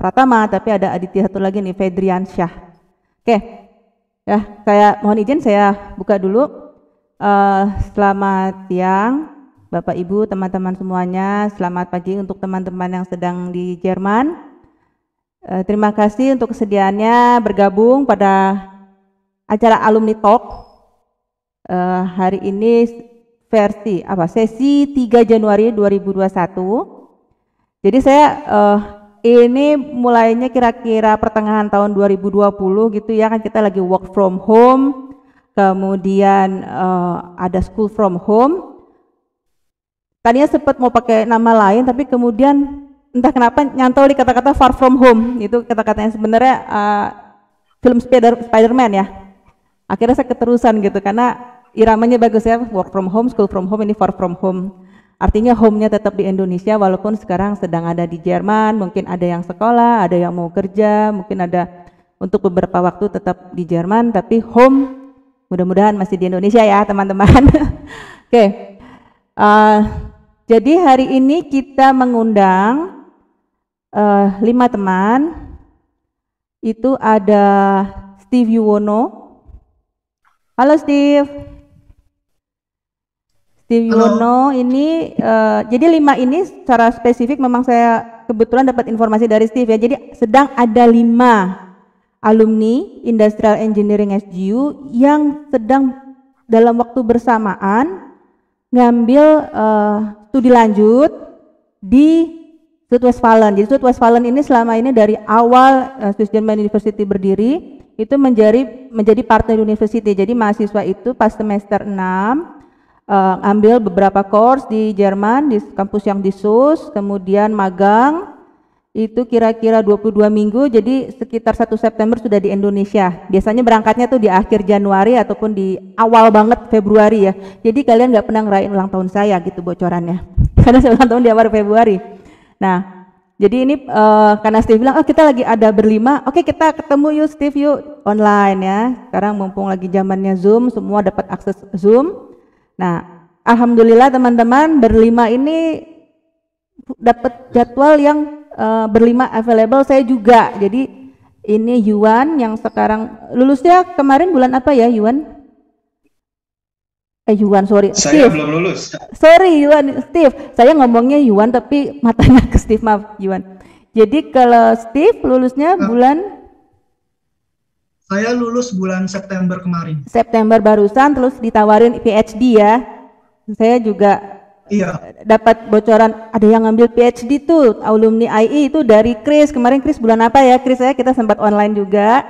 Pratama, tapi ada aditya satu lagi nih, Fedrian Syah. Oke, ya saya mohon izin saya buka dulu. Selamat siang Bapak Ibu, teman-teman semuanya. Selamat pagi untuk teman-teman yang sedang di Jerman. Terima kasih untuk kesediaannya bergabung pada acara Alumni Talk hari ini versi sesi 3 Januari 2021. Jadi saya ini mulainya kira-kira pertengahan tahun 2020 gitu ya, kan kita lagi work from home, kemudian ada school from home. Tadinya sempat mau pakai nama lain, tapi kemudian entah kenapa nyantol di kata-kata far from home. Itu kata-katanya sebenarnya film Spider-Man ya. Akhirnya saya keterusan gitu, karena iramanya bagus ya, work from home, school from home, ini far from home. Artinya home-nya tetap di Indonesia walaupun sekarang sedang ada di Jerman, mungkin ada yang sekolah, ada yang mau kerja, mungkin ada untuk beberapa waktu tetap di Jerman, tapi home mudah-mudahan masih di Indonesia ya teman-teman. Oke, jadi hari ini kita mengundang 5 teman. Itu ada Steve Yuwono. Halo Steve. Steve Yuwono ini, jadi 5 ini secara spesifik memang saya kebetulan dapat informasi dari Steve ya. Jadi sedang ada 5 alumni Industrial Engineering SGU yang sedang dalam waktu bersamaan ngambil studi lanjut di Zuidwestfalen. Jadi Zuidwestfalen ini selama ini dari awal Swiss German University berdiri itu menjadi partner university. Jadi mahasiswa itu pas semester 6 ambil beberapa course di Jerman, di kampus yang di SUS, kemudian magang, itu kira-kira 22 minggu, jadi sekitar 1 September sudah di Indonesia. Biasanya berangkatnya tuh di akhir Januari ataupun di awal banget Februari ya. Jadi kalian nggak pernah ngerayain ulang tahun saya gitu bocorannya, karena saya ulang tahun di awal Februari. Nah, jadi ini karena Steve bilang, oh kita lagi ada berlima, oke kita ketemu yuk Steve yuk, online ya. Sekarang mumpung lagi zamannya Zoom, semua dapat akses Zoom. Nah, alhamdulillah teman-teman berlima ini dapat jadwal yang berlima available, saya juga. Jadi ini Yuan yang sekarang lulusnya kemarin bulan apa ya Yuan? Yuan, sorry. Saya Steve. belum lulus. Sorry Yuan, Steve. Saya ngomongnya Yuan tapi matanya ke Steve, maaf Yuan. Jadi kalau Steve lulusnya bulan? Saya lulus bulan September kemarin. September barusan, terus ditawarin PhD ya. Saya juga dapat bocoran ada yang ngambil PhD tuh, alumni IE itu dari Chris. Kemarin Chris bulan apa ya Chris ya, kita sempat online juga.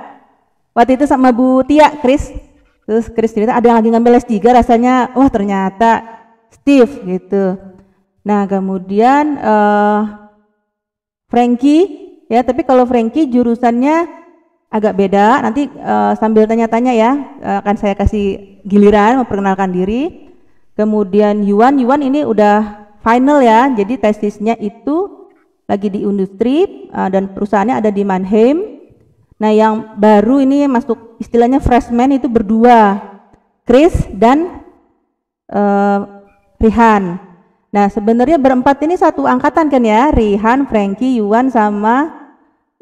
Waktu itu sama Bu Tia, Chris. Terus Chris cerita ada yang lagi ngambil S3 rasanya, wah ternyata Steve gitu. Nah kemudian Frankie ya, tapi kalau Frankie jurusannya agak beda, nanti sambil tanya-tanya ya, akan saya kasih giliran memperkenalkan diri. Kemudian Yuan ini udah final ya, jadi tesisnya itu lagi di industri dan perusahaannya ada di Mannheim. Nah yang baru ini masuk istilahnya freshman itu berdua, Chris dan Rihan. Nah sebenarnya berempat ini satu angkatan kan ya, Rihan, Frankie, Yuan sama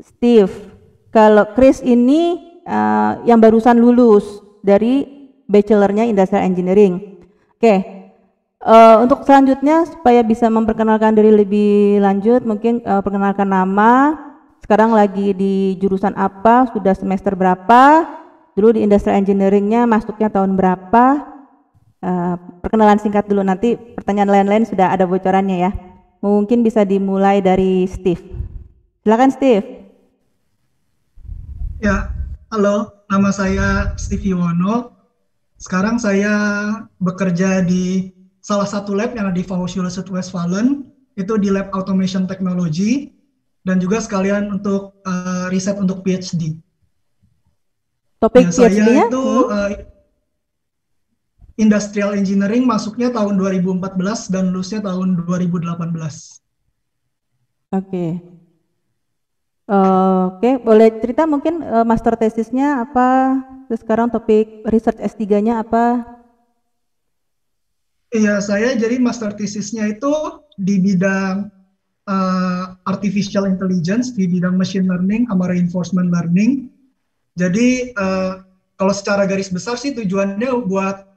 Steve. Kalau Chris ini yang barusan lulus dari bachelornya Industrial Engineering. Oke, untuk selanjutnya supaya bisa memperkenalkan diri lebih lanjut, mungkin perkenalkan nama, sekarang lagi di jurusan apa, sudah semester berapa, dulu di Industrial Engineeringnya masuknya tahun berapa, perkenalan singkat dulu, nanti pertanyaan lain-lain sudah ada bocorannya ya. Mungkin bisa dimulai dari Steve. Silakan Steve. Ya, halo, nama saya Steve Yuwono. Sekarang saya bekerja di salah satu lab yang ada di Fachhochschule Zuidwestfalen, itu di Lab Automation Technology, dan juga sekalian untuk riset untuk PhD. Topik ya, saya PhD-nya? itu Industrial Engineering, masuknya tahun 2014 dan lulusnya tahun 2018. Oke. Oke, boleh cerita mungkin master tesisnya apa, terus sekarang topik research S3-nya apa? Iya, saya jadi master tesisnya itu di bidang artificial intelligence di bidang machine learning sama reinforcement learning. Jadi kalau secara garis besar sih tujuannya buat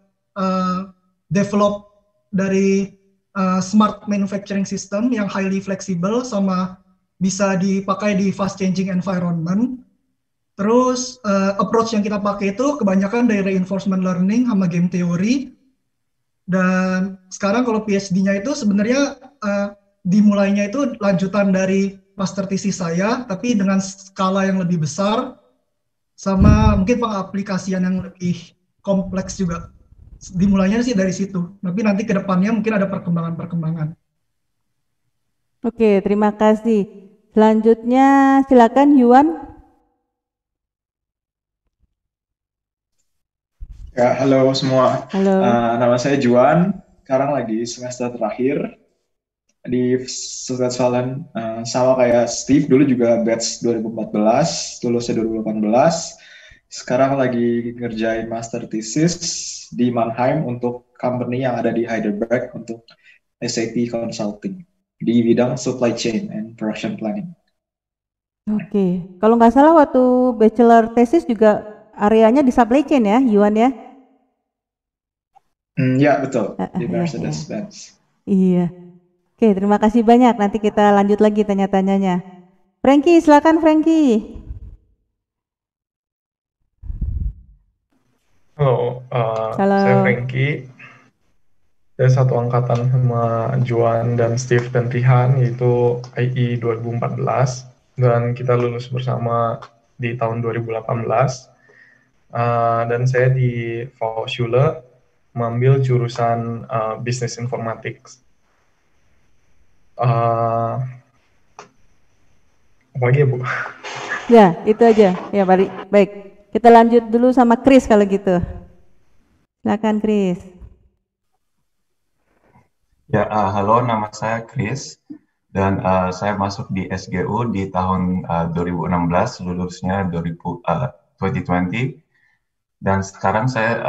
develop dari smart manufacturing system yang highly flexible sama bisa dipakai di fast changing environment. Terus approach yang kita pakai itu kebanyakan dari reinforcement learning sama game theory. Dan sekarang kalau PhD-nya itu sebenarnya dimulainya itu lanjutan dari master thesis saya, tapi dengan skala yang lebih besar, sama mungkin pengaplikasian yang lebih kompleks juga. Dimulainya sih dari situ, tapi nanti ke depannya mungkin ada perkembangan-perkembangan. Oke, terima kasih. Selanjutnya silakan Yuan. Ya, halo semua. Halo. Nama saya Juan. Sekarang lagi semester terakhir di Westfalen. Sama kayak Steve, dulu juga batch 2014, lulusnya 2018. Sekarang lagi ngerjain master thesis di Mannheim untuk company yang ada di Heidelberg untuk SAP Consulting di bidang supply chain and production planning. Oke, kalau nggak salah waktu bachelor thesis juga areanya di supply chain ya, Yuan ya? Ya, betul. Di Mercedes-Benz. Iya. Oke, terima kasih banyak. Nanti kita lanjut lagi tanya-tanyanya. Frankie, silakan Frankie. Halo, Halo. saya Frankie. Saya satu angkatan sama Juan dan Steve dan Rihan, yaitu IE 2014. Dan kita lulus bersama di tahun 2018. Dan saya di Hochschule mengambil jurusan Business Informatics. Apa lagi ya, Bu? Ya, itu aja. Ya, baik. Kita lanjut dulu sama Chris kalau gitu. Silakan Chris. Ya, halo, nama saya Chris dan saya masuk di SGU di tahun 2016, lulusnya 2020. Dan sekarang saya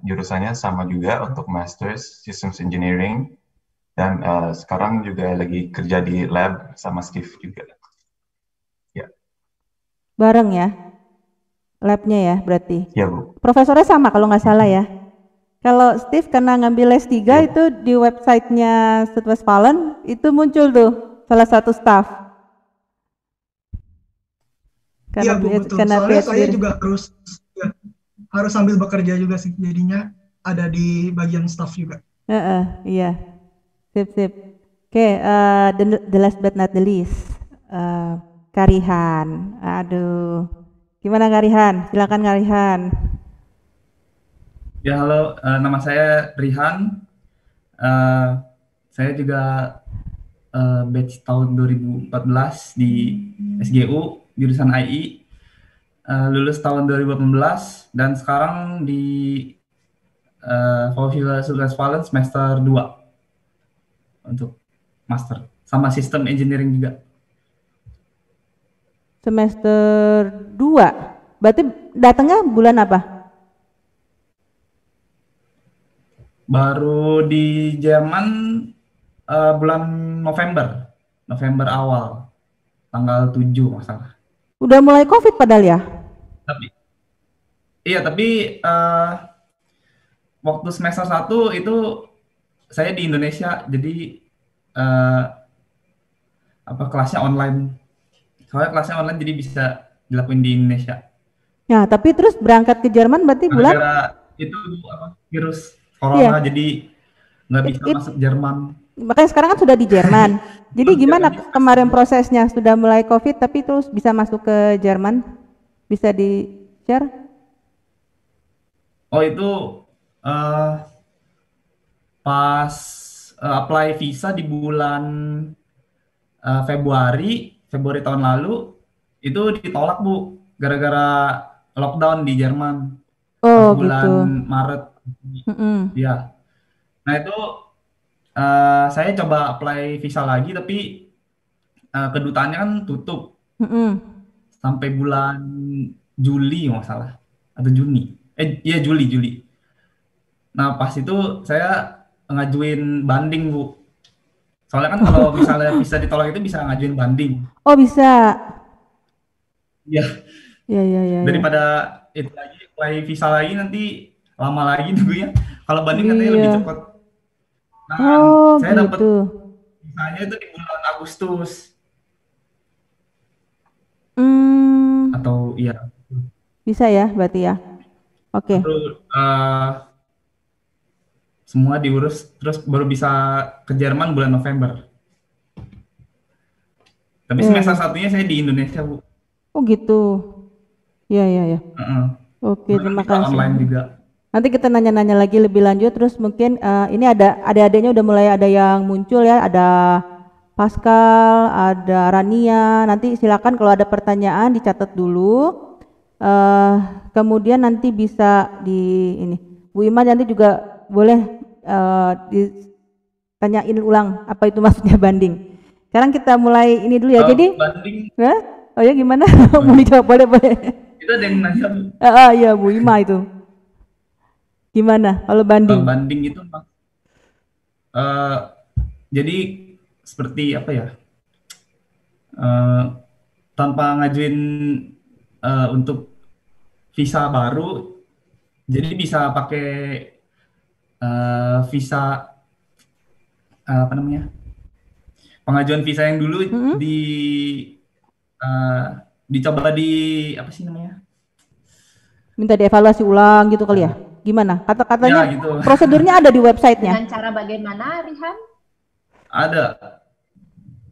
jurusannya sama juga untuk Masters Systems Engineering dan sekarang juga lagi kerja di lab sama Steve juga. Ya. Bareng ya? Labnya ya berarti? Ya, Bu. Profesornya sama kalau nggak salah ya? Kalau Steve karena ngambil S3 ya. Itu di websitenya Westfalen itu muncul tuh salah satu staff. Iya, Bu, betul. Soalnya saya juga harus sambil bekerja juga sih, jadinya ada di bagian staff juga. Iya, sip. Oke, the last but not the least, Karihan. Aduh, gimana Karihan? Silakan Karihan. Ya, halo, nama saya Rihan. Saya juga batch tahun 2014 di SGU, jurusan IE. Lulus tahun 2018 dan sekarang di Hochschule Westfalen semester 2 untuk master sama sistem engineering juga. Semester 2. Berarti datangnya bulan apa? Baru di Jerman bulan November awal, tanggal 7 masalah. Udah mulai COVID padahal ya? Tapi waktu semester 1 itu saya di Indonesia, jadi kelasnya online. Soalnya kelasnya online jadi bisa dilakuin di Indonesia. Ya, tapi terus berangkat ke Jerman berarti bulan? Itu virus corona, jadi nggak bisa masuk Jerman. Makanya sekarang kan sudah di Jerman. Jadi gimana kemarin prosesnya? Sudah mulai COVID tapi terus bisa masuk ke Jerman? Bisa di-share? Oh, itu pas apply visa di bulan Februari tahun lalu itu ditolak, Bu, gara-gara lockdown di Jerman. Oh, bulan gitu. Maret. Ya. Nah, itu saya coba apply visa lagi tapi kedutaannya kan tutup. Sampai bulan Juli nggak salah atau Juni. Iya Juli. Nah, pas itu saya ngajuin banding, Bu. Soalnya kan kalau misalnya bisa ditolak itu bisa ngajuin banding. Oh, bisa. Ya, Ya, ya, ya, ya. daripada itu lagi apply visa lagi nanti lama lagi nunggunya. Kalau banding katanya lebih Iya. cepat. Nah, Oh, saya dapat gitu. visanya itu di bulan Agustus Hmm, atau iya. bisa ya berarti ya. Oke. Terus semua diurus terus baru bisa ke Jerman bulan November. Tapi Ya, semester ya. satunya saya di Indonesia, Bu. Oh, gitu. Ya, ya, ya. Heeh. Oke, terima Bisa kasih. online juga. Nanti kita nanya-nanya lagi lebih lanjut, terus mungkin ini ada adik-adiknya udah mulai ada yang muncul ya, ada Pascal, ada Rania. Nanti silakan kalau ada pertanyaan dicatat dulu. Kemudian nanti bisa di ini, Bu Ima nanti juga boleh ditanyain ulang apa itu maksudnya banding. Sekarang kita mulai ini dulu ya. Kalau Jadi, banding oh ya gimana? Mau dijawab boleh. itu ada yang nanya, Bu. Iya Bu Ima itu. Gimana kalau Kalau banding? banding itu jadi seperti apa ya? Tanpa ngajuin untuk visa baru, jadi bisa pakai visa apa namanya? Pengajuan visa yang dulu dicoba di apa sih namanya? Minta dievaluasi ulang gitu kali ya? Gimana? Kata-katanya Ya, gitu. prosedurnya ada di websitenya? Dengan cara bagaimana, Rihan? Ada.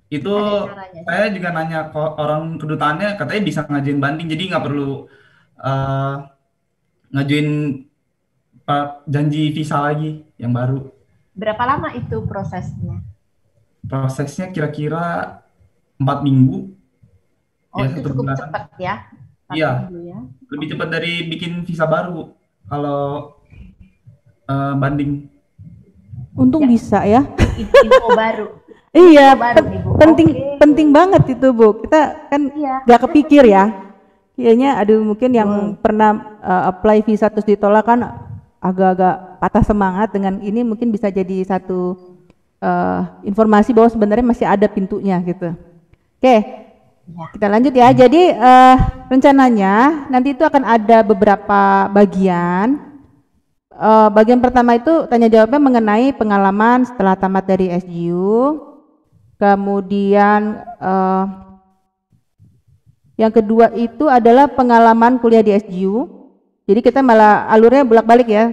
Itu Ada caranya. saya juga nanya ke orang kedutaannya, katanya bisa ngajuin banding, jadi nggak perlu ngajuin janji visa lagi yang baru. Berapa lama itu prosesnya? Prosesnya kira-kira 4 minggu. Oh, Ya, itu 1 cukup bulan. cepat ya? 4 Iya. minggu ya. Lebih cepat dari bikin visa baru kalau banding. Untung Ya. bisa ya. Info baru. Iya, Baru, Ibu. penting Oke. penting banget itu Bu. Kita kan Iya. nggak kepikir ya. Kayaknya aduh mungkin yang pernah apply visa terus ditolak kan agak-agak patah semangat. Dengan ini mungkin bisa jadi satu informasi bahwa sebenarnya masih ada pintunya gitu. Oke, kita lanjut ya. Jadi rencananya nanti itu akan ada beberapa bagian. Bagian pertama itu tanya jawabnya mengenai pengalaman setelah tamat dari SGU. Kemudian yang kedua itu adalah pengalaman kuliah di SGU. Jadi kita malah alurnya bolak-balik ya.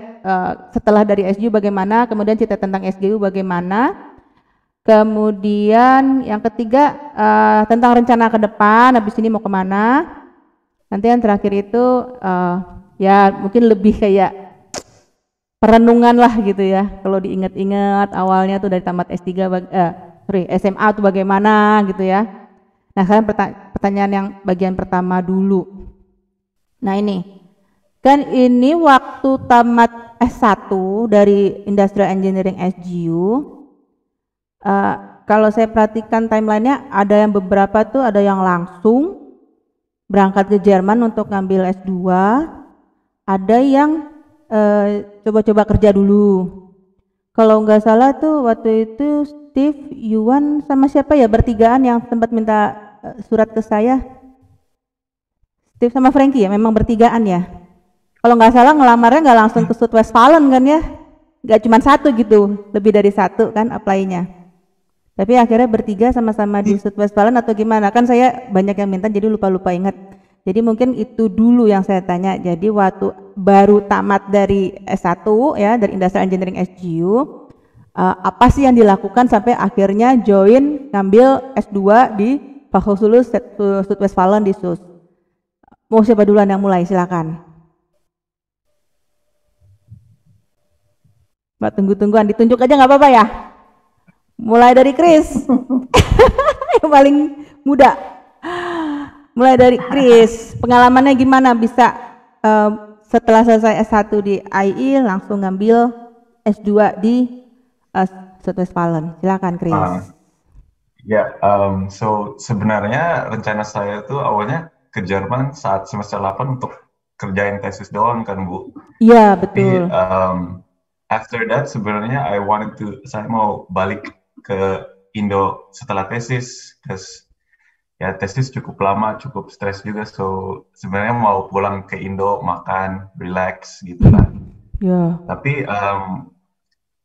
Setelah dari SGU bagaimana, kemudian cerita tentang SGU bagaimana. Kemudian yang ketiga tentang rencana ke depan, habis ini mau kemana. Nanti yang terakhir itu ya mungkin lebih kayak perenungan lah gitu ya. Kalau diingat-ingat awalnya tuh dari tamat S3 SMA tuh bagaimana gitu ya. Nah, sekarang pertanyaan yang bagian pertama dulu. Nah, ini kan ini waktu tamat S1 dari Industrial Engineering SGU. Kalau saya perhatikan timelinenya ada yang beberapa tuh ada yang langsung berangkat ke Jerman untuk ngambil S2, ada yang coba-coba kerja dulu. Kalau nggak salah tuh waktu itu Steve, Yuan sama siapa ya bertigaan yang sempat minta surat ke saya. Steve sama Frankie ya, memang bertigaan ya. Kalau nggak salah ngelamarnya nggak langsung ke Zuidwestfalen kan ya, nggak cuma satu gitu, lebih dari satu kan apply-nya. Tapi akhirnya bertiga sama-sama di Zuidwestfalen atau gimana? Kan saya banyak yang minta jadi lupa-lupa ingat. Jadi mungkin itu dulu yang saya tanya. Jadi waktu baru tamat dari S1 ya, dari Industrial Engineering SGU, apa sih yang dilakukan sampai akhirnya join ngambil S2 di Fachhochschule Zuidwestfalen di SUS. Mau siapa duluan yang mulai? Silakan. Mbak tunggu-tungguan, ditunjuk aja nggak apa-apa ya? Mulai dari Chris. Yang paling muda. Mulai dari Chris, pengalamannya gimana bisa setelah selesai S1 di IE langsung ngambil S2 di Zuidwestfalen. Silakan Chris. So sebenarnya rencana saya itu awalnya ke Jerman saat semester 8 untuk kerjain tesis doang kan Bu. Iya betul. After that sebenarnya saya mau balik ke Indo setelah tesis, terus ya tesis cukup lama, cukup stres juga, so sebenarnya mau pulang ke Indo, makan, relax gitu lah. Ya. Tapi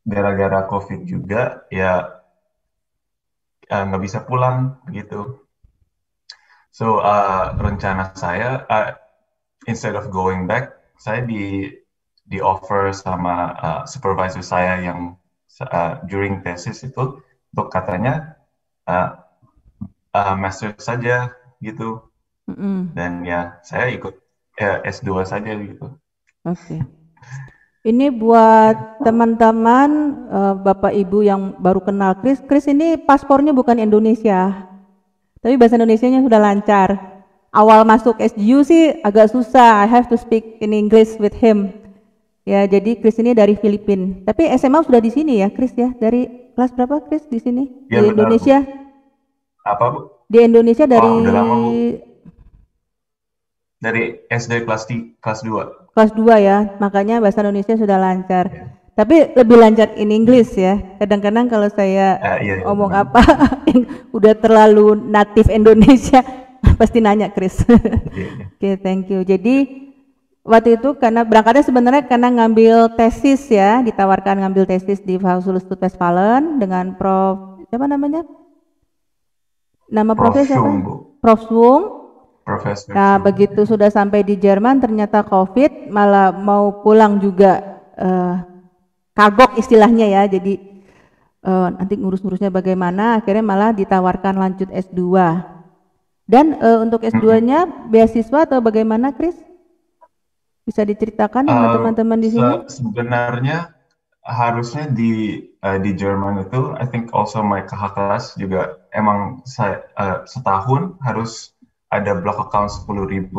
gara-gara COVID juga, ya nggak bisa pulang gitu. So rencana saya, instead of going back, saya di offer sama supervisor saya yang during tesis itu, untuk katanya master saja gitu. Dan ya saya ikut S2 saja gitu. Oke. Ini buat teman-teman Bapak Ibu yang baru kenal Chris. Chris ini paspornya bukan Indonesia, tapi bahasa Indonesianya sudah lancar. Awal masuk SGU sih agak susah. I have to speak in English with him. Ya, jadi Chris ini dari Filipina. Tapi SMA sudah di sini ya, Chris ya. Dari kelas berapa Chris di sini? Ya, di benar, Indonesia? Bu. Apa, Bu? Di Indonesia dari udah lama, Bu. Dari SD kelas 2. Kelas 2 ya, makanya bahasa Indonesia sudah lancar. Tapi lebih lancar in English ya. Kadang-kadang kalau saya ngomong apa udah terlalu native Indonesia pasti nanya Chris. Oke, thank you. Jadi waktu itu karena berangkatnya sebenarnya karena ngambil tesis ya, ditawarkan ngambil tesis di Fakultas Westphalen dengan Prof. Siapa namanya? Nama profnya siapa? Prof. Swung. Profesor. Nah, begitu sudah sampai di Jerman ternyata COVID, malah mau pulang juga kagok istilahnya ya. Jadi nanti ngurus-ngurusnya bagaimana, akhirnya malah ditawarkan lanjut S2. Dan untuk S2-nya beasiswa atau bagaimana, Chris? Bisa diceritakan sama teman-teman di sini? Sebenarnya harusnya di Jerman itu, I think also my kakak kelas juga emang setahun harus ada block account 10.000.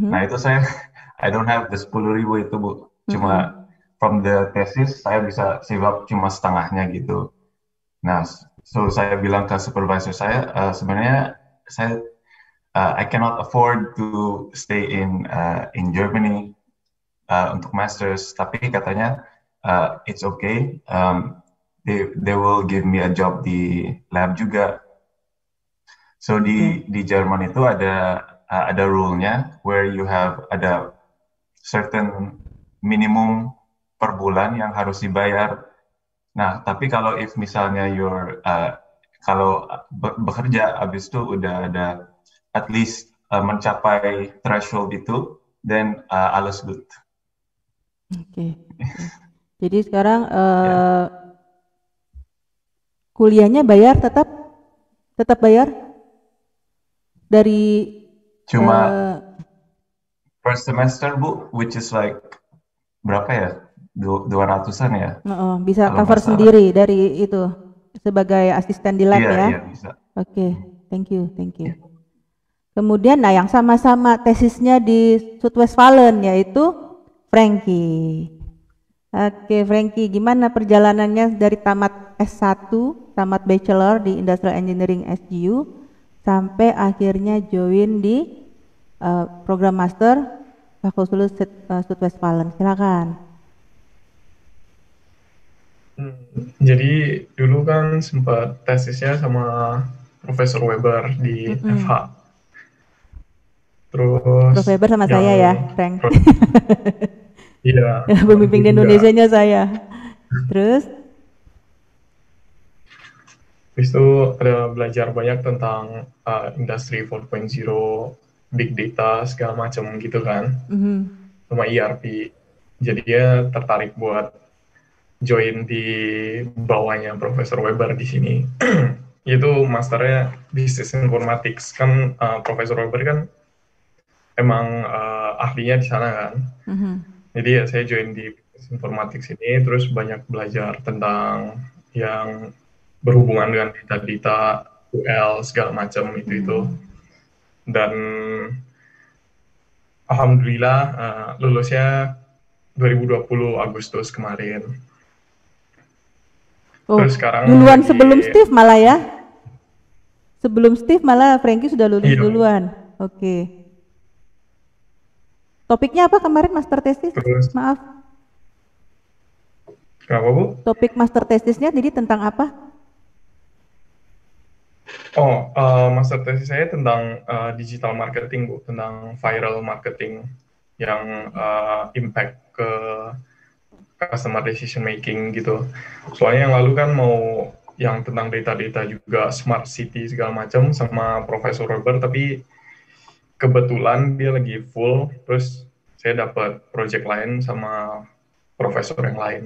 Nah itu saya, I don't have the 10.000 itu, Bu. Cuma from the thesis saya bisa save up cuma setengahnya gitu. Nah, so saya bilang ke supervisor saya, sebenarnya saya I cannot afford to stay in Germany untuk masters. Tapi katanya it's okay. They will give me a job di lab juga. So di Jerman itu ada rule-nya where you have ada certain minimum per bulan yang harus dibayar. Nah, tapi kalau if misalnya kalau bekerja habis itu udah ada at least mencapai threshold itu, then alles good. Oke. Jadi sekarang kuliahnya bayar tetap bayar? Dari cuma per semester, Bu, which is like berapa ya? 200-an ya? Bisa cover sendiri dari itu sebagai asisten di lab ya? Iya, bisa. Oke, thank you. Kemudian yang sama-sama tesisnya di Westphalen yaitu Frankie. Oke, Frankie, gimana perjalanannya dari tamat S1, tamat Bachelor di Industrial Engineering SGU sampai akhirnya join di program Master Fakultas Westphalen? Silakan. Jadi dulu kan sempat tesisnya sama Profesor Weber di FH. Terus Prof. Weber sama saya ya, Frank. Iya. Pembimbing di Indonesianya saya. Terus? Habis itu ada belajar banyak tentang industri 4.0, big data, segala macam gitu kan, sama ERP. Jadi dia tertarik buat join di bawahnya Profesor Weber di sini. Itu masternya Business Informatics kan. Profesor Weber kan emang ahlinya di sana kan. Jadi ya saya join di Business Informatics ini, terus banyak belajar tentang yang berhubungan dengan data-data, UL, segala macam itu. Dan alhamdulillah lulusnya 2020 Agustus kemarin. Terus sekarang duluan sebelum Steve malah ya? Sebelum Steve malah Frankie sudah lulus duluan. Oke. Topiknya apa kemarin master thesis? Maaf. Kenapa, Bu? Topik master thesisnya jadi tentang apa? Master thesis saya tentang digital marketing, Bu, tentang viral marketing yang impact ke customer decision making gitu. Soalnya yang lalu kan mau yang tentang data-data juga smart city segala macam sama Profesor Robert, tapi kebetulan dia lagi full, terus saya dapat project lain sama profesor yang lain.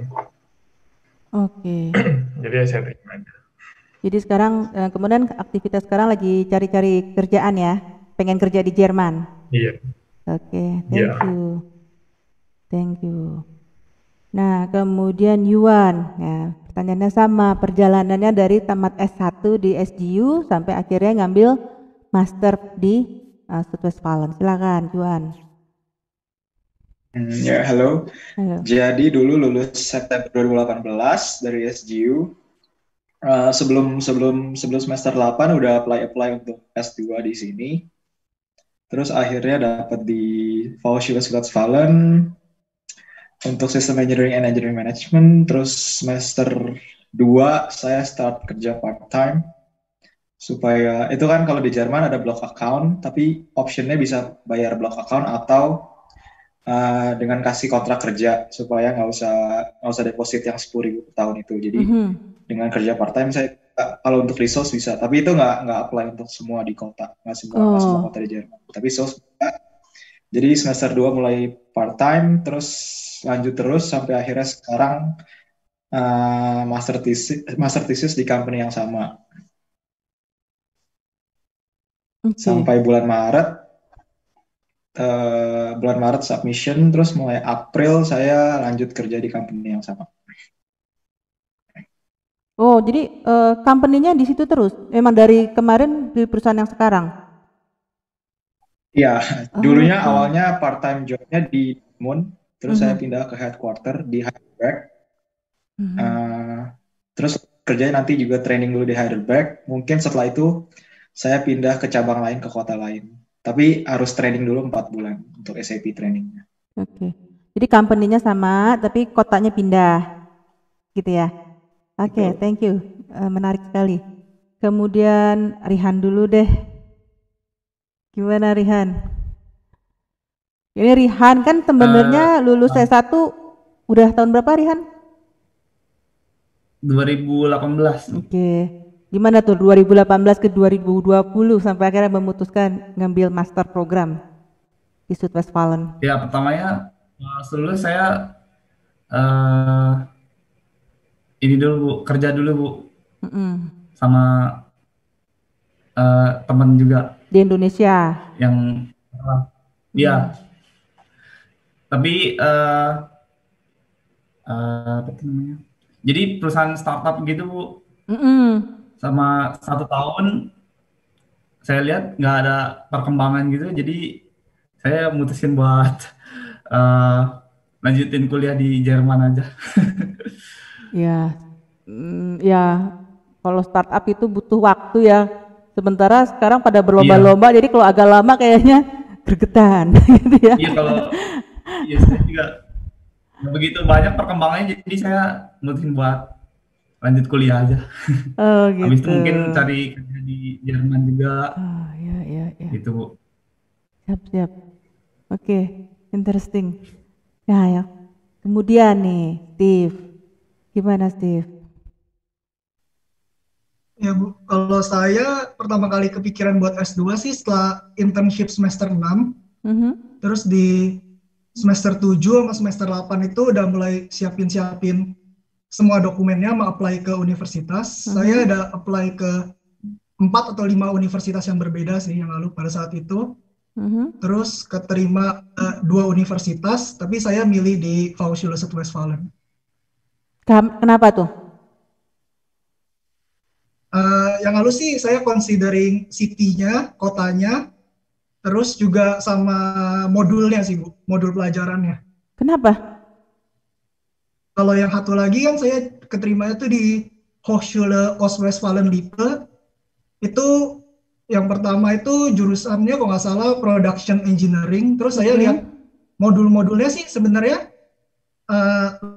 Oke. Jadi saya terima aja. Jadi sekarang kemudian aktivitas sekarang lagi cari-cari kerjaan ya, pengen kerja di Jerman. Iya. Oke, Iya. thank you. Nah, kemudian Yuan, ya, pertanyaannya sama, perjalanannya dari tamat S1 di SGU sampai akhirnya ngambil master di Zuidwestfalen. Silakan, Yuan. Ya, halo. Halo. Jadi dulu lulus September 2018 dari SGU. Sebelum semester 8 udah apply untuk S2 di sini. Terus akhirnya dapat di Hochschule Zuidwestfalen untuk System Engineering and Engineering Management. Terus semester 2 saya start kerja part-time. Supaya, itu kan kalau di Jerman ada block account, tapi optionnya bisa bayar block account atau dengan kasih kontrak kerja, supaya nggak usah deposit yang 10.000 per tahun itu. Jadi dengan kerja part-time saya, kalau untuk resource bisa, tapi itu nggak apply untuk semua di kota, nggak semua kota di Jerman. Tapi resource bisa. Jadi semester 2 mulai part-time, terus lanjut terus sampai akhirnya sekarang master thesis di company yang sama. Sampai bulan Maret submission, terus mulai April saya lanjut kerja di company yang sama. Oh, jadi company-nya di situ terus? Memang dari kemarin di perusahaan yang sekarang? Iya, dulunya awalnya part-time jobnya di Moon, terus saya pindah ke headquarter di Heidelberg. Terus kerjanya nanti juga training dulu di Heidelberg. Mungkin setelah itu saya pindah ke cabang lain, ke kota lain. Tapi harus training dulu 4 bulan untuk SAP trainingnya. Oke. Jadi company-nya sama, tapi kotanya pindah, gitu ya? Oke, thank you. Menarik sekali. Kemudian Rihan dulu deh. Gimana Rihan? Ini Rihan kan sebenarnya lulus S1 udah tahun berapa Rihan? 2018. Oke. Gimana tuh 2018 ke 2020 sampai akhirnya memutuskan ngambil master program di Zuidwestfalen? Ya, pertamanya lulus saya ini dulu Bu, kerja dulu Bu. Sama teman juga di Indonesia yang ya. Tapi apa namanya? Jadi perusahaan startup gitu Bu. Sama 1 tahun saya lihat nggak ada perkembangan gitu, jadi saya mutusin buat lanjutin kuliah di Jerman aja. Ya, kalau startup itu butuh waktu ya. Sementara sekarang pada berlomba-lomba, jadi kalau agak lama kayaknya gregetan gitu ya. Iya, kalau saya juga begitu banyak perkembangannya, jadi saya mutusin buat lanjut kuliah aja. Oh gitu. Habis itu mungkin cari kerja di Jerman juga. Iya. Gitu Bu. Siap. Oke, interesting. Ya. Kemudian nih, Steve. Gimana Steve? Ya Bu, kalau saya pertama kali kepikiran buat S2 sih setelah internship semester 6. Terus di semester 7 sama semester 8 itu udah mulai siapin semua dokumennya, mau apply ke universitas. Saya ada apply ke 4 atau 5 universitas yang berbeda sih yang lalu pada saat itu. Terus keterima 2 universitas, tapi saya milih di Hochschule Zuidwestfalen. Kenapa tuh? Yang lalu sih saya considering city-nya, kotanya, terus juga sama modulnya sih Bu, modul pelajarannya. Kenapa? Kalau yang satu lagi kan saya keterimanya tuh di Hochschule Ostwestfalen Lippe. Itu yang pertama itu jurusannya kalau nggak salah production engineering. Terus saya lihat modul-modulnya sih sebenarnya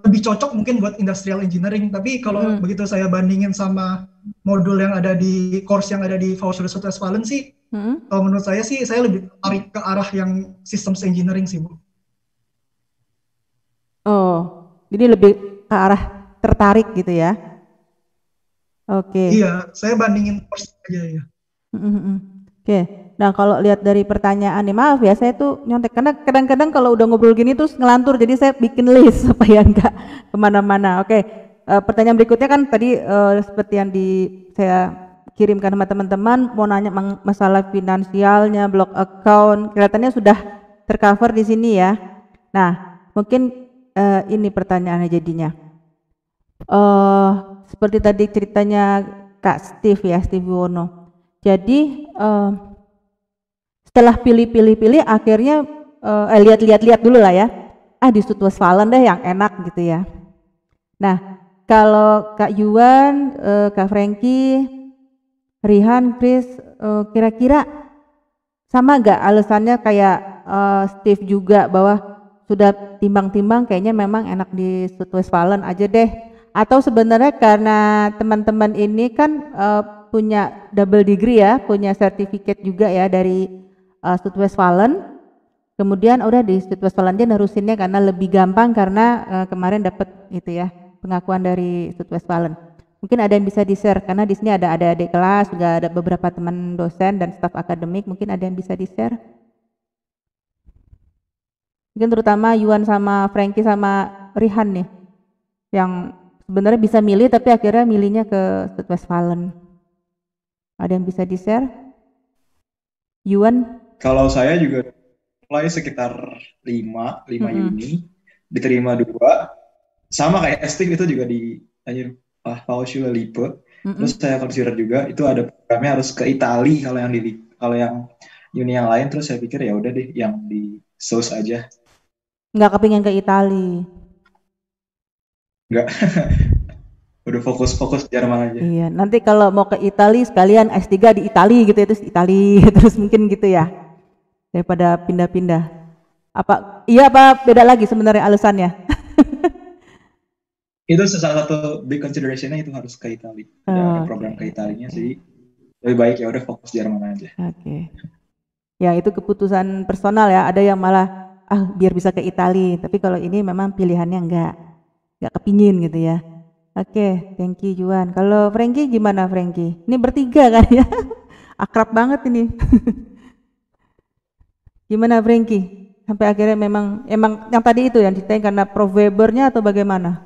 lebih cocok mungkin buat industrial engineering. Tapi kalau begitu saya bandingin sama modul yang ada di course yang ada di Hochschule Südwestfalen sih, kalau menurut saya sih saya lebih tertarik ke arah yang systems engineering sih, Bu. Oh, jadi lebih ke arah tertarik gitu ya? Oke. Iya, saya bandingin course aja ya. Oke. Nah, kalau lihat dari pertanyaan nih, maaf ya, saya tuh nyontek karena kadang-kadang kalau udah ngobrol gini terus ngelantur, jadi saya bikin list supaya enggak kemana-mana. Oke. Pertanyaan berikutnya kan tadi seperti yang saya kirimkan sama teman-teman, mau nanya masalah finansialnya, block account, kelihatannya sudah tercover di sini ya. Nah, mungkin ini pertanyaannya jadinya. Seperti tadi ceritanya Kak Steve ya, Steve Wono. Jadi setelah pilih akhirnya lihat dulu lah ya. Di Südwestfalen deh yang enak gitu ya. Nah, kalau Kak Yuan, Kak Frankie, Rihan, Chris, kira-kira sama nggak alasannya kayak Steve juga bahwa sudah timbang-timbang kayaknya memang enak di Südwestfalen aja deh, atau sebenarnya karena teman-teman ini kan punya double degree ya, punya sertifikat juga ya dari Südwestfalen, kemudian udah di Südwestfalen dia nerusinnya karena lebih gampang karena kemarin dapat itu ya pengakuan dari Südwestfalen. Mungkin ada yang bisa di-share karena di sini ada adik kelas, juga ada beberapa teman dosen dan staf akademik, mungkin ada yang bisa di-share. Mungkin terutama Yuan sama Frankie sama Rihan nih yang sebenarnya bisa milih tapi akhirnya milihnya ke Südwestfalen. Ada yang bisa di-share? Yuan? Kalau saya juga mulai sekitar 5 Juni, diterima 2, sama kayak Steve itu juga di Hochschule Lippe. Terus saya consider juga itu ada programnya harus ke Itali kalau yang uni yang lain, terus saya pikir ya udah deh yang di SOS aja. Nggak kepingin ke Itali? Nggak. Udah fokus Jerman aja. Iya, nanti kalau mau ke Itali sekalian S3 di Itali gitu ya, terus Itali terus mungkin gitu ya. Daripada pindah-pindah. Apa beda lagi sebenarnya alasannya? Itu salah satu big consideration-nya itu harus ke Itali. Ada program ke Italinya sih. Lebih baik ya udah fokus Jerman aja. Oke. Ya itu keputusan personal ya. Ada yang malah biar bisa ke Itali, tapi kalau ini memang pilihannya enggak kepingin gitu ya. Oke, thank you Juan. Kalau Frankie gimana Frankie? Ini bertiga kan ya? Akrab banget ini. Gimana Frankie? Sampai akhirnya memang yang tadi itu yang ceritain karena Prof Webernya atau bagaimana?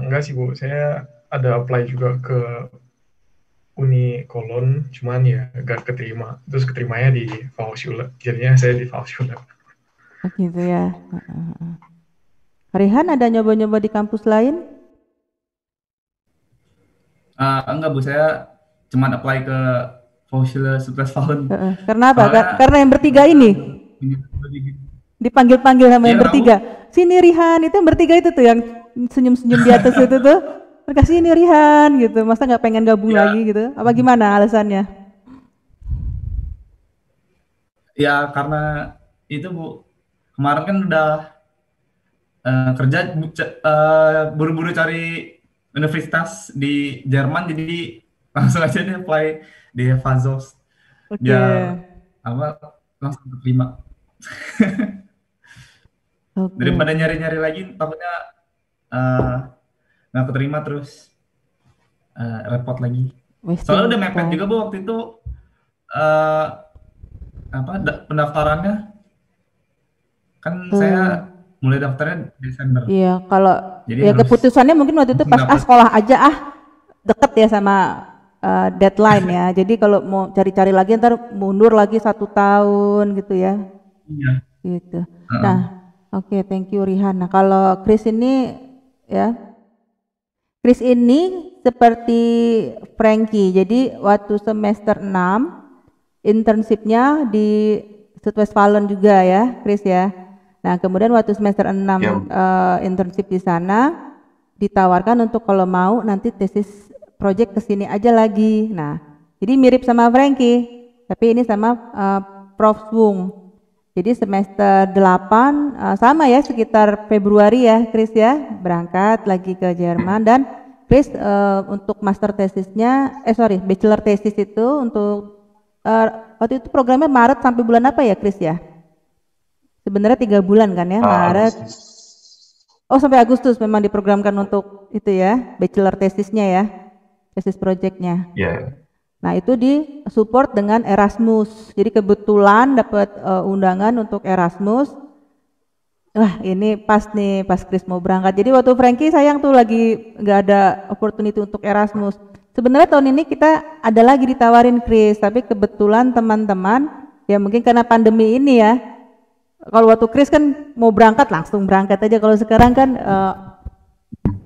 Enggak sih Bu, saya ada apply juga ke Uni Cologne, cuman ya gak keterima. Terus keterimanya di Hochschule, jadinya saya di Hochschule. Gitu ya. Rehan ada nyoba-nyoba di kampus lain? Enggak Bu, saya cuma apply ke Hochschule Südwestfalen. Karena apa? Karena yang bertiga ini dipanggil-panggil sama yang bertiga. Sini Rihan, itu yang bertiga itu tuh yang senyum-senyum di atas itu tuh. Kasih ini Rihan gitu. Masa nggak pengen gabung lagi gitu? Apa gimana alasannya? Ya karena itu Bu, kemarin kan udah kerja buru-buru cari universitas di Jerman, jadi langsung aja nih apply di Fazos. Biar langsung terima. Daripada nyari-nyari lagi takutnya nggak keterima terus repot lagi. Soalnya udah mepet juga Bu waktu itu pendaftarannya kan saya mulai daftarnya Desember. Iya, kalau ya keputusannya mungkin waktu itu pas sekolah aja deket ya sama deadline ya. Jadi kalau mau cari-cari lagi ntar mundur lagi 1 tahun gitu ya. Iya. Gitu. Nah, oke, thank you Rihan. Nah, kalau Chris ini ya. Chris ini seperti Frankie. Jadi waktu semester 6 internship-nya di Südwestfalen juga ya, Chris ya. Nah, kemudian waktu semester 6 internship di sana ditawarkan untuk kalau mau nanti tesis project kesini aja lagi. Nah, jadi mirip sama Frankie, tapi ini sama Prof Swung. Jadi semester 8 sama ya sekitar Februari ya Chris ya, berangkat lagi ke Jerman dan Chris, untuk master tesisnya, bachelor tesis itu untuk waktu itu programnya Maret sampai bulan apa ya, Chris ya? Sebenarnya 3 bulan kan ya, Maret. Oh, sampai Agustus memang diprogramkan untuk itu ya, bachelor tesisnya ya, tesis projectnya. Iya. Nah, itu di support dengan Erasmus. Jadi kebetulan dapat undangan untuk Erasmus. Wah, ini pas nih, pas Chris mau berangkat. Jadi waktu Frankie sayang tuh lagi nggak ada opportunity untuk Erasmus. Sebenarnya tahun ini kita ada lagi ditawarin Chris, tapi kebetulan teman-teman, ya mungkin karena pandemi ini ya, kalau waktu Chris kan mau berangkat langsung berangkat aja, kalau sekarang kan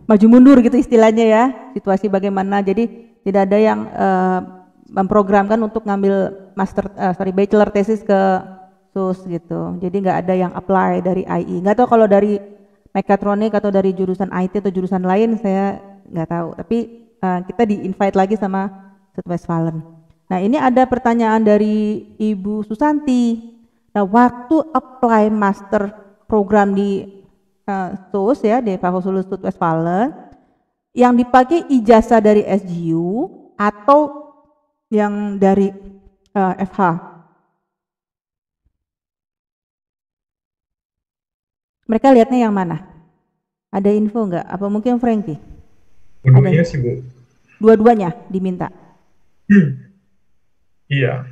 maju mundur gitu istilahnya ya, situasi bagaimana, jadi tidak ada yang memprogramkan untuk ngambil bachelor tesis ke SUS gitu, jadi nggak ada yang apply dari IE. Nggak tahu kalau dari mekatronik atau dari jurusan IT atau jurusan lain, saya nggak tahu, tapi kita di-invite lagi sama Westfalen. Nah, ini ada pertanyaan dari Ibu Susanti. Nah, waktu apply master program di SUS ya, di Fakultas Westfalen, yang dipakai ijazah dari SGU atau yang dari FH? Mereka lihatnya yang mana? Ada info nggak? Apa mungkin Frankie? Dua-duanya sih, Bu. Dua-duanya diminta? Iya.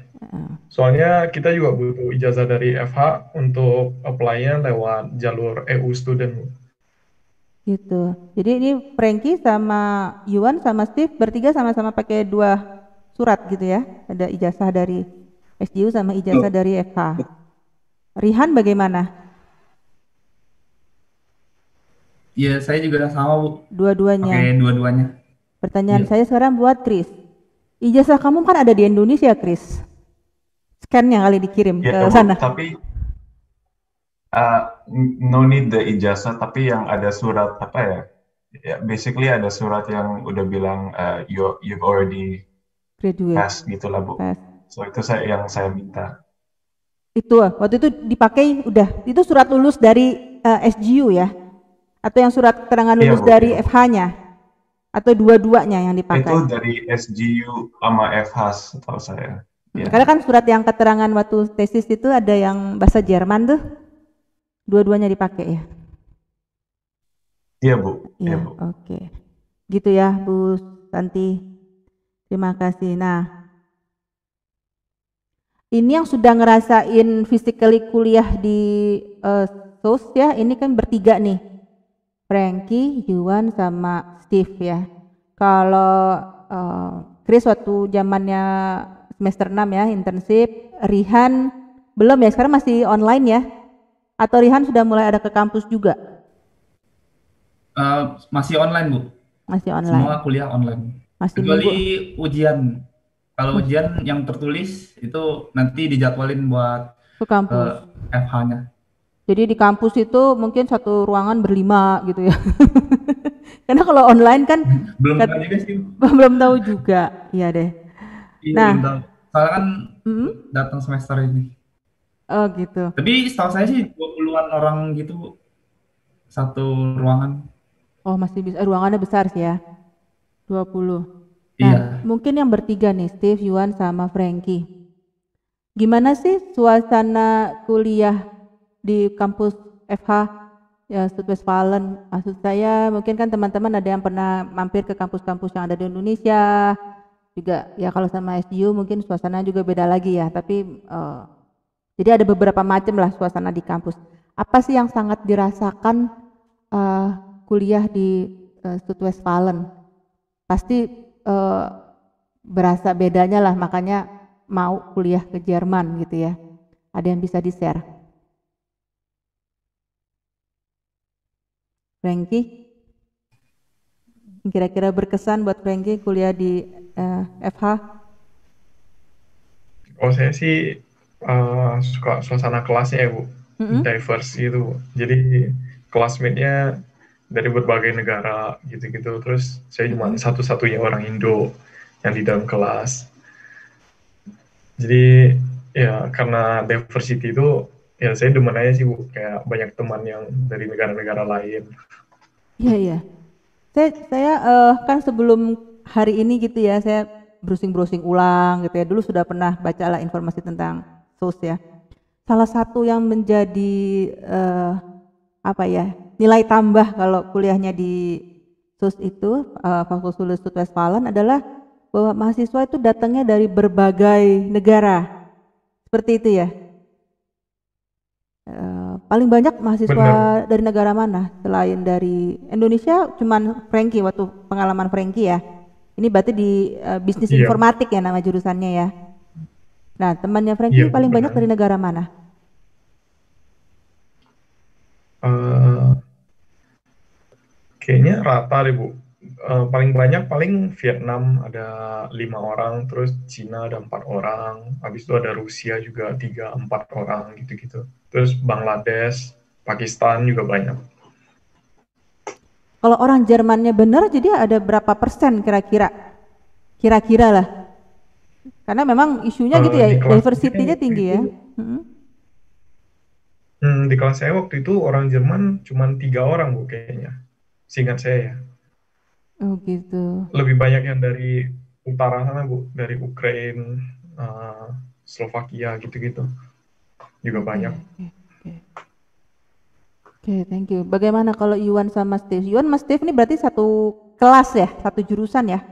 Soalnya kita juga butuh ijazah dari FH untuk apply-nya lewat jalur EU student, Bu. Gitu. Jadi ini Frankie sama Yuan sama Steve bertiga sama-sama pakai 2 surat gitu ya. Ada ijazah dari SGU sama ijazah dari FH. Rihan bagaimana? Iya, saya juga sama, Bu. Dua-duanya. Pakai dua-duanya. Pertanyaan saya sekarang buat Chris. Ijazah kamu kan ada di Indonesia, Chris. Scan-nya kali dikirim ke sana. Tapi no need the ijazah, tapi yang ada surat apa ya? Ya, basically ada surat yang udah bilang you've already passed gitu lah, Bu. So itu yang saya minta. Itu waktu itu dipakai udah. Itu surat lulus dari SGU ya? Atau yang surat keterangan lulus dari FH-nya? Atau dua-duanya yang dipakai? Itu dari SGU sama FH setahu saya. Karena kan surat yang keterangan waktu tesis itu ada yang bahasa Jerman tuh. Dua-duanya dipakai ya? Iya, Bu. Iya, oke. Gitu ya, Bu Santi. Terima kasih. Nah, ini yang sudah ngerasain physically kuliah di SUS ya, ini kan bertiga nih. Frankie, Yuan, sama Steve ya. Kalau Chris waktu zamannya semester 6 ya, internship. Rihan belum ya, sekarang masih online ya? Atau Rihan sudah mulai ada ke kampus juga? Masih online, Bu. Masih online. Semua kuliah online. Kecuali ujian. Kalau ujian yang tertulis itu nanti dijadwalin buat ke kampus. FH-nya. Jadi di kampus itu mungkin satu ruangan berlima gitu ya. Karena kalau online kan belum tahu juga sih. Belum tahu juga, iya deh. Iya, belum tahu. Soalnya kan datang semester ini. Oh gitu. Tapi setahu saya sih 20-an orang gitu satu ruangan. Oh masih bisa, ruangannya besar sih ya, 20. Iya. Mungkin yang bertiga nih, Steve, Yuan, sama Frankie. Gimana sih suasana kuliah di kampus FH ya Westfalen? Maksud saya mungkin kan teman-teman ada yang pernah mampir ke kampus-kampus yang ada di Indonesia juga ya, kalau sama SGU mungkin suasana juga beda lagi ya, tapi jadi ada beberapa macam lah suasana di kampus. Apa sih yang sangat dirasakan kuliah di Westfalen? Pasti berasa bedanya lah, makanya mau kuliah ke Jerman gitu ya. Ada yang bisa di-share? Frankie, kira-kira berkesan buat Frankie kuliah di FH? Oh, saya sih suka suasana kelasnya ya, Bu. Diverse gitu, Bu. Jadi classmate-nya dari berbagai negara gitu-gitu. Terus saya cuma satu-satunya orang Indo yang di dalam kelas. Jadi ya karena diversity itu ya saya demen aja sih, Bu, kayak banyak teman yang dari negara-negara lain. Iya. Saya kan sebelum hari ini gitu ya, saya browsing-browsing ulang gitu ya. Dulu sudah pernah bacalah informasi tentang SOS ya. Salah satu yang menjadi apa ya, nilai tambah kalau kuliahnya di SOS itu, Fakultas Westfalen adalah bahwa mahasiswa itu datangnya dari berbagai negara. Seperti itu ya. Paling banyak mahasiswa Benar. dari negara mana selain dari Indonesia? Cuman Frankie, waktu pengalaman Frankie ya. Ini berarti di bisnis Iya, informatik ya nama jurusannya ya. Nah, temannya iya Frankie Bu, paling banyak benar. dari negara mana? Eh, Kayaknya rata deh Bu. Paling banyak paling Vietnam ada 5 orang, terus Cina ada 4 orang, habis itu ada Rusia juga 3-4 orang gitu-gitu. Terus Bangladesh, Pakistan juga banyak. Kalau orang Jermannya benar, jadi ada berapa persen kira-kira? Kira-kira lah. Karena memang isunya gitu ya, Di kelas saya diversity-nya waktu tinggi itu, ya. di kelas saya waktu itu orang Jerman cuma 3 orang Bu kayaknya, seingat saya ya. Oh gitu. Lebih banyak yang dari utara sana Bu, dari Ukraina, eh, Slovakia gitu-gitu juga Oke, banyak. oke, oke. Oke, thank you. Bagaimana kalau Yuan sama Steve? Yuan sama Steve ini berarti satu kelas ya, satu jurusan ya?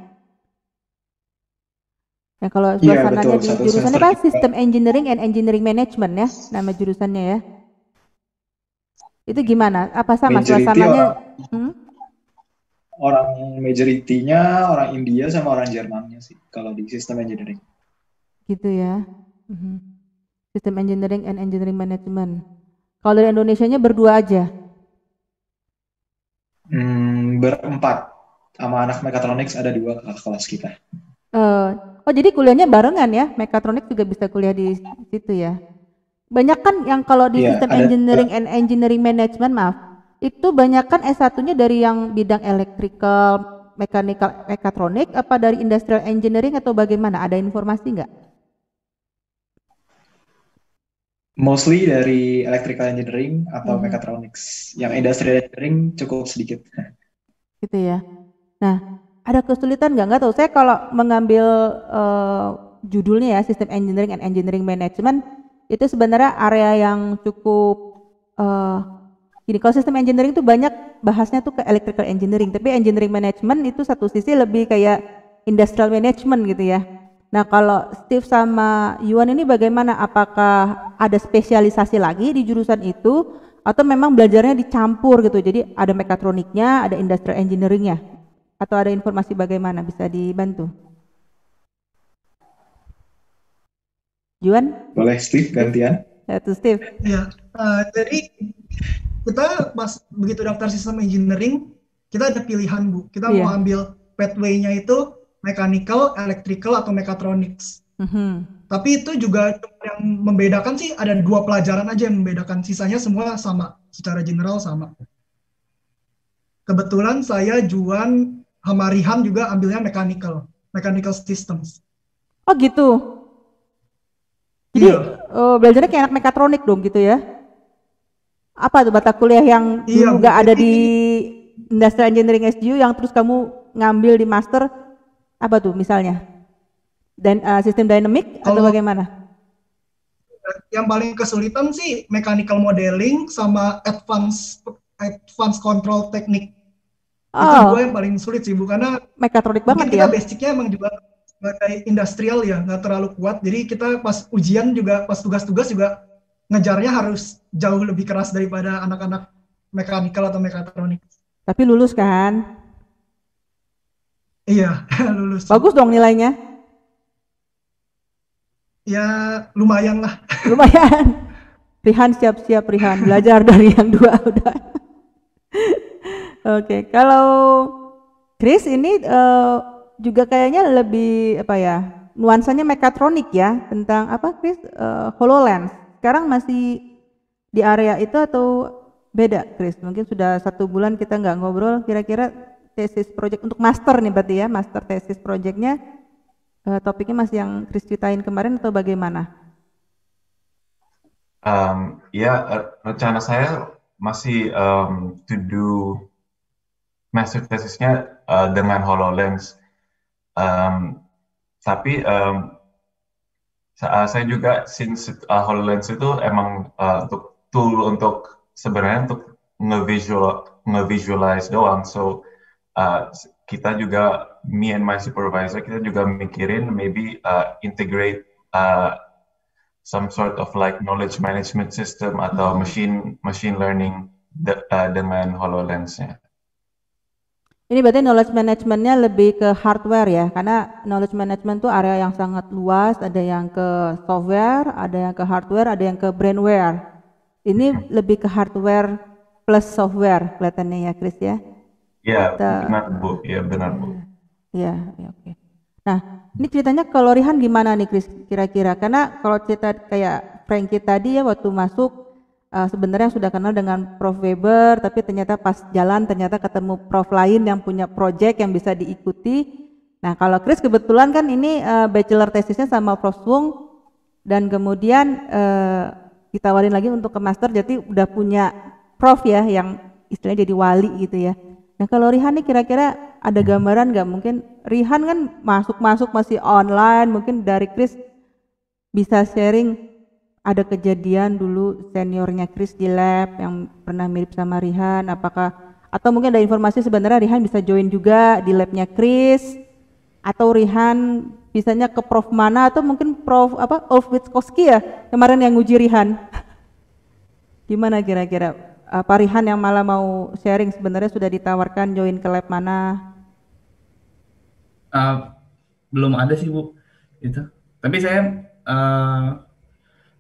Ya kalau Iya betul, suasananya di satu jurusannya semester apa? juga. System Engineering and Engineering Management ya, nama jurusannya ya. Itu gimana? Apa sama Majority suasananya? orang orang majority-nya orang India sama orang Jermannya sih kalau di sistem engineering. Gitu ya. Mhm. System Engineering and Engineering Management. Kalau dari Indonesianya berdua aja. Berempat sama anak mechatronics ada 2 kakak kelas kita. Oh jadi kuliahnya barengan ya? Mechatronics juga bisa kuliah di situ ya? Banyak kan yang kalau di Iya, System ada Engineering and Engineering Management, maaf, itu banyak kan S1-nya dari yang bidang electrical, mechanical, mechatronic, apa dari industrial engineering atau bagaimana? Ada informasi nggak? mostly dari electrical engineering atau Mhm. mechatronics. Yang industrial engineering cukup sedikit. Gitu ya. Nah, ada kesulitan nggak tahu. Saya kalau mengambil judulnya ya, System Engineering and Engineering Management, itu sebenarnya area yang cukup gini, kalau sistem engineering itu banyak bahasnya tuh ke electrical engineering, tapi engineering management itu satu sisi lebih kayak industrial management gitu ya. Nah, kalau Steve sama Yuan ini bagaimana? Apakah ada spesialisasi lagi di jurusan itu atau memang belajarnya dicampur gitu? Jadi ada mekatroniknya, ada industrial engineeringnya, atau ada informasi bagaimana? Bisa dibantu? Yuan? Boleh Steve gantian? Itu Steve. Ya, jadi kita pas begitu daftar sistem engineering, kita ada pilihan Bu. Kita mau Iya. ambil pathway-nya itu mechanical, electrical, atau mechatronics. Tapi itu juga yang membedakan sih ada 2 pelajaran aja yang membedakan. Sisanya semua sama, secara general sama. Kebetulan saya Juan sama Rihan juga ambilnya mechanical systems. Oh gitu. Jadi Iya. belajarnya kayak anak mekatronik dong gitu ya? Apa tuh mata kuliah yang Iya, dulu Bu. nggak ada Jadi di Industrial Engineering SGU yang terus kamu ngambil di master, apa tuh misalnya? Dan sistem dynamic atau kalau bagaimana? yang paling kesulitan sih mechanical modeling sama advanced control technique. Itu 2 yang paling sulit sih, Bu, karena mekatronik mungkin banget kita ya. basicnya emang juga sebagai industrial ya, nggak terlalu kuat. Jadi kita pas ujian juga, pas tugas-tugas juga ngejarnya harus jauh lebih keras daripada anak-anak mechanical atau mekatronik. Tapi lulus kan? Iya, lulus. Bagus dong nilainya. Ya lumayan lah. Lumayan. Rihan siap-siap Rihan, belajar dari yang 2 udah. Oke, kalau Chris ini juga kayaknya lebih apa ya, nuansanya mekatronik ya, tentang apa Chris? HoloLens. Sekarang masih di area itu atau beda Chris? Mungkin sudah 1 bulan kita nggak ngobrol, kira-kira tesis project untuk master nih berarti ya, master tesis projectnya topiknya masih yang Chris ceritain kemarin atau bagaimana? Ya, rencana saya masih to do master tesisnya dengan HoloLens. Tapi saya juga since HoloLens itu emang untuk tool untuk sebenarnya untuk nge-visualize doang. So kita juga, me and my supervisor, kita juga mikirin maybe integrate some sort of like knowledge management system atau machine learning dengan HoloLens-nya. Ini berarti knowledge management-nya lebih ke hardware ya, karena knowledge management itu area yang sangat luas, ada yang ke software, ada yang ke hardware, ada yang ke brainware. Ini lebih ke hardware plus software kelihatannya ya, Chris ya? Iya, benar Bu. Iya, benar Bu. Iya, oke. Nah, ini ceritanya kalau Rihan gimana nih, Chris, kira-kira? Karena kalau cerita kayak Frankie tadi ya, waktu masuk sebenarnya sudah kenal dengan Prof. Weber, tapi ternyata pas jalan ternyata ketemu Prof lain yang punya project yang bisa diikuti. Nah, kalau Chris kebetulan kan ini bachelor tesisnya sama Prof. Swung, dan kemudian ditawarin lagi untuk ke master, jadi udah punya Prof ya yang istilahnya jadi wali gitu ya. Nah, kalau Rihan nih kira-kira ada gambaran nggak? Mungkin Rihan kan masuk masih online, mungkin dari Chris bisa sharing ada kejadian dulu seniornya Chris di lab yang pernah mirip sama Rihan, apakah atau mungkin ada informasi sebenarnya Rihan bisa join juga di labnya Chris, atau Rihan bisanya ke Prof mana, atau mungkin Prof Ulf Witkowski ya kemarin yang nguji Rihan. Gimana kira-kira? Pak Rihan yang malah mau sharing sebenarnya sudah ditawarkan join ke lab mana? Belum ada sih Bu itu. Tapi saya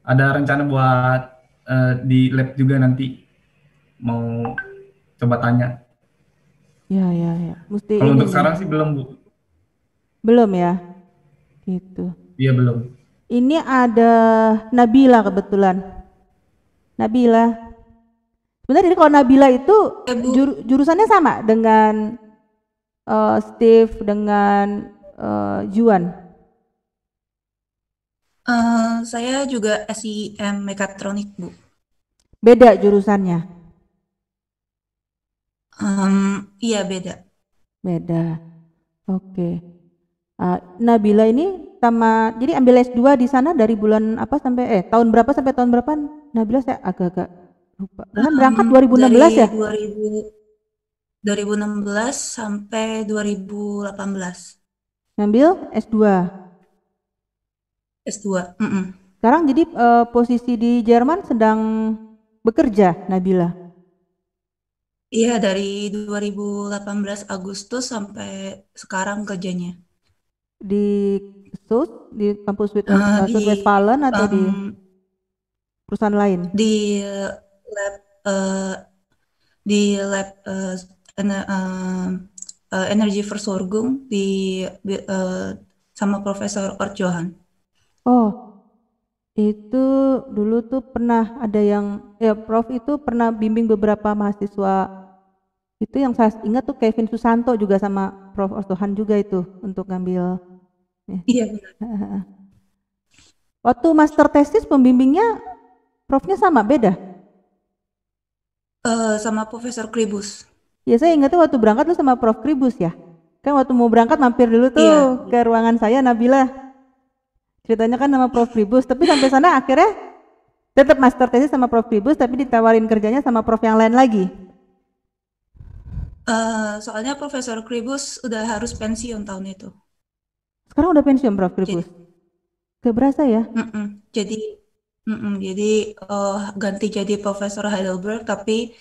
ada rencana buat di lab juga nanti mau coba tanya. Ya. Mesti kalau ini untuk nih. Sekarang sih belum Bu. Belum ya? Gitu. Iya belum. Ini ada Nabila kebetulan. Nabila. Sebenarnya kalau Nabila itu jurusannya sama dengan Steve, dengan Juan. Saya juga SIM mekatronik Bu. Beda jurusannya? Iya beda. Beda. Oke. Nabila ini sama, jadi ambil S2 di sana dari bulan apa sampai tahun berapa sampai tahun berapa? Nabila saya agak-agak lupa. Bahkan berangkat 2016 ya? 2016 sampai 2018. Ngambil S2. S2. Sekarang jadi posisi di Jerman sedang bekerja, Nabila? Iya, dari 2018 Agustus sampai sekarang kerjanya. Di SUS, di kampus Westfalen atau di perusahaan lain? Di lab energi Versorgung sama Profesor Ort Johan. Oh, itu dulu tuh pernah ada yang ya Prof itu pernah bimbing beberapa mahasiswa, itu yang saya ingat tuh Kevin Susanto juga sama Prof Ort Johan juga itu untuk ngambil ya. Iya. Waktu master tesis pembimbingnya Profnya sama beda? Sama Profesor Kribus. Ya saya ingatnya waktu berangkat lu sama Prof Kribus ya, kan waktu mau berangkat mampir dulu tuh ke ruangan saya Nabila, ceritanya kan sama Prof Kribus, tapi sampai sana akhirnya tetap master tesis sama Prof Kribus tapi ditawarin kerjanya sama Prof yang lain lagi. Soalnya Profesor Kribus udah harus pensiun tahun itu. Sekarang udah pensiun Prof Kribus? Gak berasa ya? Jadi ganti jadi Profesor Heidelberg, tapi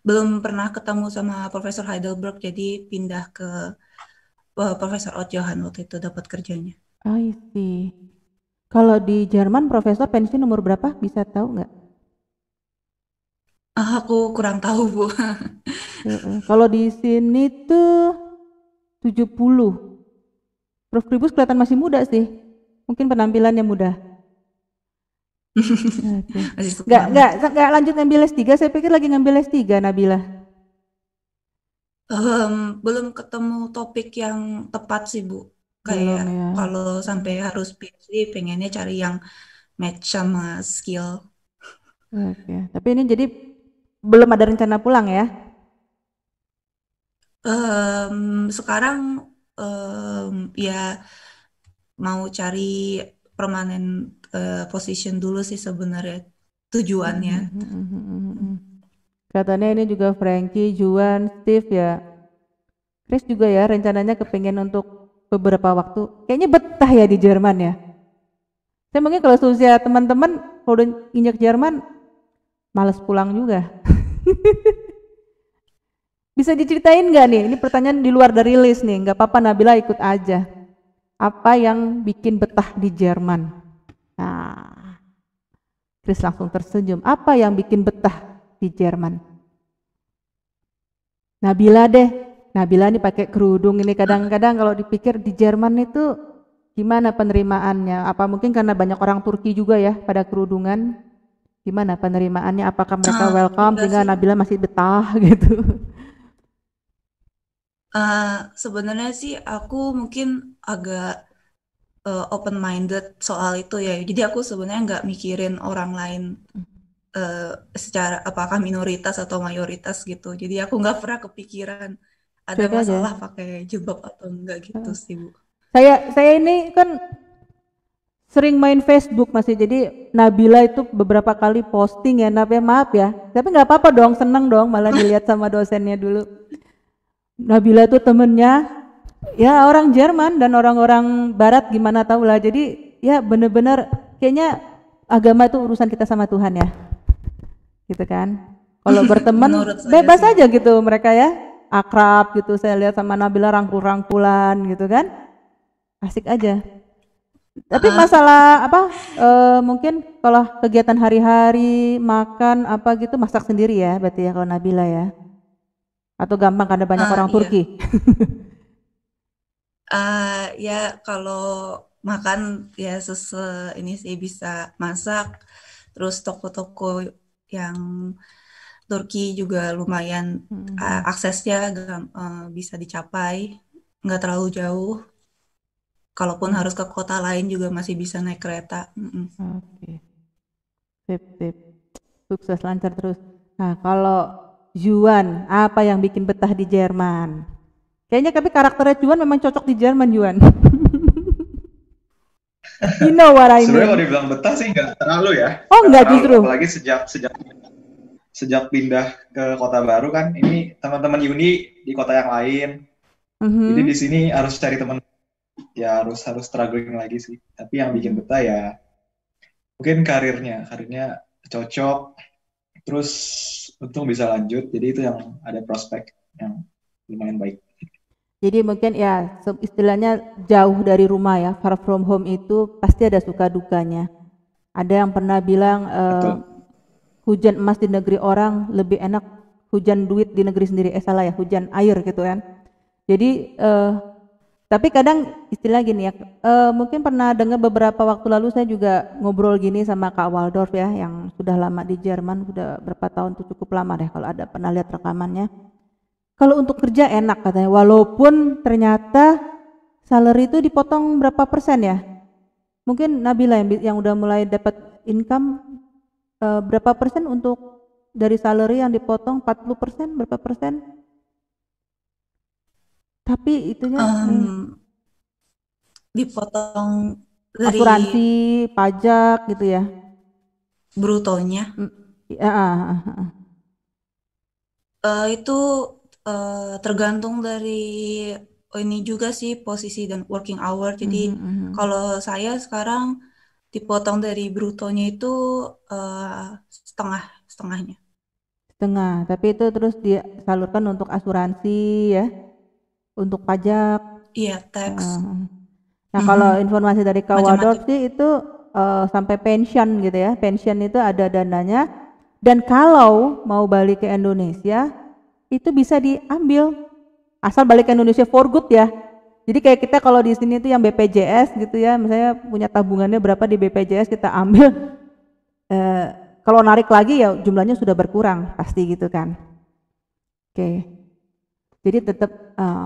belum pernah ketemu sama Profesor Heidelberg, jadi pindah ke Profesor Ort Johan waktu itu dapat kerjanya. I see. Kalau di Jerman profesor pensiun umur berapa? Bisa tahu nggak? Aku kurang tahu Bu. Kalau di sini tuh 70. Prof Kribus kelihatan masih muda sih. Mungkin penampilannya muda. Nggak lanjut ngambil S3, saya pikir lagi ngambil S3 Nabila. Belum ketemu topik yang tepat sih Bu. Kayak ya. Kalau sampai harus PhD pengennya cari yang match sama skill. Oke. Tapi ini jadi belum ada rencana pulang ya? Sekarang ya mau cari permanent position dulu sih sebenarnya tujuannya. Katanya ini juga Frankie, Juan, Steve ya. Chris juga ya rencananya kepengen untuk beberapa waktu. Kayaknya betah ya di Jerman ya. Saya mungkin kalau seusia teman-teman kalau udah injak Jerman males pulang juga. Bisa diceritain nggak nih? Ini pertanyaan di luar dari list nih. Nggak apa-apa Nabila ikut aja. Apa yang bikin betah di Jerman? Nah, Chris langsung tersenyum. Apa yang bikin betah di Jerman? Nabila deh. Nabila nih pakai kerudung ini kadang-kadang kalau dipikir di Jerman itu gimana penerimaannya? Apa mungkin karena banyak orang Turki juga ya pada kerudungan? Gimana penerimaannya? Apakah mereka welcome sehingga Nabila masih betah gitu? Sebenarnya sih aku mungkin agak open minded soal itu ya. Jadi aku sebenarnya nggak mikirin orang lain secara apakah minoritas atau mayoritas gitu. Jadi aku nggak pernah kepikiran ada Cuek masalah aja. pakai jilbab atau enggak gitu sih, Bu. Saya ini kan sering main Facebook masih, jadi Nabila itu beberapa kali posting ya, maaf ya, tapi nggak apa-apa dong, seneng dong malah dilihat sama dosennya dulu. Nabila itu temennya ya orang Jerman dan orang-orang Barat gimana tahu lah, jadi ya bener-bener kayaknya agama itu urusan kita sama Tuhan ya, gitu kan. Kalau berteman bebas aja gitu mereka ya, akrab gitu. Saya lihat sama Nabila rangkul-rangkulan gitu kan, asik aja. Tapi masalah apa mungkin kalau kegiatan hari-hari makan apa gitu masak sendiri ya berarti ya kalau Nabila ya, atau gampang karena banyak orang Turki? Ya kalau makan ya ini sih bisa masak, terus toko-toko yang Turki juga lumayan aksesnya bisa dicapai, nggak terlalu jauh. Kalaupun harus ke kota lain juga masih bisa naik kereta. Oke. Sip. Sukses lancar terus. Nah, kalau Juan, apa yang bikin betah di Jerman? Kayaknya tapi karakternya Juan memang cocok di Jerman, Juan. You know what I mean. Sebenarnya kalau dibilang betah sih nggak terlalu ya. Oh, nggak justru. Apalagi sejak pindah ke kota baru kan, ini teman-teman uni di kota yang lain. Jadi di sini harus cari teman, ya harus struggling lagi sih. Tapi yang bikin betah ya mungkin karirnya cocok, terus untung bisa lanjut, jadi itu yang ada prospek yang lumayan baik. Jadi mungkin ya istilahnya jauh dari rumah ya, far from home itu pasti ada suka dukanya. Ada yang pernah bilang hujan emas di negeri orang lebih enak hujan duit di negeri sendiri, salah ya, hujan air gitu kan. Jadi tapi kadang istilah gini ya, mungkin pernah dengar beberapa waktu lalu saya juga ngobrol gini sama Kak Waldorf ya, yang sudah lama di Jerman, sudah berapa tahun tuh, cukup lama deh kalau ada pernah lihat rekamannya. Kalau untuk kerja enak katanya, walaupun ternyata salary itu dipotong berapa persen ya? Mungkin Nabila yang udah mulai dapat income berapa persen untuk dari salary yang dipotong, 40%, berapa persen? Tapi itunya dipotong dari asuransi, pajak gitu ya? Brutonya? Itu tergantung dari ini juga sih posisi dan working hour. Jadi kalau saya sekarang dipotong dari brutonya itu setengahnya. Setengah, tapi itu terus disalurkan untuk asuransi ya, untuk pajak. Iya, tax. Nah kalau informasi dari Kak Waldorf sih itu sampai pensiun gitu ya, pensiun itu ada dananya, dan kalau mau balik ke Indonesia itu bisa diambil asal balik ke Indonesia for good ya. Jadi kayak kita kalau di sini itu yang BPJS gitu ya, misalnya punya tabungannya berapa di BPJS kita ambil, kalau narik lagi ya jumlahnya sudah berkurang pasti gitu kan. Oke. Jadi tetap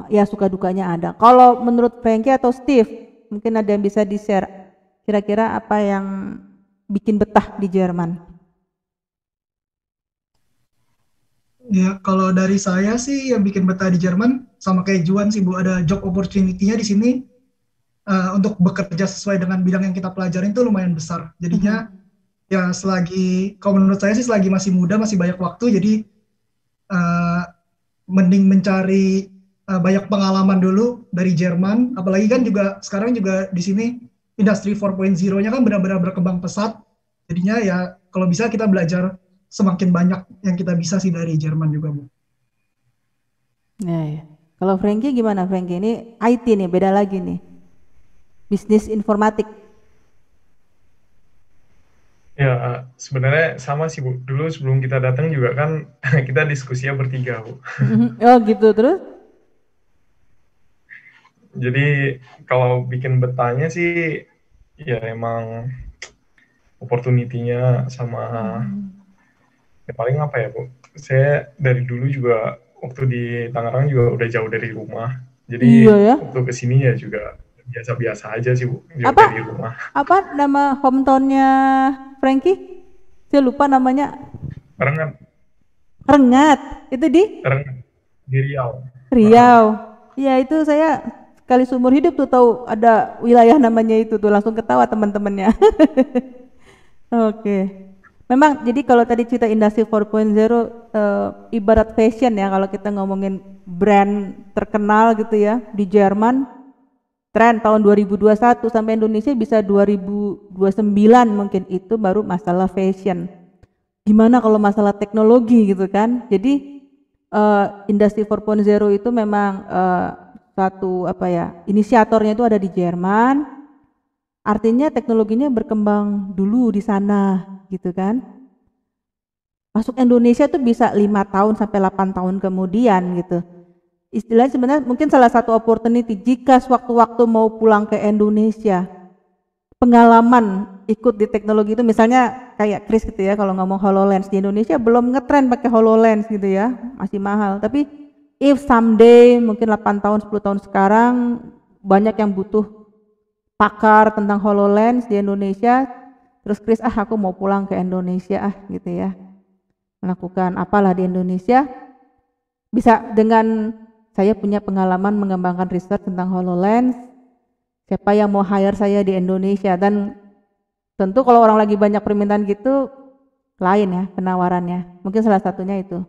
ya suka dukanya ada. Kalau menurut Frankie atau Steve, mungkin ada yang bisa di-share kira-kira apa yang bikin betah di Jerman? Ya, kalau dari saya sih yang bikin betah di Jerman sama kayak Juan sih Bu, ada job opportunity-nya di sini untuk bekerja sesuai dengan bidang yang kita pelajarin itu lumayan besar. Jadinya ya kalau menurut saya sih selagi masih muda, masih banyak waktu, jadi uh, mending mencari banyak pengalaman dulu dari Jerman. Apalagi kan juga sekarang juga di sini industri 4.0-nya kan benar-benar berkembang pesat. Jadinya ya kalau bisa kita belajar semakin banyak yang kita bisa sih dari Jerman juga, Bu. Ya. Kalau Frankie gimana Frankie? Ini IT nih, beda lagi nih. Bisnis informatik. Ya, sebenarnya sama sih Bu. Dulu sebelum kita datang juga kan kita diskusinya bertiga Bu. Oh gitu, terus? Jadi kalau bikin betahnya sih ya emang opportunity-nya sama ya paling apa ya Bu. Saya dari dulu juga waktu di Tangerang juga udah jauh dari rumah. Jadi Iya ya. waktu kesini ya juga biasa-biasa aja sih Bu, jauh Apa? dari rumah. Apa nama hometown-nya Frankie? Saya lupa namanya. Rengat, Rengat. Itu di? di Riau. Riau. Iya, itu saya sekali seumur hidup tuh tahu ada wilayah namanya itu tuh, langsung ketawa teman-temannya. Oke. Memang jadi kalau tadi cerita industri 4.0 ibarat fashion ya, kalau kita ngomongin brand terkenal gitu ya di Jerman, tren tahun 2021 sampai Indonesia bisa 2029 mungkin itu baru masalah fashion. Gimana kalau masalah teknologi gitu kan? Jadi industri 4.0 itu memang satu inisiatornya itu ada di Jerman. Artinya teknologinya berkembang dulu di sana gitu kan. Masuk Indonesia tuh bisa 5 tahun sampai 8 tahun kemudian gitu. Istilahnya sebenarnya mungkin salah satu opportunity jika sewaktu-waktu mau pulang ke Indonesia, pengalaman ikut di teknologi itu misalnya kayak Chris gitu ya, kalau ngomong HoloLens di Indonesia belum ngetren pakai HoloLens gitu ya, masih mahal. Tapi if someday mungkin 8 tahun 10 tahun sekarang banyak yang butuh pakar tentang HoloLens di Indonesia, terus Chris aku mau pulang ke Indonesia gitu ya, melakukan apalah di Indonesia, bisa dengan saya punya pengalaman mengembangkan riset tentang HoloLens, siapa yang mau hire saya di Indonesia. Dan tentu kalau orang lagi banyak permintaan gitu lain ya penawarannya, mungkin salah satunya itu.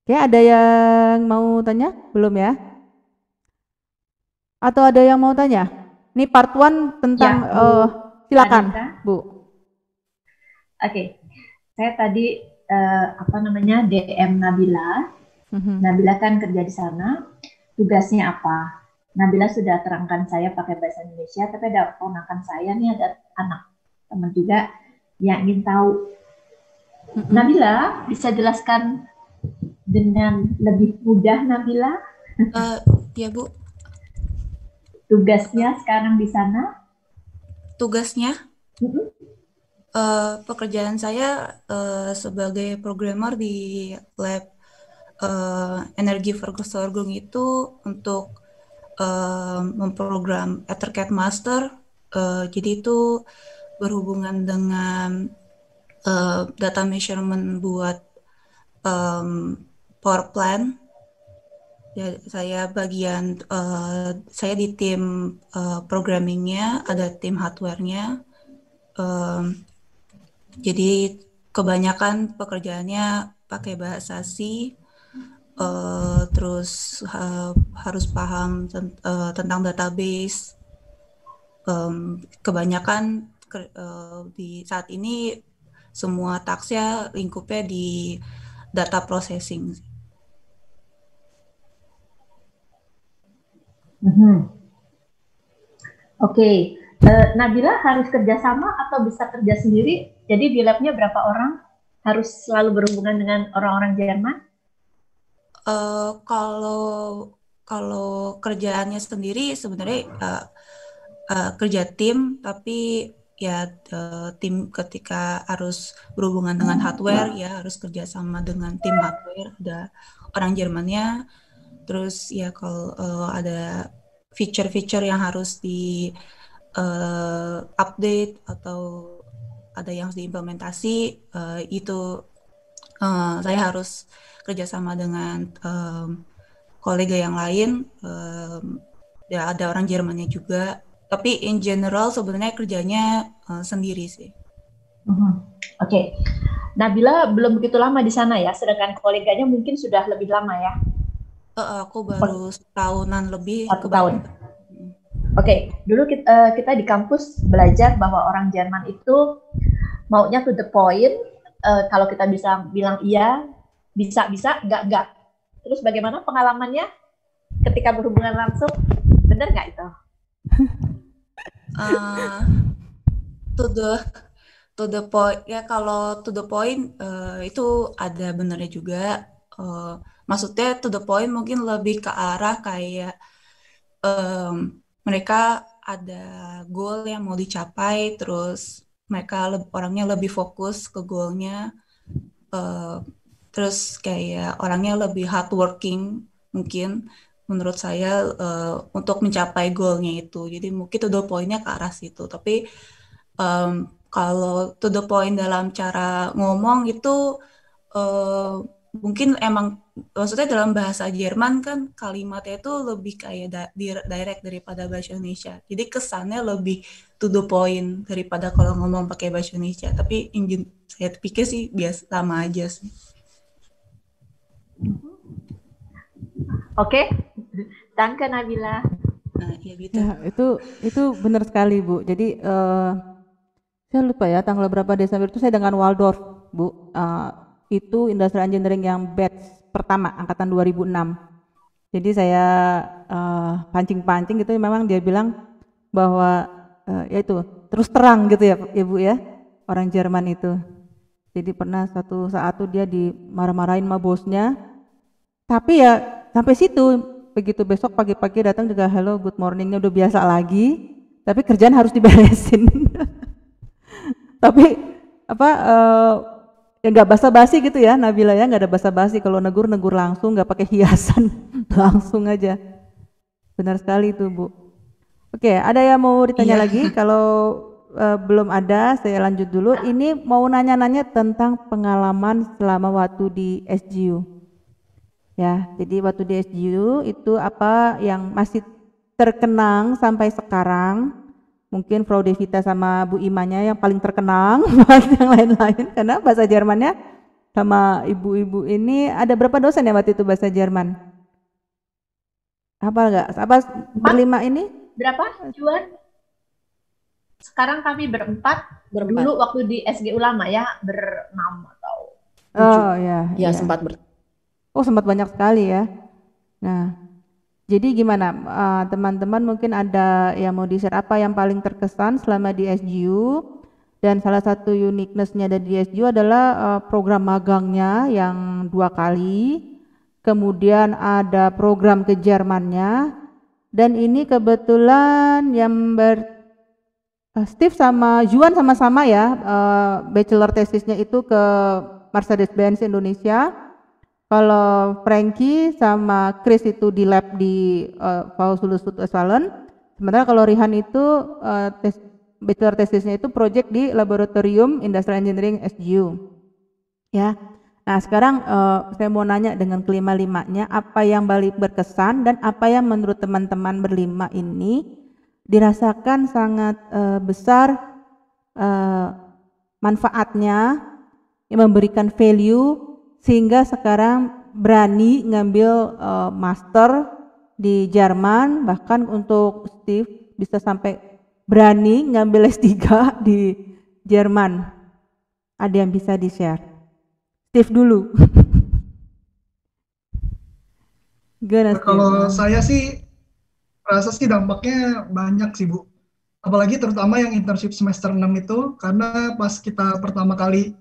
Oke, ada yang mau tanya? Belum ya? Atau ada yang mau tanya? Ini part 1 tentang Ya, silakan Adita. Bu. Oke, saya tadi DM Nabila. Nabila kan kerja di sana. Tugasnya apa? Nabila sudah terangkan saya pakai bahasa Indonesia, tapi ada ponakan saya nih, ada anak teman juga yang ingin tahu. Nabila bisa jelaskan dengan lebih mudah, Nabila? Ya Bu. Tugasnya sekarang di sana? Tugasnya? Pekerjaan saya sebagai programmer di lab energi Versorgung itu untuk memprogram Ethercat Master. Jadi itu berhubungan dengan data measurement buat power plant. Ya, saya saya di tim programmingnya, ada tim hardware-nya. Jadi kebanyakan pekerjaannya pakai bahasa C, terus harus paham tentang database. Kebanyakan di saat ini semua tasknya lingkupnya di data processing. Oke. Nabila harus kerja sama atau bisa kerja sendiri? Jadi di labnya berapa orang? Harus selalu berhubungan dengan orang-orang Jerman? Kalau kerjaannya sendiri sebenarnya kerja tim, tapi ya tim ketika harus berhubungan dengan hardware ya harus kerja sama dengan tim hardware, ada orang Jermannya. Terus ya kalau ada feature-feature yang harus di update atau ada yang diimplementasi, itu saya harus kerjasama dengan kolega yang lain, ya ada orang Jermannya juga, tapi in general sebenarnya kerjanya sendiri sih. Oke. Nabila belum begitu lama di sana ya, sedangkan koleganya mungkin sudah lebih lama ya. Aku baru setahunan lebih. 1 tahun. Oke, dulu kita di kampus belajar bahwa orang Jerman itu maunya to the point. Kalau kita bisa bilang iya, bisa, enggak. Terus bagaimana pengalamannya ketika berhubungan langsung? Benar nggak itu? To the point ya, kalau to the point itu ada benernya juga. Maksudnya to the point mungkin lebih ke arah kayak mereka ada goal yang mau dicapai, terus mereka orangnya lebih fokus ke goalnya, terus kayak orangnya lebih hardworking mungkin menurut saya untuk mencapai goalnya itu. Jadi mungkin to the point-nya ke arah situ. Tapi kalau to the point dalam cara ngomong itu mungkin emang maksudnya dalam bahasa Jerman kan kalimatnya itu lebih kayak direct daripada bahasa Indonesia. Jadi kesannya lebih to the point daripada kalau ngomong pakai bahasa Indonesia. Tapi saya pikir sih biasa sama aja sih. Oke. Danke Nabila. Nah, ya gitu. Ya, itu benar sekali, Bu. Jadi saya lupa ya tanggal berapa Desember itu saya dengan Waldorf, Bu. Itu Industrial Engineering yang batch pertama angkatan 2006. Jadi saya pancing-pancing gitu, memang dia bilang bahwa ya itu terus terang gitu ya Ibu ya, orang Jerman itu. Jadi pernah suatu saat tuh dia dimarah-marahin sama bosnya. Tapi ya sampai situ, begitu besok pagi-pagi datang juga hello good morningnya udah biasa lagi. Tapi kerjaan harus diberesin. Tapi ya nggak basa-basi gitu ya Nabila ya, nggak ada basa-basi, kalau negur langsung, nggak pakai hiasan, langsung aja. Benar sekali itu Bu. Oke, ada yang mau ditanya lagi? Kalau belum ada, saya lanjut dulu. Ini mau nanya-nanya tentang pengalaman selama waktu di SGU. Ya, jadi waktu di SGU itu apa yang masih terkenang sampai sekarang? Mungkin Frau Devita sama Bu Imanya yang paling terkenang, yang lain-lain karena bahasa Jermannya sama ibu-ibu ini ada berapa dosen ya waktu itu bahasa Jerman? Apa enggak? Apa berlima ini? Berapa, Juan? Sekarang kami berempat. Dulu waktu di SGU lama ya berenam atau 7. Oh ya. Ya, sempat sempat banyak sekali ya. Nah, jadi gimana teman-teman, mungkin ada yang mau di-share apa yang paling terkesan selama di SGU, dan salah satu uniqueness-nya dari SGU adalah program magangnya yang 2 kali, kemudian ada program ke Jermannya, dan ini kebetulan yang Steve sama Juan sama-sama ya bachelor tesisnya itu ke Mercedes-Benz Indonesia. Kalau Frankie sama Chris itu di lab di Hochschule Südwestfalen. Sementara kalau Rihan itu bachelor tesisnya itu project di Laboratorium Industrial Engineering SGU. Ya. Nah, sekarang saya mau nanya dengan kelima-limanya apa yang paling berkesan dan apa yang menurut teman-teman berlima ini dirasakan sangat besar manfaatnya, yang memberikan value sehingga sekarang berani ngambil master di Jerman, bahkan untuk Steve bisa sampai berani ngambil S3 di Jerman. Ada yang bisa di-share? Steve dulu. Kalau saya sih rasa sih dampaknya banyak sih Bu. Apalagi terutama yang internship semester 6 itu, karena pas kita pertama kali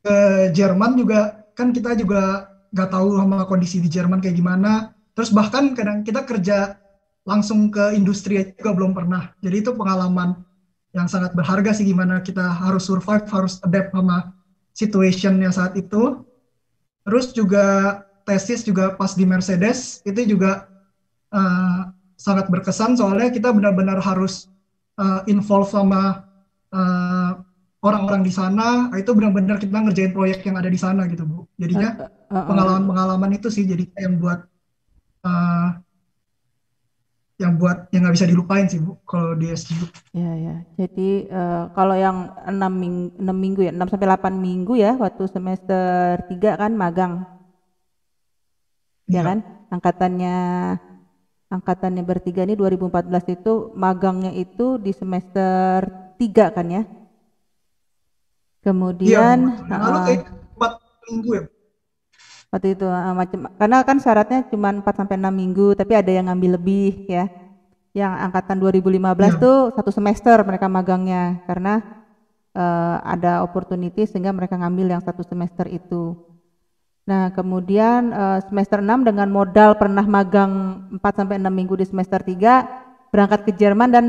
ke Jerman juga kan kita juga nggak tahu sama kondisi di Jerman kayak gimana. Terus bahkan kadang kita kerja langsung ke industri juga belum pernah. Jadi itu pengalaman yang sangat berharga sih, gimana kita harus survive, harus adapt sama situationnya saat itu. Terus juga tesis juga pas di Mercedes itu juga sangat berkesan, soalnya kita benar-benar harus involve sama orang-orang di sana, itu benar-benar kita ngerjain proyek yang ada di sana gitu Bu. Jadinya pengalaman-pengalaman itu sih jadi yang buat yang nggak bisa dilupain sih Bu kalau di SGU. Ya, ya. Jadi kalau yang 6 minggu ya, 6 sampai 8 minggu ya waktu semester 3 kan magang. Ya kan? Angkatannya bertiga ini 2014 itu magangnya itu di semester 3 kan ya? Kemudian lalu kayak 4 minggu ya. Waktu itu karena kan syaratnya cuma 4 sampai 6 minggu, tapi ada yang ngambil lebih ya. Yang angkatan 2015 tuh 1 semester mereka magangnya karena ada opportunity sehingga mereka ngambil yang 1 semester itu. Nah, kemudian semester 6 dengan modal pernah magang 4 sampai 6 minggu di semester 3 berangkat ke Jerman dan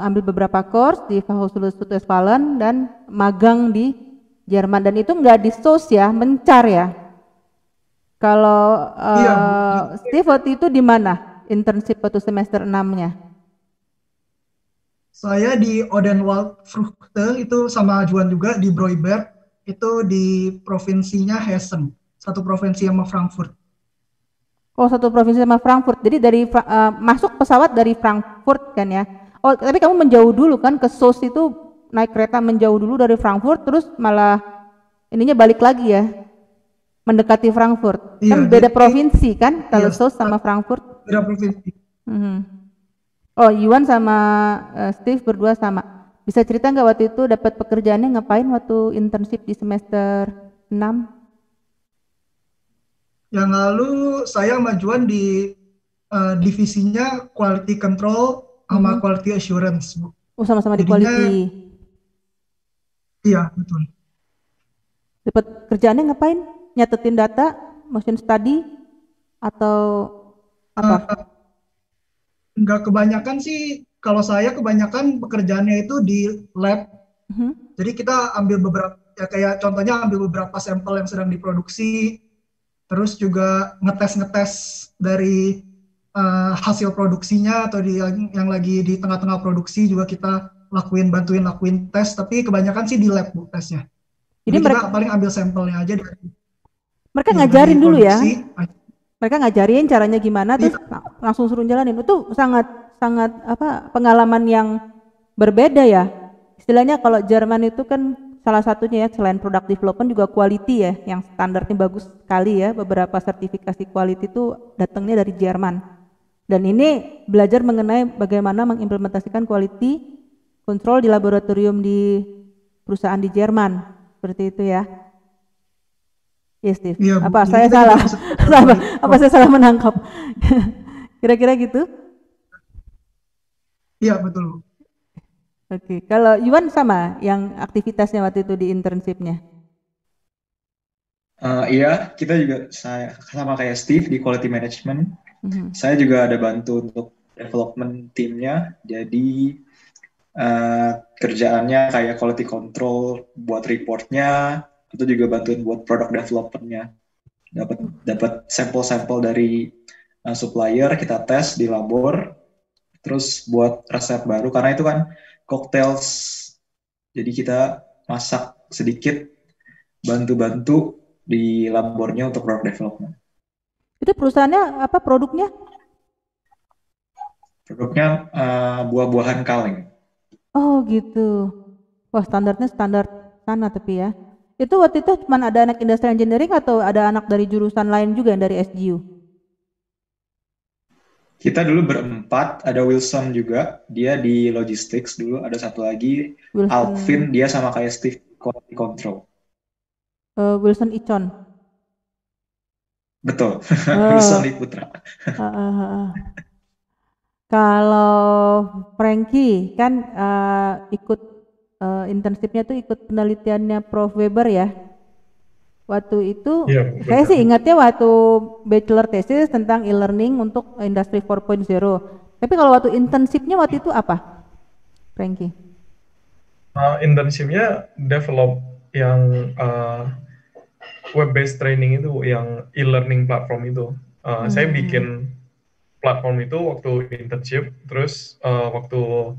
ambil beberapa course di Fachhochschule Südwestfalen dan magang di Jerman, dan itu enggak di SOS ya, mencar ya. Kalau Steve waktu itu di mana internship waktu semester 6-nya? Saya di Odenwald Fruchte itu sama Juan juga di Breuberg, itu di provinsinya Hessen, satu provinsi sama Frankfurt. Oh, satu provinsi sama Frankfurt. Jadi dari masuk pesawat dari Frankfurt kan ya? Oh, tapi kamu menjauh dulu kan ke SOS itu, naik kereta menjauh dulu dari Frankfurt, terus malah ininya balik lagi ya, mendekati Frankfurt. Kan beda provinsi kan, kalau SOS sama Frankfurt. Beda provinsi. Oh, Yuan sama Steve berdua sama. Bisa cerita nggak waktu itu dapat pekerjaannya ngapain waktu internship di semester 6? Yang lalu saya sama Juan di divisinya quality control sama quality assurance, Bu. Oh, sama-sama di quality. Iya, betul. Dapat kerjaannya ngapain? Nyatetin data, motion study, atau apa? Enggak, kebanyakan sih, kalau saya kebanyakan pekerjaannya itu di lab. Jadi kita ambil beberapa, ya kayak contohnya ambil beberapa sampel yang sedang diproduksi, terus juga ngetes dari hasil produksinya atau yang lagi di tengah-tengah produksi juga kita bantuin lakuin tes, tapi kebanyakan sih di lab Bu tesnya. Jadi kita paling ambil sampelnya aja dari mereka ngajarin dulu ya. Mereka ngajarin caranya gimana, terus langsung suruh jalanin. Itu sangat pengalaman yang berbeda ya. Istilahnya kalau Jerman itu kan salah satunya ya, selain product development juga quality ya, yang standarnya bagus sekali ya. Beberapa sertifikasi quality itu datangnya dari Jerman. Dan ini belajar mengenai bagaimana mengimplementasikan quality control di laboratorium di perusahaan di Jerman. Seperti itu ya. Yes, Steve. Ya, apa saya salah? Apa saya salah menangkap? Kira-kira gitu? Iya, betul. Oke, kalau Yuan sama yang aktivitasnya waktu itu di internship-nya? Iya, kita juga sama kayak Steve di quality management. Saya juga ada bantu untuk development timnya, jadi kerjaannya kayak quality control buat reportnya, itu juga bantuin buat product development-nya. Dapat sampel-sampel dari supplier, kita tes di labor, terus buat resep baru, karena itu kan cocktails, jadi kita masak sedikit, bantu-bantu di labornya untuk product development. Itu perusahaannya apa produknya? Produknya buah-buahan kaleng. Oh gitu. Wah, standarnya standar sana tapi ya. Itu waktu itu cuma ada anak industrial engineering atau ada anak dari jurusan lain juga yang dari SGU? Kita dulu berempat, ada Wilson juga, dia di logistics dulu, ada satu lagi Wilson. Alvin, dia sama kayak Steve quality control. Wilson Icon. Betul, Wilson Putra. Kalau Frankie kan ikut internshipnya tuh ikut penelitiannya Prof. Weber ya. Waktu itu saya sih ingatnya waktu bachelor thesis tentang e-learning untuk industri 4.0. Tapi kalau waktu internshipnya waktu itu apa, Frankie? Internshipnya develop yang web-based training itu, yang e-learning platform itu. Saya bikin platform itu waktu internship, terus waktu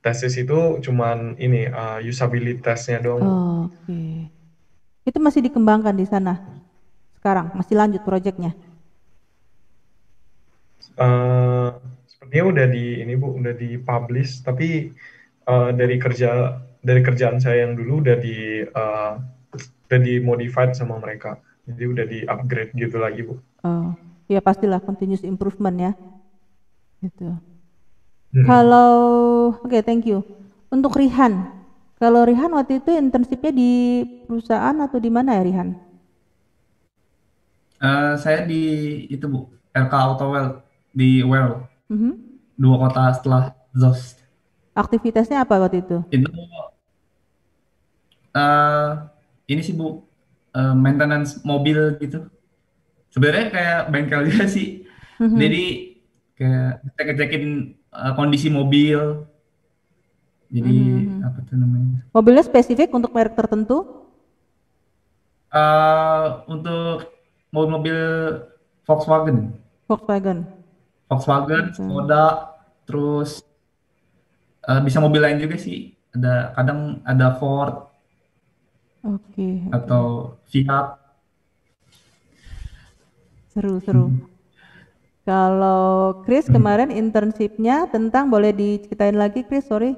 tesis itu cuman ini usability testnya doang. Oh, oke. Itu masih dikembangkan di sana sekarang, masih lanjut proyeknya? Sepertinya udah udah dipublish, tapi dari kerjaan saya yang dulu udah dimodified sama mereka, jadi udah di upgrade gitu lagi Bu. Oh, ya pastilah continuous improvement ya, gitu. Kalau oke, thank you. Untuk Rihan, kalau Rihan waktu itu internshipnya di perusahaan atau di mana ya Rihan? Saya di itu Bu, RK Autowell di Well, 2 kota setelah ZOS. Aktivitasnya apa waktu itu? Itu ini sih Bu, maintenance mobil gitu. Sebenarnya kayak bengkel juga sih. Jadi kayak ngecekin kondisi mobil. Jadi apa tuh namanya? Mobilnya spesifik untuk merek tertentu? Untuk mobil-mobil Volkswagen. Volkswagen, Skoda, terus bisa mobil lain juga sih. Kadang ada Ford. Atau Fiat. Seru. Kalau Chris kemarin internshipnya tentang, boleh diceritain lagi Chris, sorry.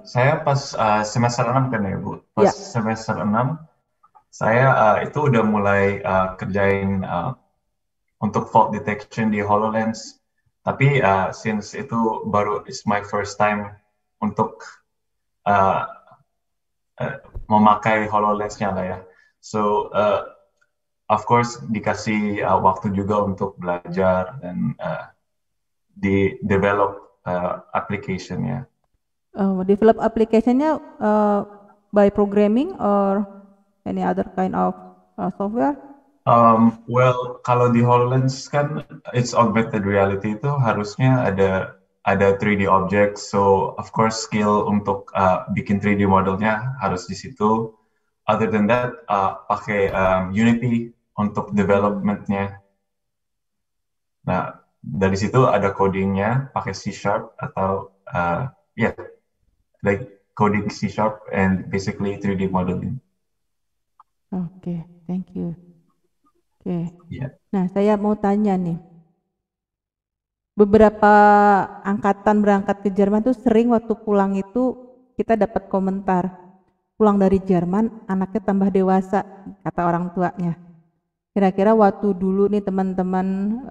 Saya pas semester 6 kan ya Bu, pas semester 6 saya itu udah mulai kerjain untuk fault detection di HoloLens, tapi since itu baru is my first time untuk memakai HoloLens-nya lah ya, so of course dikasih waktu juga untuk belajar dan di develop application-nya. Develop application-nya by programming or any other kind of software? Well, kalau di HoloLens kan it's augmented reality, itu harusnya ada 3D object, so of course skill untuk bikin 3D modelnya harus di situ. Other than that, pakai Unity untuk development-nya. Nah, dari situ ada codingnya pakai C# atau like coding C# and basically 3D modeling. Oke, thank you. Nah, saya mau tanya nih. Beberapa angkatan berangkat ke Jerman tuh sering waktu pulang itu kita dapat komentar, pulang dari Jerman anaknya tambah dewasa, kata orang tuanya. Kira-kira waktu dulu nih teman-teman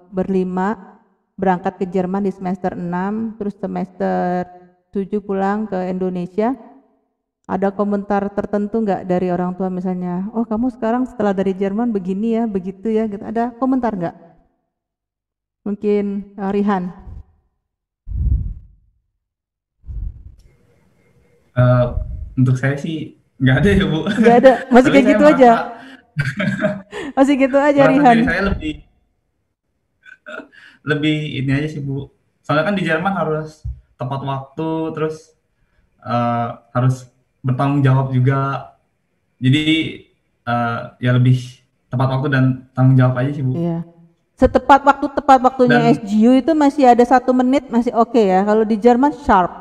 berlima berangkat ke Jerman di semester 6, terus semester 7 pulang ke Indonesia, ada komentar tertentu nggak dari orang tua misalnya, oh kamu sekarang setelah dari Jerman begini ya, begitu ya, gitu. Ada komentar nggak? Mungkin Rihan. Untuk saya sih nggak ada ya Bu. Nggak ada, masih kayak gitu aja. Masih gitu aja Rihan. Saya lebih ini aja sih Bu. Soalnya kan di Jerman harus tepat waktu, terus harus bertanggung jawab juga. Jadi ya lebih tepat waktu dan tanggung jawab aja sih Bu. Iya. Tepat waktunya SGU itu masih ada 1 menit masih oke ya. Kalau di Jerman sharp.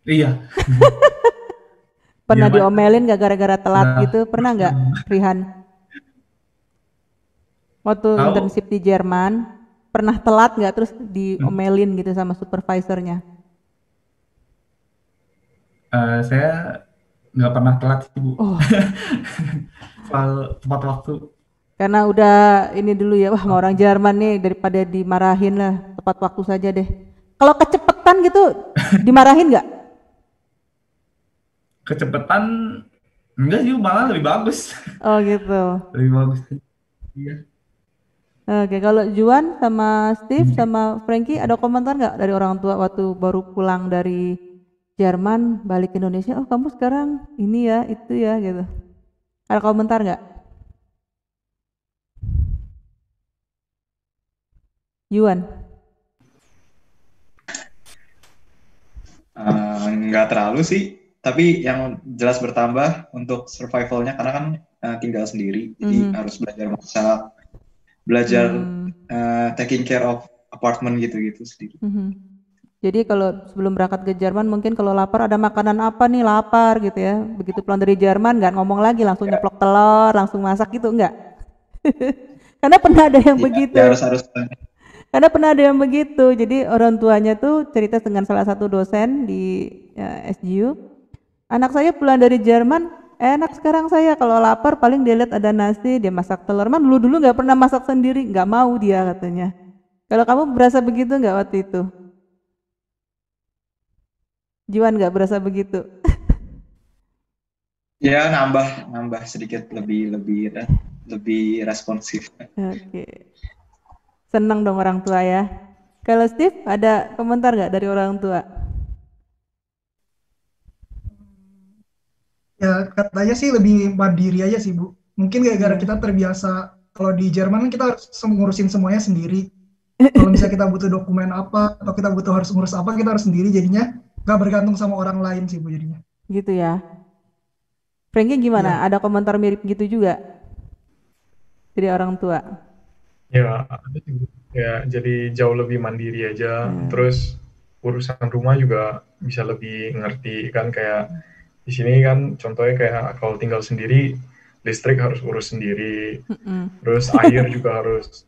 Iya. Pernah diomelin gak gara-gara telat gitu? Pernah nggak Rihan? Waktu internship di Jerman, pernah telat nggak terus diomelin gitu sama supervisornya? Saya nggak pernah telat sih Bu. Selalu tepat waktu. Karena udah ini dulu ya, wah orang Jerman nih daripada dimarahin lah, tepat waktu saja deh. Kalau kecepetan gitu dimarahin nggak? Kecepetan enggak sih, malah lebih bagus. Oh gitu. Lebih bagus. Iya. Oke, kalau Juan sama Steve sama Frankie ada komentar nggak dari orang tua waktu baru pulang dari Jerman balik ke Indonesia? Oh kamu sekarang ini ya, itu ya gitu. Ada komentar nggak? Yuan? Nggak terlalu sih, tapi yang jelas bertambah untuk survivalnya karena kan tinggal sendiri, jadi harus belajar masak, belajar taking care of apartemen gitu-gitu sendiri. Jadi kalau sebelum berangkat ke Jerman mungkin kalau lapar ada makanan apa nih, lapar gitu ya. Begitu pulang dari Jerman nggak ngomong lagi, langsung nyeplok telur, langsung masak gitu enggak? Karena pernah ada yang begitu. Ya harus. Karena pernah ada yang begitu. Jadi orang tuanya tuh cerita dengan salah satu dosen di SGU. Anak saya pulang dari Jerman, enak sekarang saya kalau lapar paling dia lihat ada nasi, dia masak telur. Dulu nggak pernah masak sendiri, nggak mau dia katanya. Kalau kamu berasa begitu nggak waktu itu? Juan nggak berasa begitu? Ya nambah sedikit lebih responsif. Oke. Senang dong orang tua ya. Kalau Steve ada komentar nggak dari orang tua? Ya katanya sih lebih mandiri aja sih Bu. Mungkin gara-gara kita terbiasa kalau di Jerman kan kita harus ngurusin semuanya sendiri. Kalau misalnya kita butuh dokumen apa atau kita harus ngurus apa, kita harus sendiri, jadinya nggak bergantung sama orang lain sih Bu jadinya. Gitu ya. Frankie gimana? Ada komentar mirip gitu juga dari orang tua? Ya, jadi jauh lebih mandiri aja. Terus urusan rumah juga bisa lebih ngerti kan, kayak di sini kan contohnya kayak kalau tinggal sendiri listrik harus urus sendiri, terus air juga harus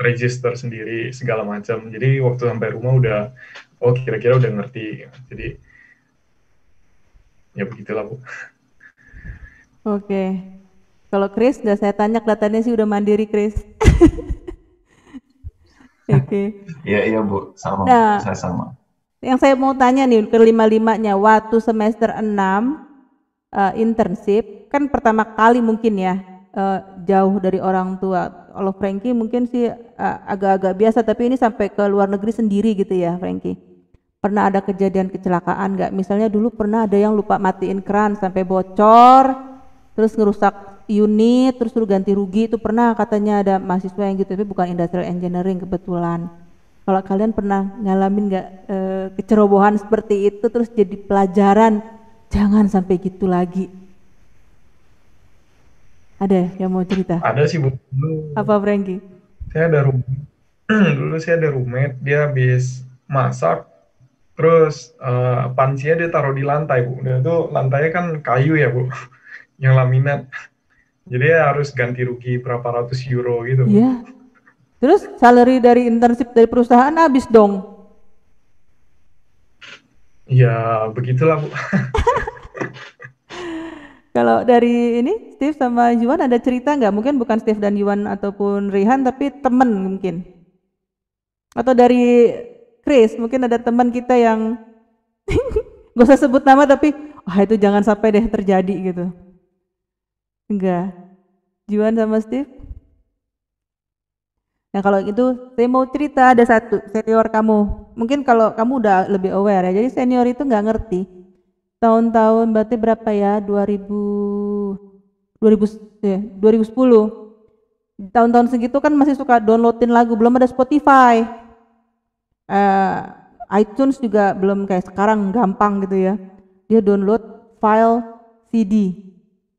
register sendiri segala macam. Jadi waktu sampai rumah udah kira-kira udah ngerti. Jadi ya begitulah Bu. Oke. Kalau Chris, udah saya tanya kelihatannya sih udah mandiri Chris. Oke. Iya Bu, sama. Nah, saya sama. Yang saya mau tanya nih ke lima-limanya, waktu semester 6 internship, kan pertama kali mungkin ya jauh dari orang tua. Kalau Frankie mungkin sih agak-agak biasa, tapi ini sampai ke luar negeri sendiri gitu ya Frankie. Pernah ada kejadian kecelakaan nggak? Misalnya dulu pernah ada yang lupa matiin keran sampai bocor, terus ngerusak unit, terus suruh ganti rugi, itu pernah katanya ada mahasiswa yang gitu, tapi bukan industrial engineering kebetulan. Kalau kalian pernah ngalamin nggak kecerobohan seperti itu terus jadi pelajaran, jangan sampai gitu lagi? Ada yang mau cerita? Ada sih Bu. Apa Frankie? Dulu saya ada roommate, dia habis masak, terus pancinya dia taruh di lantai Bu. Dan itu lantainya kan kayu ya Bu, yang laminat. Jadi ya harus ganti rugi berapa ratus euro gitu. Iya. Terus salary dari internship dari perusahaan habis dong. Ya begitulah Bu. Kalau dari ini Steve sama Yuan ada cerita nggak? Mungkin bukan Steve dan Yuan ataupun Rihan, tapi teman mungkin. Atau dari Chris, mungkin ada teman kita yang gak usah sebut nama tapi itu jangan sampai deh terjadi gitu. Enggak. Juan sama Steve? Nah kalau itu saya mau cerita, ada satu senior kamu. Mungkin kalau kamu udah lebih aware ya. Jadi senior itu nggak ngerti. Tahun-tahun berarti berapa ya? 2010. Tahun-tahun segitu kan masih suka downloadin lagu, belum ada Spotify. iTunes juga belum kayak sekarang gampang gitu ya. Dia download file CD,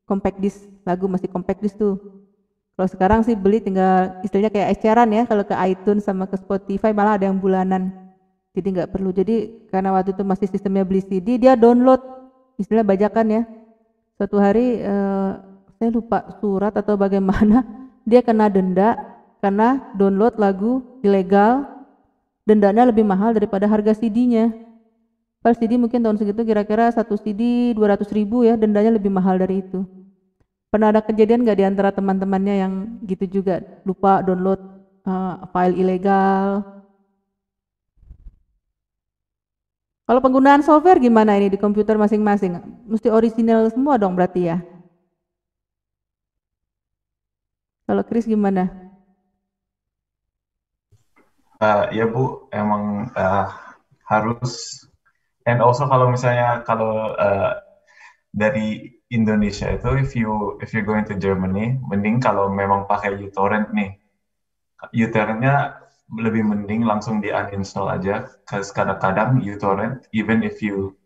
compact disc. Lagu masih compact disc tuh. Kalau sekarang sih beli tinggal istilahnya kayak eceran ya, kalau ke iTunes sama ke Spotify malah ada yang bulanan. Jadi nggak perlu. Jadi karena waktu itu masih sistemnya beli CD, dia download istilah bajakan ya. Suatu hari saya lupa surat atau bagaimana, dia kena denda karena download lagu ilegal. Dendanya lebih mahal daripada harga CD-nya. Pas CD mungkin tahun segitu kira-kira satu CD 200.000 ya, dendanya lebih mahal dari itu. Pernah ada kejadian nggak di antara teman-temannya yang gitu juga, lupa download file ilegal? Kalau penggunaan software gimana ini di komputer masing-masing? Mesti orisinal semua dong berarti ya? Kalau Chris gimana? Ya Bu, emang harus. And also kalau misalnya dari Indonesia itu, if you going to Germany, mending kalau memang pakai uTorrent nih, uTorrentnya lebih mending langsung di uninstall aja. Karena kadang-kadang uTorrent, even if you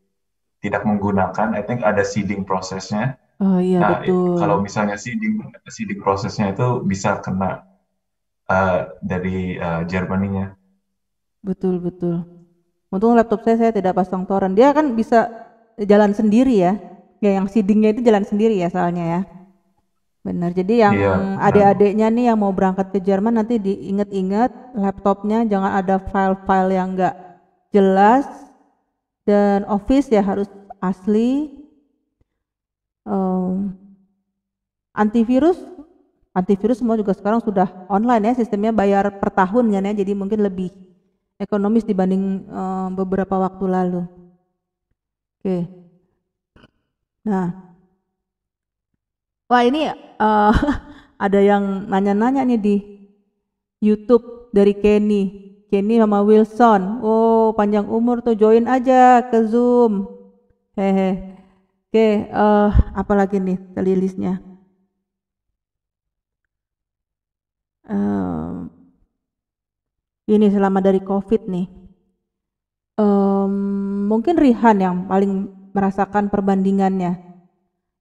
tidak menggunakan, I think ada seeding prosesnya. Oh iya betul. Kalau misalnya seeding prosesnya itu bisa kena dari Germany-nya. Betul, betul. Untung laptop saya tidak pasang torrent. Dia kan bisa jalan sendiri ya. Ya yang seedingnya itu jalan sendiri ya soalnya ya. Benar. Jadi yang Iya, adik-adiknya nih yang mau berangkat ke Jerman nanti diingat-ingat laptopnya jangan ada file-file yang enggak jelas dan Office ya harus asli. Antivirus semua juga sekarang sudah online ya, sistemnya bayar per tahun kan ya, jadi mungkin lebih ekonomis dibanding beberapa waktu lalu. Oke. Nah, wah ini ada yang nanya-nanya nih di YouTube dari Kenny sama Wilson. Oh, panjang umur tuh, join aja ke Zoom. Hehe. Oke, apa lagi nih tadi listnya? Ini selama dari COVID nih. Mungkin Rihan yang paling merasakan perbandingannya.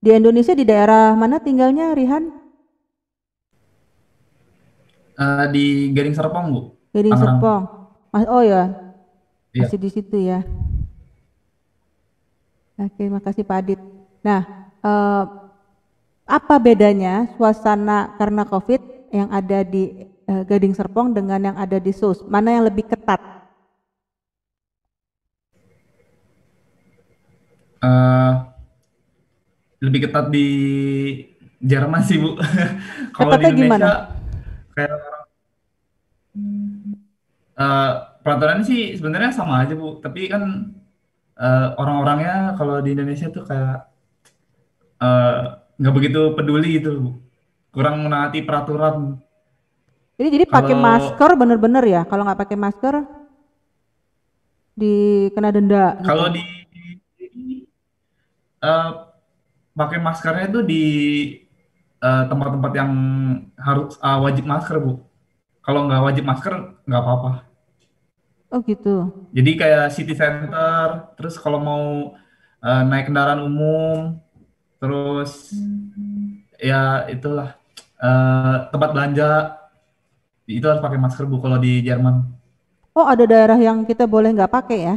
Di Indonesia di daerah mana tinggalnya Rihan? Di Gading Serpong, Bu. Gading Tangerang. Serpong. Oh ya, Iya. masih di situ ya. Oke, makasih Pak Adit. Nah, apa bedanya suasana karena COVID yang ada di Gading Serpong dengan yang ada di SUS? Mana yang lebih ketat? Lebih ketat di Jerman sih, Bu. Kalau di Ketatnya Indonesia gimana? kayak peraturannya sih sebenarnya sama aja, Bu. Tapi kan orang-orangnya kalau di Indonesia tuh kayak nggak begitu peduli gitu, Bu. Kurang menaati peraturan. Jadi pakai Kalau masker bener-bener ya? Kalau nggak pakai masker dikena denda gitu. kalau di pakai maskernya itu di tempat-tempat yang harus wajib masker, Bu. Kalau nggak wajib masker nggak apa-apa. Oh gitu. Jadi kayak city center, terus kalau mau naik kendaraan umum, terus ya itulah tempat belanja itu harus pakai masker, Bu, kalau di Jerman. Oh ada daerah yang kita boleh nggak pakai ya?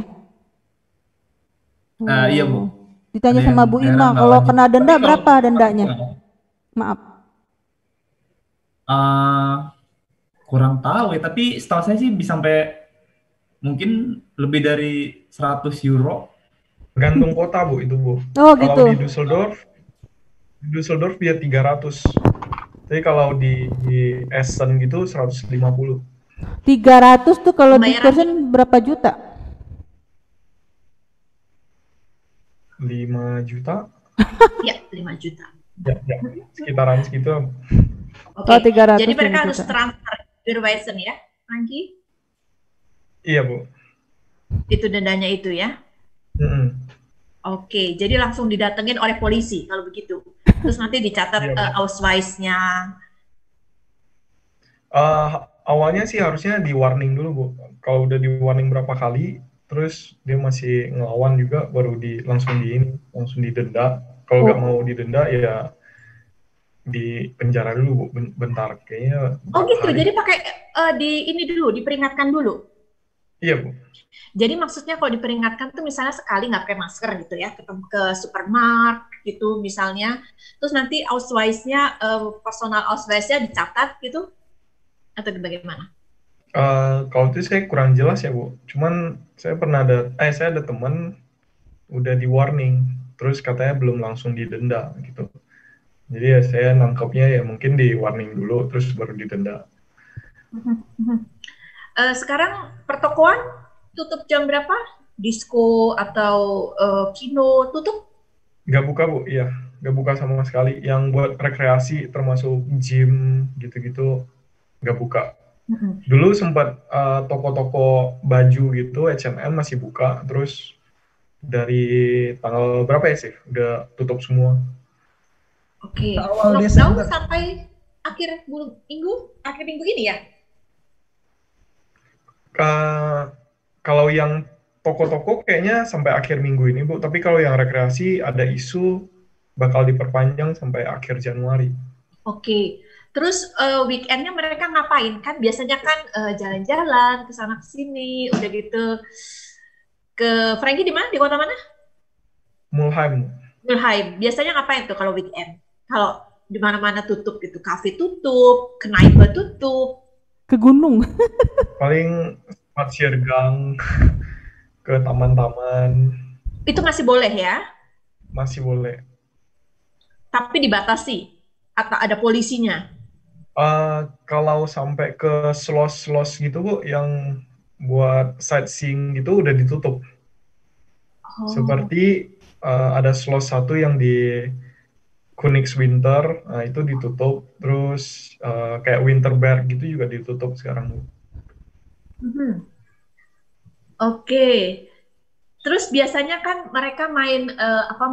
Iya, Bu. Ditanya Ada sama yang Bu daerah Ima, nggak kalau wajib. kena Tapi denda kalau berapa dendanya? Maaf. kurang tahu ya, tapi setahu saya sih bisa sampai mungkin lebih dari 100 euro. Tergantung kota, Bu, itu, Bu. Oh Kalau gitu. di Düsseldorf dia 300. Tapi kalau di Essen gitu 150. 300 tuh kalau di Pembayaran persen berapa juta? 5 juta? Ya, 5 juta. Ya, sekitaran segitu. Oke. Oh 300 Jadi mereka 5 harus juta. transfer Beerweisen ya, Anggi? Iya, Bu. Itu dendanya itu ya? Oke, jadi langsung didatengin oleh polisi kalau begitu. Terus nanti dicatat Ausweisnya. Awalnya sih harusnya di warning dulu, Bu. Kalau udah di warning berapa kali, terus dia masih ngelawan juga, baru langsung didenda. Kalau nggak mau didenda ya di penjara dulu, Bu, bentar kayaknya. Oh gitu, jadi pakai diperingatkan dulu. Iya, Bu. Jadi maksudnya kalau diperingatkan tuh misalnya sekali nggak pakai masker gitu ya, ketemu ke supermarket gitu misalnya, terus nanti Ausweisnya, personal Ausweisnya dicatat gitu, atau bagaimana? Kalau itu saya kurang jelas ya, Bu. Cuman saya ada teman udah di warning, terus katanya belum langsung didenda gitu. Jadi ya saya nangkepnya ya mungkin di warning dulu, terus baru didenda. Sekarang pertokoan tutup jam berapa? Disco atau kino tutup? Nggak buka, Bu, iya. Nggak buka sama sekali. Yang buat rekreasi termasuk gym gitu-gitu nggak buka. Dulu sempat toko-toko baju gitu, H&M masih buka, terus dari tanggal berapa ya sih? Udah tutup semua. Oke. Awal Lockdown Desember. sampai akhir minggu ini ya? Kalau yang toko-toko kayaknya sampai akhir minggu ini, Bu. Tapi kalau yang rekreasi ada isu bakal diperpanjang sampai akhir Januari. Oke. Terus weekendnya mereka ngapain? Kan biasanya kan jalan-jalan ke sana ke sini, udah gitu. Ke Frankie di mana? Di kota mana? Mulheim. Mulheim. Biasanya ngapain tuh kalau weekend? Kalau di mana-mana tutup gitu, kafe tutup, knaipe tutup. Ke gunung. Paling Spaziergang, ke taman-taman. Itu masih boleh ya? Masih boleh. Tapi dibatasi atau ada polisinya? Kalau sampai ke slots gitu Bu, yang buat sightseeing gitu udah ditutup. Seperti ada slot satu yang di Königswinter, itu ditutup. Terus kayak Winterberg gitu juga ditutup sekarang Bu. Oke. Terus biasanya kan mereka main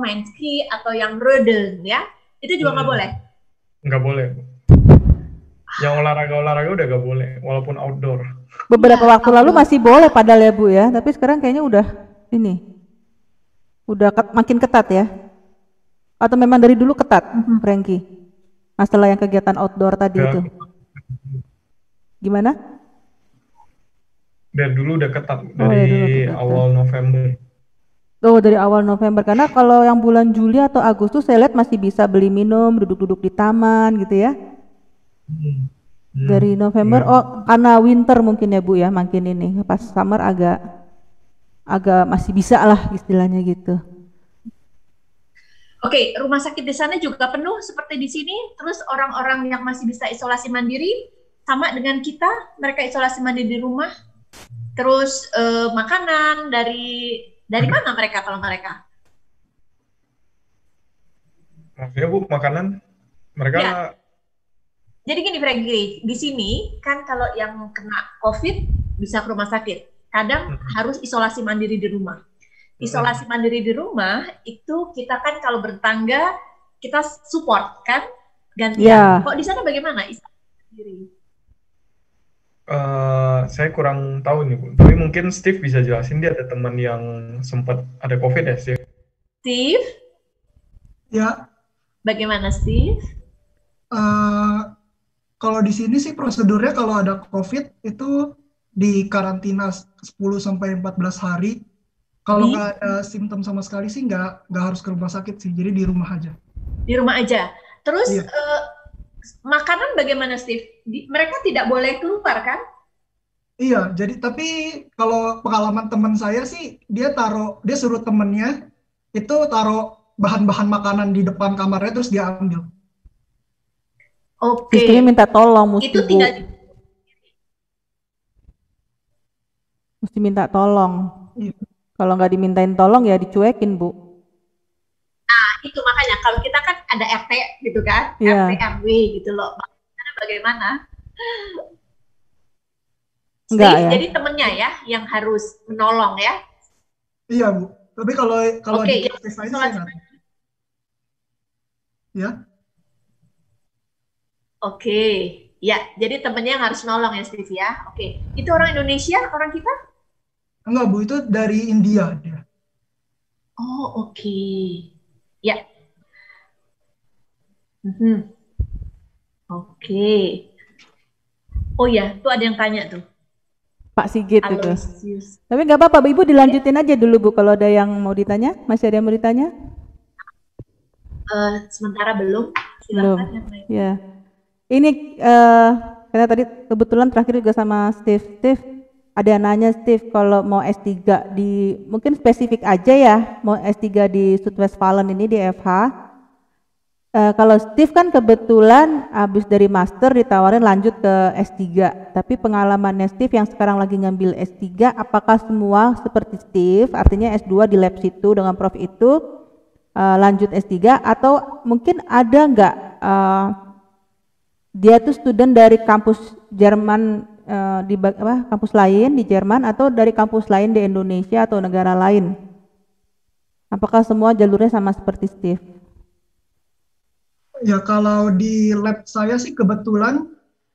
main ski atau yang roden ya? Itu juga nggak boleh? Nggak boleh Bu. Yang olahraga udah nggak boleh, walaupun outdoor. Beberapa waktu lalu masih boleh padahal ya Bu ya, tapi sekarang kayaknya udah makin ketat ya. Atau memang dari dulu ketat, Frankie? Masalah yang kegiatan outdoor tadi itu. Gimana? Dari dulu udah ketat, dari awal November. Oh, dari awal November. Karena kalau yang bulan Juli atau Agustus saya lihat masih bisa beli minum, duduk-duduk di taman gitu ya. Dari November, karena winter mungkin ya Bu ya, makin ini. Pas summer agak masih bisa lah istilahnya gitu. Oke, rumah sakit di sana juga penuh seperti di sini. Terus orang-orang yang masih bisa isolasi mandiri sama dengan kita, mereka isolasi mandiri di rumah. Terus makanan dari mana mereka kalau mereka? Maksudnya Bu, makanan mereka? Ya. Jadi gini Frankie, di sini kan kalau yang kena COVID bisa ke rumah sakit. Kadang harus isolasi mandiri di rumah. Isolasi mandiri di rumah itu kita kan kalau bertangga kita support kan gantian. Kok di sana bagaimana isolasi mandiri? Saya kurang tahu nih Bu. Tapi mungkin Steve bisa jelasin, dia ada teman yang sempat ada COVID ya Steve? Steve? Ya. Bagaimana Steve? Kalau di sini sih prosedurnya kalau ada COVID itu di karantina 10-14 hari. Kalau nggak ada simptom sama sekali sih nggak harus ke rumah sakit sih, jadi di rumah aja. Di rumah aja. Terus makanan bagaimana Steve? Mereka tidak boleh keluar kan? Iya, jadi tapi kalau pengalaman teman saya sih dia suruh temennya itu taruh bahan-bahan makanan di depan kamarnya terus dia ambil. Oke. Istrinya minta tolong, mesti minta tolong. Iya. Kalau nggak dimintain tolong ya dicuekin Bu. Nah itu makanya kalau kita kan ada RT gitu kan, RT RW gitu loh. Bagaimana? Enggak ya. Jadi temennya ya yang harus menolong ya. Iya Bu. Tapi kalau di proses lain saya nggak. Ya. Oke, ya. Jadi temennya yang harus nolong ya Steve ya. Oke. Itu orang Indonesia, orang kita? Enggak Bu, itu dari India dia. Oh oke. Ya. Oke. Oh ya, tuh ada yang tanya tuh. Pak Sigit itu. Tapi nggak apa-apa, Ibu dilanjutin aja dulu Bu. Kalau ada yang mau ditanya, masih ada yang mau ditanya? Sementara belum. Silakan. Ya. Ini karena tadi kebetulan terakhir juga sama Steve. Ada yang nanya Steve kalau mau S3 di mungkin spesifik aja ya, mau S3 di Zuidwestfalen ini di FH. Kalau Steve kan kebetulan habis dari master ditawarin lanjut ke S3, tapi pengalamannya Steve yang sekarang lagi ngambil S3, apakah semua seperti Steve, artinya S2 di lab situ dengan prof itu lanjut S3, atau mungkin ada nggak dia tuh student dari kampus Jerman di kampus lain di Jerman atau dari kampus lain di Indonesia atau negara lain? Apakah semua jalurnya sama seperti Steve? Ya kalau di lab saya sih kebetulan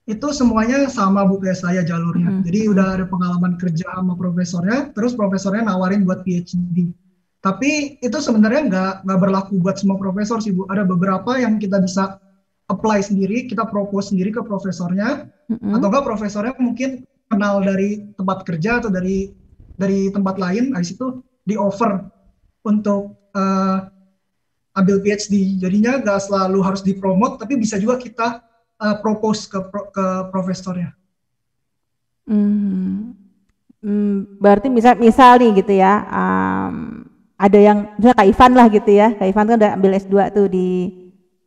itu semuanya sama Bu kayak saya jalurnya. Jadi udah ada pengalaman kerja sama profesornya, terus profesornya nawarin buat PhD. Tapi itu sebenarnya nggak berlaku buat semua profesor sih Bu. Ada beberapa yang kita bisa apply sendiri, kita propose sendiri ke profesornya, atau enggak profesornya mungkin kenal dari tempat kerja atau dari tempat lain, habis itu di offer untuk ambil PhD. Jadinya nggak selalu harus dipromot, tapi bisa juga kita propose ke profesornya. Berarti misal nih gitu ya, ada yang misalnya Kak Ivan lah gitu ya, Kak Ivan kan udah ambil S2 tuh di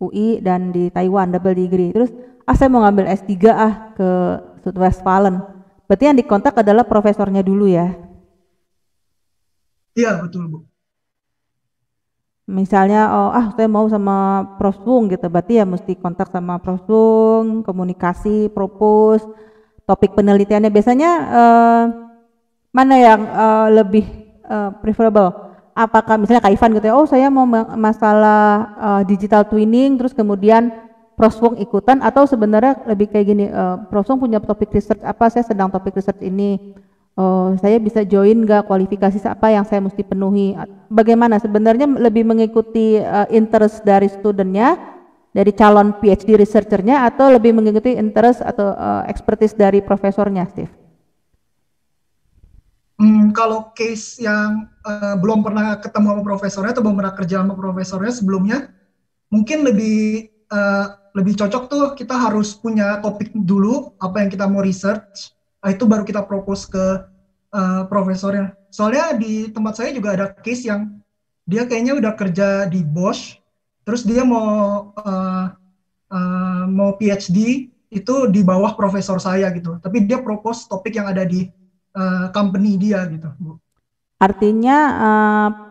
UI dan di Taiwan double degree, terus saya mau ngambil S3 ke Westfalen, berarti yang dikontak adalah profesornya dulu ya? Iya betul Bu. Misalnya saya mau sama Prof Sung gitu, berarti ya mesti kontak sama Prof Sung, komunikasi, propose, topik penelitiannya biasanya mana yang lebih preferable? Apakah misalnya Kak Ivan gitu ya, saya mau masalah digital twinning, terus kemudian Prof Sung ikutan, atau sebenarnya lebih kayak gini, Prof Sung punya topik research apa, saya sedang topik research ini, saya bisa join nggak, kualifikasi apa yang saya mesti penuhi, bagaimana sebenarnya lebih mengikuti interest dari studentnya, dari calon PhD researchernya, atau lebih mengikuti interest atau expertise dari profesornya, Steve? Kalau case yang belum pernah ketemu sama profesornya atau belum pernah kerja sama profesornya sebelumnya, mungkin lebih cocok tuh kita harus punya topik dulu apa yang kita mau research, itu baru kita propose ke profesornya. Soalnya di tempat saya juga ada case yang dia kayaknya udah kerja di Bosch, terus dia mau PhD itu di bawah profesor saya gitu, tapi dia propose topik yang ada di company dia gitu, Bu. Artinya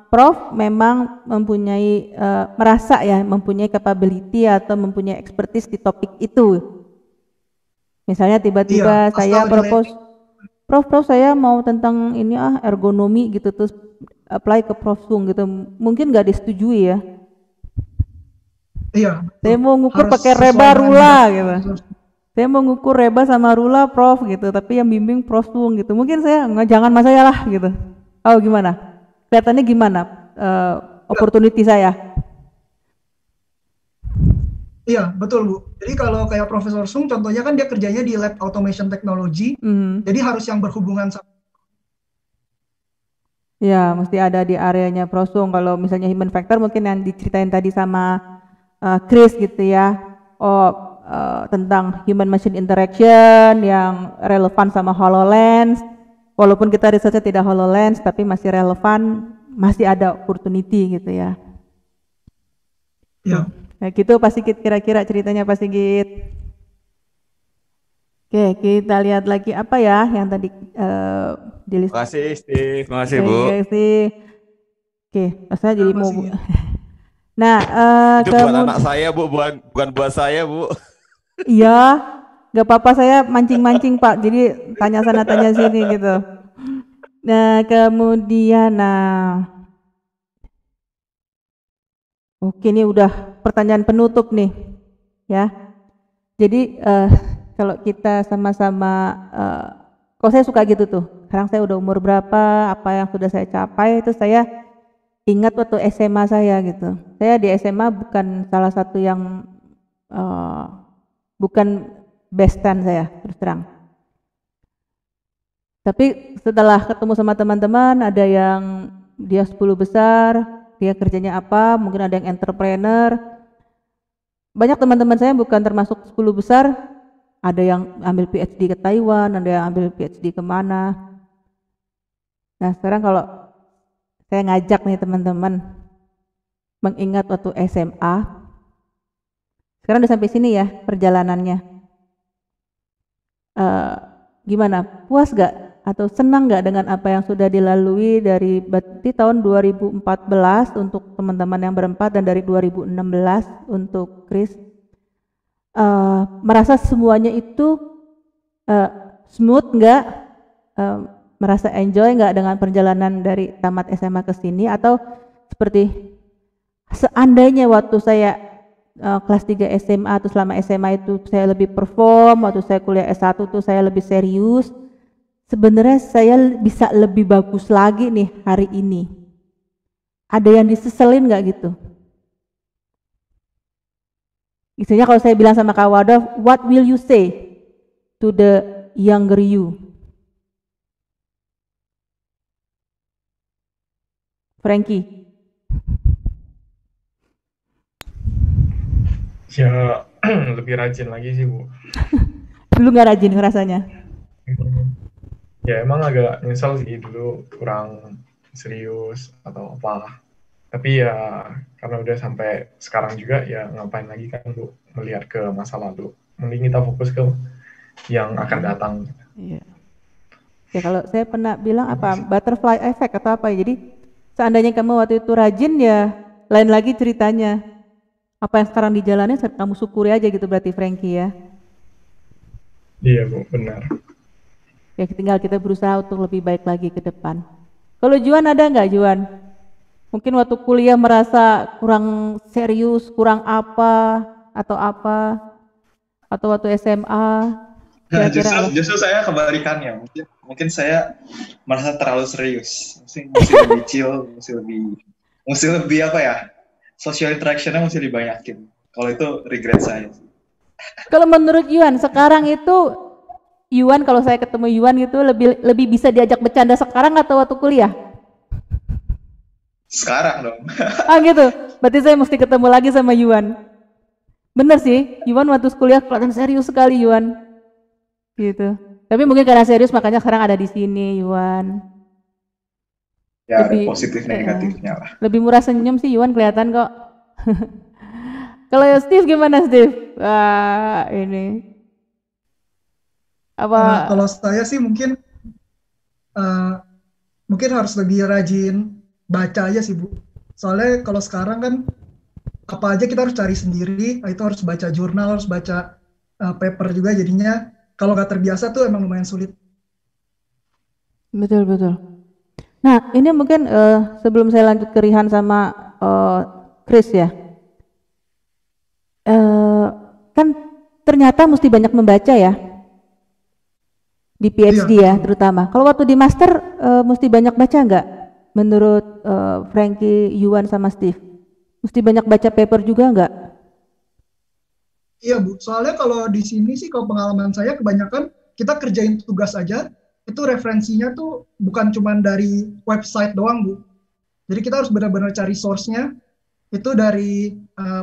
Prof memang mempunyai merasa ya mempunyai capability atau mempunyai expertise di topik itu. Misalnya tiba-tiba saya propose, Prof saya mau tentang ini ergonomi gitu, terus apply ke Prof Sung gitu, mungkin nggak disetujui ya. Iya. Saya mau ngukur pakai reba rula gitu. Saya mau ngukur reba sama rula Prof gitu, tapi yang bimbing Prof Sung gitu. Mungkin saya jangan mas saya lah gitu. Oh gimana? Kelihatannya gimana opportunity saya? Iya betul Bu. Jadi kalau kayak Profesor Sung contohnya kan dia kerjanya di lab automation technology, jadi harus yang berhubungan sama. Ya mesti ada di areanya Prof Sung. Kalau misalnya human factor mungkin yang diceritain tadi sama Chris gitu ya. Tentang human machine interaction yang relevan sama HoloLens, walaupun kita risetnya tidak HoloLens tapi masih relevan, masih ada opportunity gitu ya. Ya. Kayak gitu pasti kira-kira ceritanya pasti gitu. Oke, kita lihat lagi apa ya yang tadi di list. Terima kasih Steve, terima kasih Bu. Oke, saya jadi mau. Nah, itu buat anak saya Bu, bukan buat saya Bu. Iya, nggak apa-apa, saya mancing-mancing Pak, jadi tanya sana tanya sini gitu. Nah kemudian, oke ini udah pertanyaan penutup nih, ya. Jadi kalau kita sama-sama, kok saya suka gitu tuh. Sekarang saya udah umur berapa, apa yang sudah saya capai, itu saya ingat waktu SMA saya gitu. Saya di SMA bukan salah satu yang bukan best 10 saya, terus terang. Tapi setelah ketemu sama teman-teman, ada yang dia 10 besar, dia kerjanya apa, mungkin ada yang entrepreneur. Banyak teman-teman saya bukan termasuk 10 besar, ada yang ambil PhD ke Taiwan, ada yang ambil PhD kemana. Nah sekarang kalau saya ngajak nih teman-teman mengingat waktu SMA, sekarang udah sampai sini ya perjalanannya. Gimana? Puas gak? Atau senang gak dengan apa yang sudah dilalui dari tahun 2014 untuk teman-teman yang berempat dan dari 2016 untuk Chris? Merasa semuanya itu smooth gak? Merasa enjoy gak dengan perjalanan dari tamat SMA ke sini? Atau seperti seandainya waktu saya kelas 3 SMA atau selama SMA itu saya lebih perform, waktu saya kuliah S1 tuh saya lebih serius, sebenarnya saya bisa lebih bagus lagi nih hari ini. Ada yang diseselin nggak gitu? Istilahnya kalau saya bilang sama Kak Wadaf, what will you say to the younger you? Frankie. Ya lebih rajin lagi sih Bu. Dulu nggak rajin ngerasanya? Ya emang agak nyesel sih dulu kurang serius atau apa. Tapi ya karena udah sampai sekarang juga ya ngapain lagi kan Bu, melihat ke masa lalu. Mending kita fokus ke yang akan datang. Iya. Ya kalau saya pernah bilang apa butterfly effect atau apa ya. Jadi seandainya kamu waktu itu rajin ya lain lagi ceritanya. Apa yang sekarang dijalani kamu syukuri aja gitu berarti Frankie ya. Iya Bu, benar. Ya tinggal kita berusaha untuk lebih baik lagi ke depan. Kalau Juan ada nggak Juan? Mungkin waktu kuliah merasa kurang serius, kurang apa, atau waktu SMA. Nah, justru saya kebalikannya. Mungkin saya merasa terlalu serius. Mesti lebih chill, mesti lebih apa ya? Social interaction-nya mesti dibanyakin. Kalau itu regret saya. Kalau menurut Yuan sekarang itu kalau saya ketemu Yuan itu lebih bisa diajak bercanda sekarang atau waktu kuliah? Sekarang dong. Ah gitu. Berarti saya mesti ketemu lagi sama Yuan. Bener sih, Yuan waktu kuliah kelihatan serius sekali Yuan. Gitu. Tapi mungkin karena serius makanya sekarang ada di sini Yuan. Ya ada positif negatifnya lah. Lebih murah senyum sih Yuan kelihatan kok. Kalau Steve gimana Steve? Wah ini. Apa? Kalau saya sih mungkin harus lebih rajin baca aja sih Bu. Soalnya kalau sekarang kan apa aja kita harus cari sendiri, itu harus baca jurnal, harus baca paper juga, jadinya kalau nggak terbiasa tuh emang lumayan sulit. Betul. Nah ini mungkin sebelum saya lanjut ke Rihan sama Chris ya, kan ternyata mesti banyak membaca ya di PhD ya terutama. Kalau waktu di master mesti banyak baca nggak? Menurut Frankie, Yuan sama Steve, mesti banyak baca paper juga nggak? Iya Bu, soalnya kalau di sini sih kalau pengalaman saya kebanyakan kita kerjain tugas aja, itu referensinya tuh bukan cuma dari website doang Bu. Jadi kita harus benar-benar cari source-nya itu dari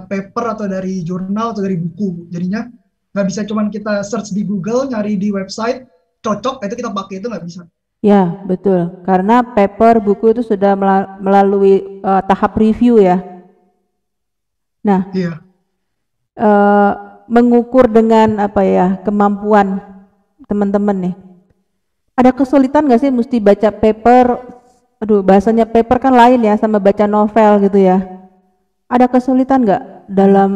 paper atau dari jurnal atau dari buku. Jadinya nggak bisa cuma kita search di Google, nyari di website, cocok, itu kita pakai, itu nggak bisa. Ya betul, karena paper buku itu sudah melalui tahap review ya. Nah, mengukur dengan apa ya kemampuan teman-teman nih. Ada kesulitan nggak sih mesti baca paper? Aduh, bahasanya paper kan lain ya sama baca novel gitu ya. Ada kesulitan nggak dalam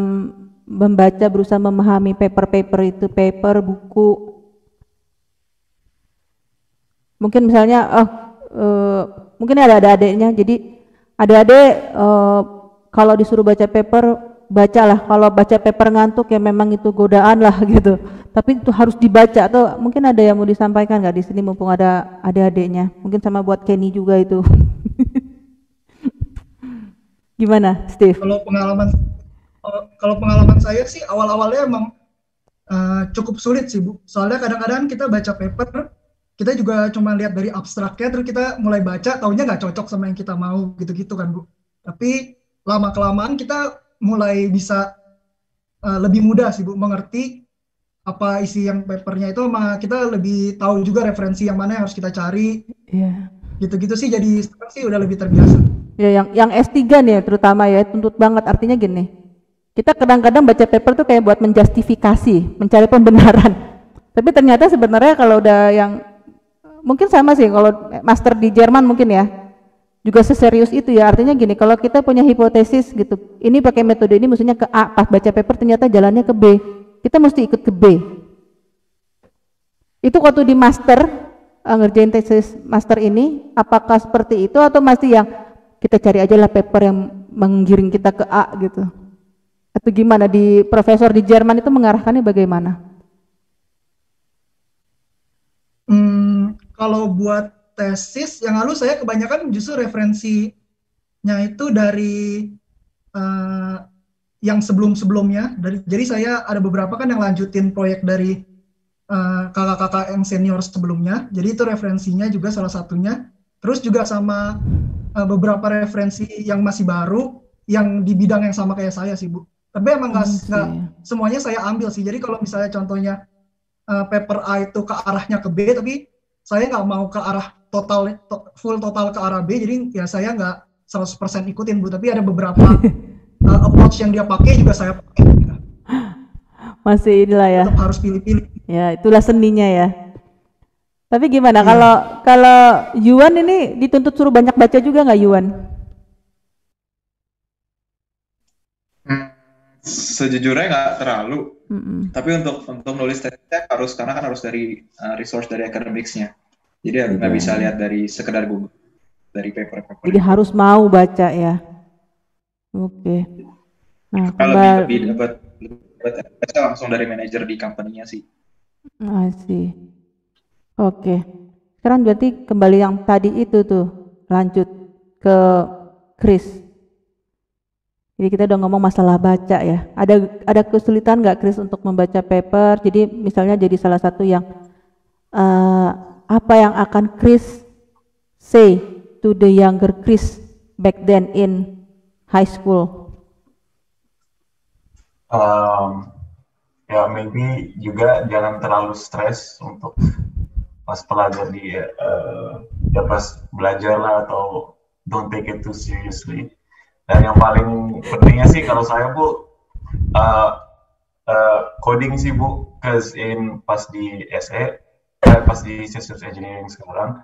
membaca, berusaha memahami paper itu, paper buku? Mungkin misalnya, mungkin ada adiknya, jadi adik-adik kalau disuruh baca paper, bacalah. Kalau baca paper ngantuk ya memang itu godaan lah gitu. Tapi itu harus dibaca. Atau mungkin ada yang mau disampaikan nggak di sini mumpung ada adik-adiknya? Mungkin sama buat Kenny juga itu. Gimana, Steve? Kalau pengalaman saya sih awal-awalnya emang cukup sulit sih Bu. Soalnya kadang-kadang kita baca paper, kita juga cuma lihat dari abstraknya, terus kita mulai baca, taunya nggak cocok sama yang kita mau, gitu-gitu kan Bu. Tapi lama-kelamaan kita mulai bisa lebih mudah sih Bu, mengerti apa isi yang papernya itu, sama kita lebih tahu juga referensi yang mana yang harus kita cari. Gitu-gitu sih, jadi sekarang sih udah lebih terbiasa. Ya yang S3 nih terutama ya, tuntut banget. Artinya gini, kita kadang-kadang baca paper tuh kayak buat menjustifikasi, mencari pembenaran. Tapi ternyata sebenarnya kalau udah yang mungkin sama sih, kalau master di Jerman mungkin ya juga seserius itu ya. Artinya gini, kalau kita punya hipotesis gitu, ini pakai metode ini maksudnya ke A, pas baca paper ternyata jalannya ke B, kita mesti ikut ke B. Itu waktu di master ngerjain tesis master ini, apakah seperti itu atau masih yang kita cari aja lah paper yang menggiring kita ke A gitu, atau gimana? Di profesor di Jerman itu mengarahkannya bagaimana? Kalau buat tesis yang lalu saya kebanyakan justru referensinya itu dari yang sebelum-sebelumnya. Jadi saya ada beberapa kan yang lanjutin proyek dari kakak-kakak yang senior sebelumnya. Jadi itu referensinya juga salah satunya. Terus juga sama beberapa referensi yang masih baru, yang di bidang yang sama kayak saya sih, Bu. Tapi emang nggak semuanya saya ambil sih. Jadi kalau misalnya contohnya paper A itu ke arahnya ke B, tapi saya nggak mau ke arah full total ke arah B, jadi ya saya nggak 100% ikutin, Bu. Tapi ada beberapa approach yang dia pakai juga saya pakai. Gitu. Masih inilah ya. Tetap harus pilih-pilih. Ya, itulah seninya ya. Tapi gimana kalau Yuan ini dituntut suruh banyak baca juga nggak, Yuan? Sejujurnya nggak terlalu, tapi untuk nulis tesnya harus, karena kan harus dari resource dari academics-nya, jadi nggak bisa lihat dari sekedar Google, dari paper. Jadi harus mau baca ya. Oke. Nah, kalau lebih dapat baca langsung dari manajer di company-nya sih. Masih. Oke. Sekarang berarti kembali yang tadi itu tuh, lanjut ke Chris. Jadi kita udah ngomong masalah baca ya. Ada kesulitan nggak Chris untuk membaca paper? Jadi misalnya jadi salah satu yang apa yang akan Chris say to the younger Chris back then in high school? Ya maybe juga jangan terlalu stres untuk pas pelajar ya pas belajar lah, atau don't take it too seriously. Dan yang paling pentingnya sih kalau saya, Bu, coding sih, Bu, cause pas di SE, pas di Systems Engineering sekarang,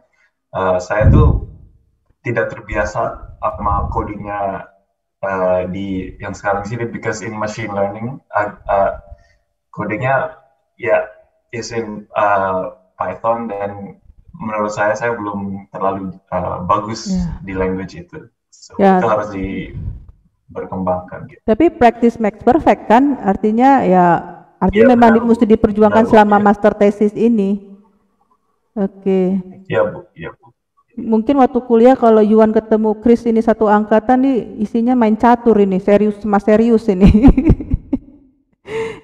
saya tuh tidak terbiasa sama codingnya di yang sekarang sih, because in machine learning, codingnya ya is in Python, dan menurut saya belum terlalu bagus di language itu. So, itu harus berkembangkan gitu. Tapi practice makes perfect kan, artinya memang mesti diperjuangkan selama master thesis ini. Oke. Iya, Bu. Mungkin waktu kuliah kalau Yuan ketemu Chris ini satu angkatan nih, isinya main catur ini, serius ini.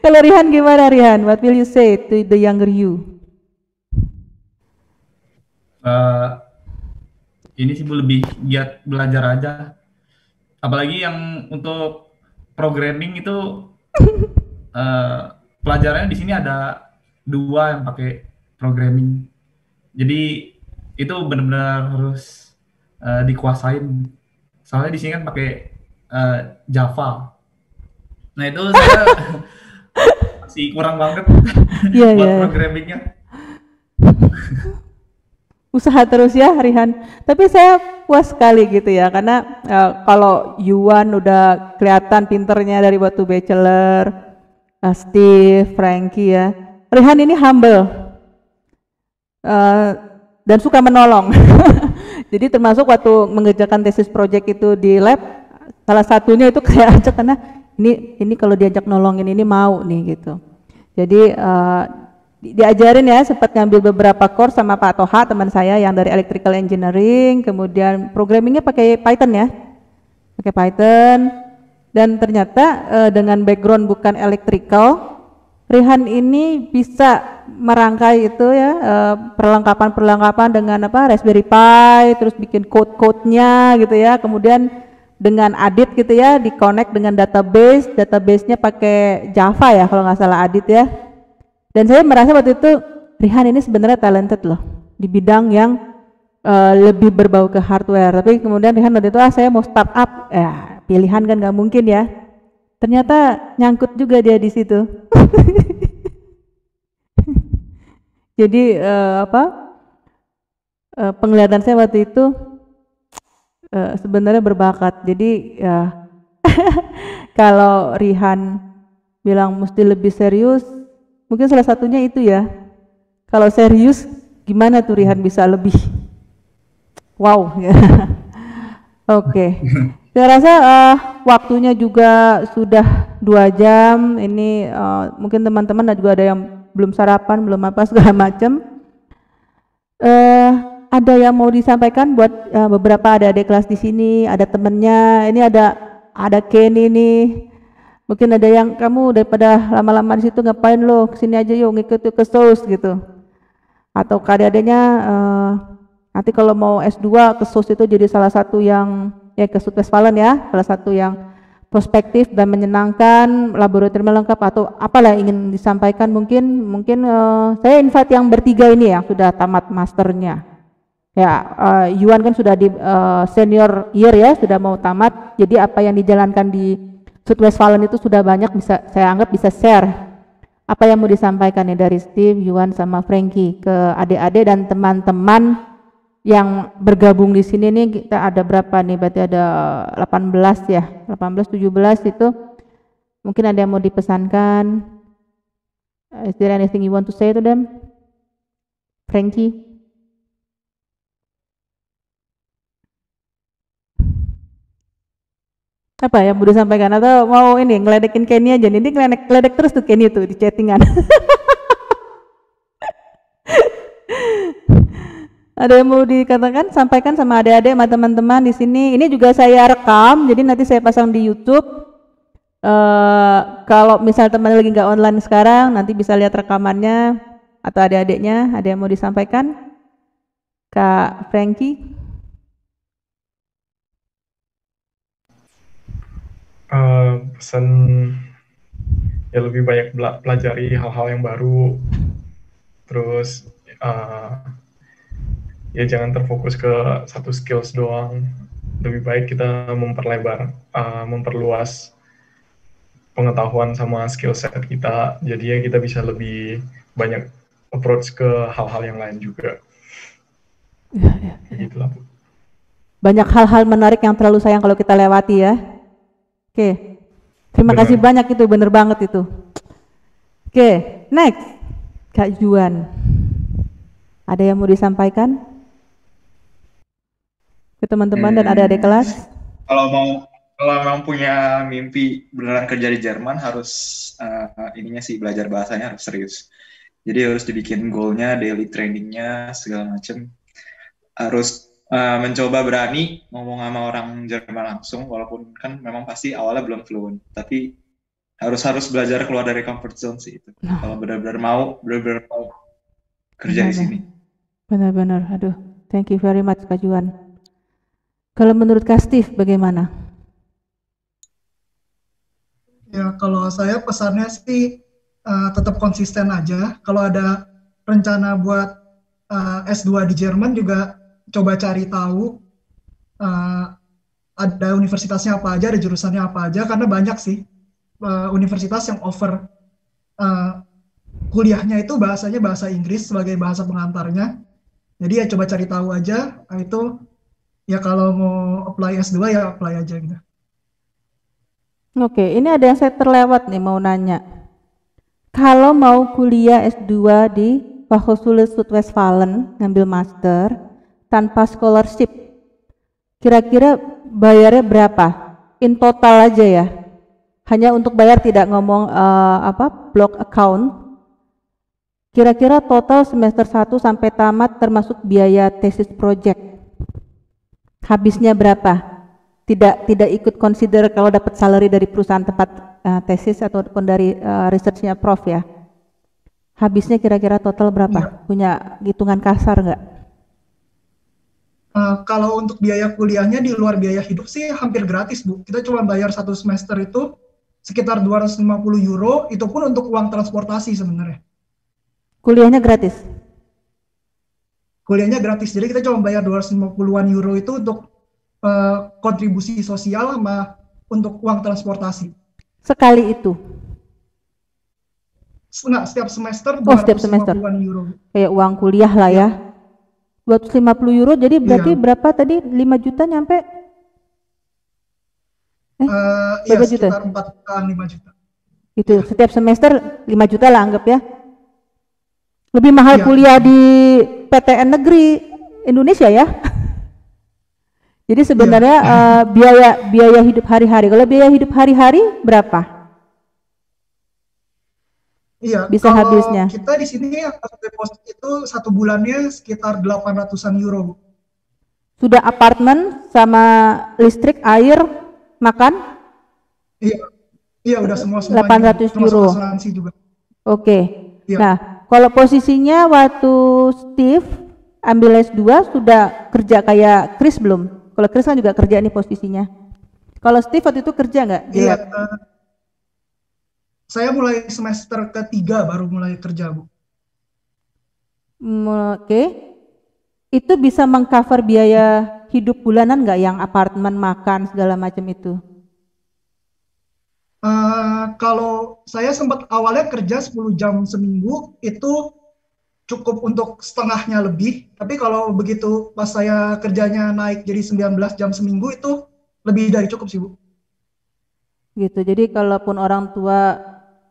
Kalau Rihan gimana, Rihan? What will you say to the younger you? Ini sih lebih giat belajar aja. Apalagi yang untuk programming itu pelajarannya di sini ada 2 yang pakai programming. Jadi itu benar-benar harus dikuasain. Soalnya di sini kan pakai Java. Nah itu saya masih kurang banget buat programmingnya. Usaha terus ya, Rihan. Tapi saya puas sekali gitu ya, karena kalau Yuan udah kelihatan pinternya dari waktu bachelor, Steve, Frankie ya. Rihan ini humble dan suka menolong. Jadi termasuk waktu mengerjakan tesis project itu di lab, salah satunya itu kayak aja karena ini kalau diajak nolongin ini mau nih gitu. Jadi diajarin ya, sempat ngambil beberapa course sama Pak Toha, teman saya yang dari electrical engineering, kemudian programmingnya pakai Python ya, pakai Python, dan ternyata dengan background bukan electrical, Rihan ini bisa merangkai itu ya, perlengkapan dengan Raspberry Pi, terus bikin code-code-nya gitu ya, kemudian dengan Adit gitu ya, di-connect dengan database-nya pakai Java ya kalau nggak salah Adit ya. Dan saya merasa waktu itu Rihan ini sebenarnya talented loh di bidang yang lebih berbau ke hardware. Tapi kemudian Rihan waktu itu saya mau startup, pilihan kan nggak mungkin ya. Ternyata nyangkut juga dia di situ. Jadi penglihatan saya waktu itu sebenarnya berbakat. Jadi ya kalau Rihan bilang mesti lebih serius, mungkin salah satunya itu ya. Kalau serius, gimana tuh Rihan bisa lebih? Wow. Oke. Saya rasa waktunya juga sudah 2 jam. Ini mungkin teman-teman juga ada yang belum sarapan, belum apa segala macam. Ada yang mau disampaikan buat beberapa adik-adik kelas di sini, ada temennya. Ini ada Kenny nih. Mungkin ada yang kamu daripada lama-lama di situ ngapain lo, kesini aja yuk ngikut ke SOS gitu. Atau adik-adiknya nanti kalau mau S2 ke SOS itu jadi salah satu yang ke Südwestfalen ya, salah satu yang prospektif dan menyenangkan, laboratorium lengkap atau apalah yang ingin disampaikan. Mungkin saya invite yang bertiga ini yang sudah tamat masternya. Ya, Yuan kan sudah di senior year ya, sudah mau tamat. Jadi apa yang dijalankan di Südwestfalen itu sudah banyak, bisa saya anggap bisa share. Apa yang mau disampaikan nih dari Steve, Yuan sama Frankie ke adik-adik dan teman-teman yang bergabung di sini nih. Kita ada berapa nih? Berarti ada 18 ya, 18 17 itu. Mungkin ada yang mau dipesankan. Is there anything you want to say to them? Frankie? Apa yang mau disampaikan atau mau ini ngeledekin Kenny aja nih? Ini ngeledek terus tuh Kenny tuh di chattingan. Ada yang mau dikatakan, sampaikan sama adik-adik, sama teman-teman di sini. Ini juga saya rekam, jadi nanti saya pasang di YouTube. Kalau misal teman lagi nggak online sekarang, nanti bisa lihat rekamannya atau adik-adiknya. Ada yang mau disampaikan? Kak Frankie? Pesan ya lebih banyak pelajari hal-hal yang baru, terus ya jangan terfokus ke satu skills doang. Lebih baik kita memperluas pengetahuan sama skill set kita, jadinya kita bisa lebih banyak approach ke hal-hal yang lain juga. Ya. Gitulah, Bu. Banyak hal-hal menarik yang terlalu sayang kalau kita lewati ya. Oke, terima kasih banyak, itu bener banget itu. Oke, next, Kak Juan. Ada yang mau disampaikan ke teman-teman dan adik-adik kelas? Kalau memang punya mimpi beneran kerja di Jerman, harus ininya sih, belajar bahasanya harus serius. Jadi harus dibikin goalnya, daily trainingnya, segala macam. Harus mencoba berani ngomong sama orang Jerman langsung, walaupun kan memang pasti awalnya belum fluent, tapi harus belajar keluar dari comfort zone sih itu. Kalau benar-benar mau kerja di sini. Benar-benar, aduh, thank you very much Kak Juan. Kalau menurut Kak Steve bagaimana? Ya, kalau saya pesannya sih tetap konsisten aja. Kalau ada rencana buat S2 di Jerman juga coba cari tahu ada universitasnya apa aja, ada jurusannya apa aja, karena banyak sih universitas yang offer kuliahnya itu bahasanya bahasa Inggris sebagai bahasa pengantarnya. Jadi ya coba cari tahu aja, itu ya kalau mau apply S2 ya apply aja gitu. Oke, ini ada yang saya terlewat nih mau nanya. Kalau mau kuliah S2 di Fachhochschule Südwestfalen, ngambil master tanpa scholarship, kira-kira bayarnya berapa? In total aja ya. Hanya untuk bayar, tidak ngomong block account. Kira-kira total semester 1 sampai tamat termasuk biaya tesis project. Habisnya berapa? Tidak ikut consider kalau dapat salary dari perusahaan tempat tesis ataupun dari researchnya Prof ya. Habisnya kira-kira total berapa? Ya. Punya hitungan kasar nggak? Kalau untuk biaya kuliahnya di luar biaya hidup sih hampir gratis, Bu. Kita cuma bayar satu semester itu sekitar 250 euro, itu pun untuk uang transportasi sebenarnya. Kuliahnya gratis? Kuliahnya gratis, jadi kita cuma bayar 250-an euro itu untuk kontribusi sosial sama untuk uang transportasi. Sekali itu? Enggak, setiap semester 250-an euro. Kayak uang kuliah lah ya. 250 euro, jadi berarti berapa tadi? 5 juta nyampe? Iya, sekitar 4-5 juta. Itu setiap semester 5 juta lah anggap ya. Lebih mahal kuliah di PTN negeri Indonesia ya. Jadi sebenarnya biaya hidup hari-hari. Kalau biaya hidup hari-hari berapa? Iya, bisa kalau habisnya. Kita di sini deposit itu 1 bulannya sekitar 800-an euro. Sudah apartemen sama listrik, air, makan? Iya. Iya, udah semuanya. 800 euro. Asuransi juga. Oke. Iya. Nah, kalau posisinya waktu Steve ambil S2 sudah kerja kayak Chris belum? Kalau Chris kan juga kerja nih posisinya. Kalau Steve waktu itu kerja nggak di Iya, lab? saya mulai semester ketiga baru mulai kerja, Bu. Oke. Itu bisa mengcover biaya hidup bulanan nggak yang apartemen, makan, segala macam itu? Kalau saya sempat awalnya kerja 10 jam seminggu, itu cukup untuk setengahnya lebih. Tapi kalau begitu pas saya kerjanya naik jadi 19 jam seminggu, itu lebih dari cukup sih, Bu. Gitu. Jadi kalaupun orang tua,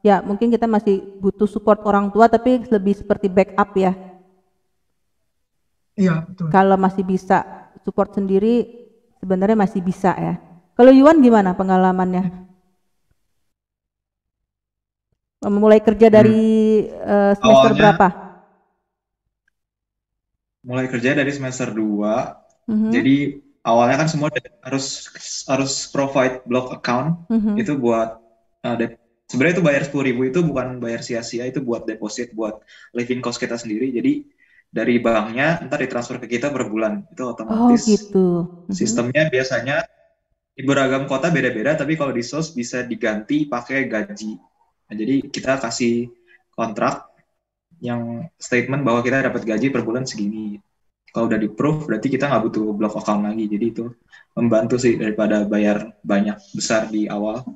ya mungkin kita masih butuh support orang tua, tapi lebih seperti backup ya. Iya, betul. Kalau masih bisa support sendiri, sebenarnya masih bisa ya. Kalau Yuan gimana pengalamannya? Mulai kerja dari semester Awalnya, berapa? Mulai kerja dari semester 2. Jadi awalnya kan semua harus provide block account. Itu buat sebenarnya itu bayar 10.000 itu bukan bayar sia-sia, itu buat deposit, buat living cost kita sendiri. Jadi dari banknya ntar ditransfer ke kita per bulan, itu otomatis. Oh gitu. Sistemnya biasanya di beragam kota beda-beda, tapi kalau di SOS bisa diganti pakai gaji. Nah, jadi kita kasih kontrak yang statement bahwa kita dapat gaji per bulan segini. Kalau udah di-proof, berarti kita nggak butuh block account lagi. Jadi itu membantu sih daripada bayar banyak besar di awal.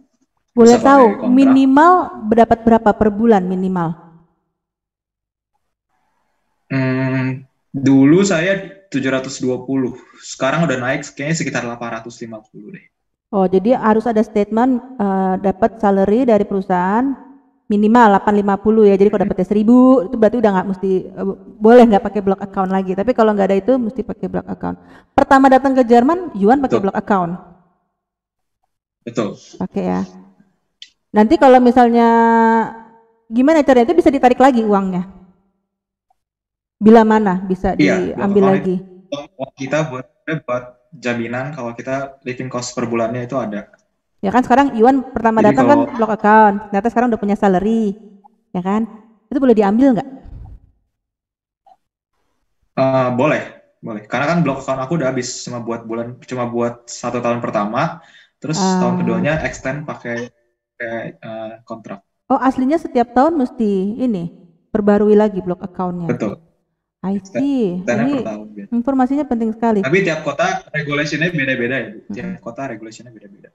Boleh tahu minimal dapat berapa per bulan minimal? Dulu saya 720, sekarang udah naik kayaknya sekitar 850 deh. Oh, jadi harus ada statement dapat salary dari perusahaan minimal 850 ya. Jadi kalau dapatnya 1.000 itu berarti udah nggak mesti boleh nggak pakai block account lagi. Tapi kalau nggak ada itu mesti pakai block account. Pertama datang ke Jerman, Yuan pakai block account. Betul. Pakai ya. Nanti kalau misalnya gimana caranya itu bisa ditarik lagi uangnya? Bila mana bisa diambil lagi? Kita buat jaminan kalau kita living cost per bulannya itu ada. Ya kan sekarang Iwan pertama datang kan block account, ternyata sekarang udah punya salary, ya kan? Itu boleh diambil nggak? Boleh. Karena kan block account aku udah habis cuma buat 1 tahun pertama, terus tahun keduanya extend pakai kontrak. Oh, aslinya setiap tahun mesti ini perbarui lagi block accountnya. Betul. I see. Ini informasinya penting sekali. Tapi tiap kota regulasinya beda-beda ya, Bu. Tiap kota regulasinya beda-beda.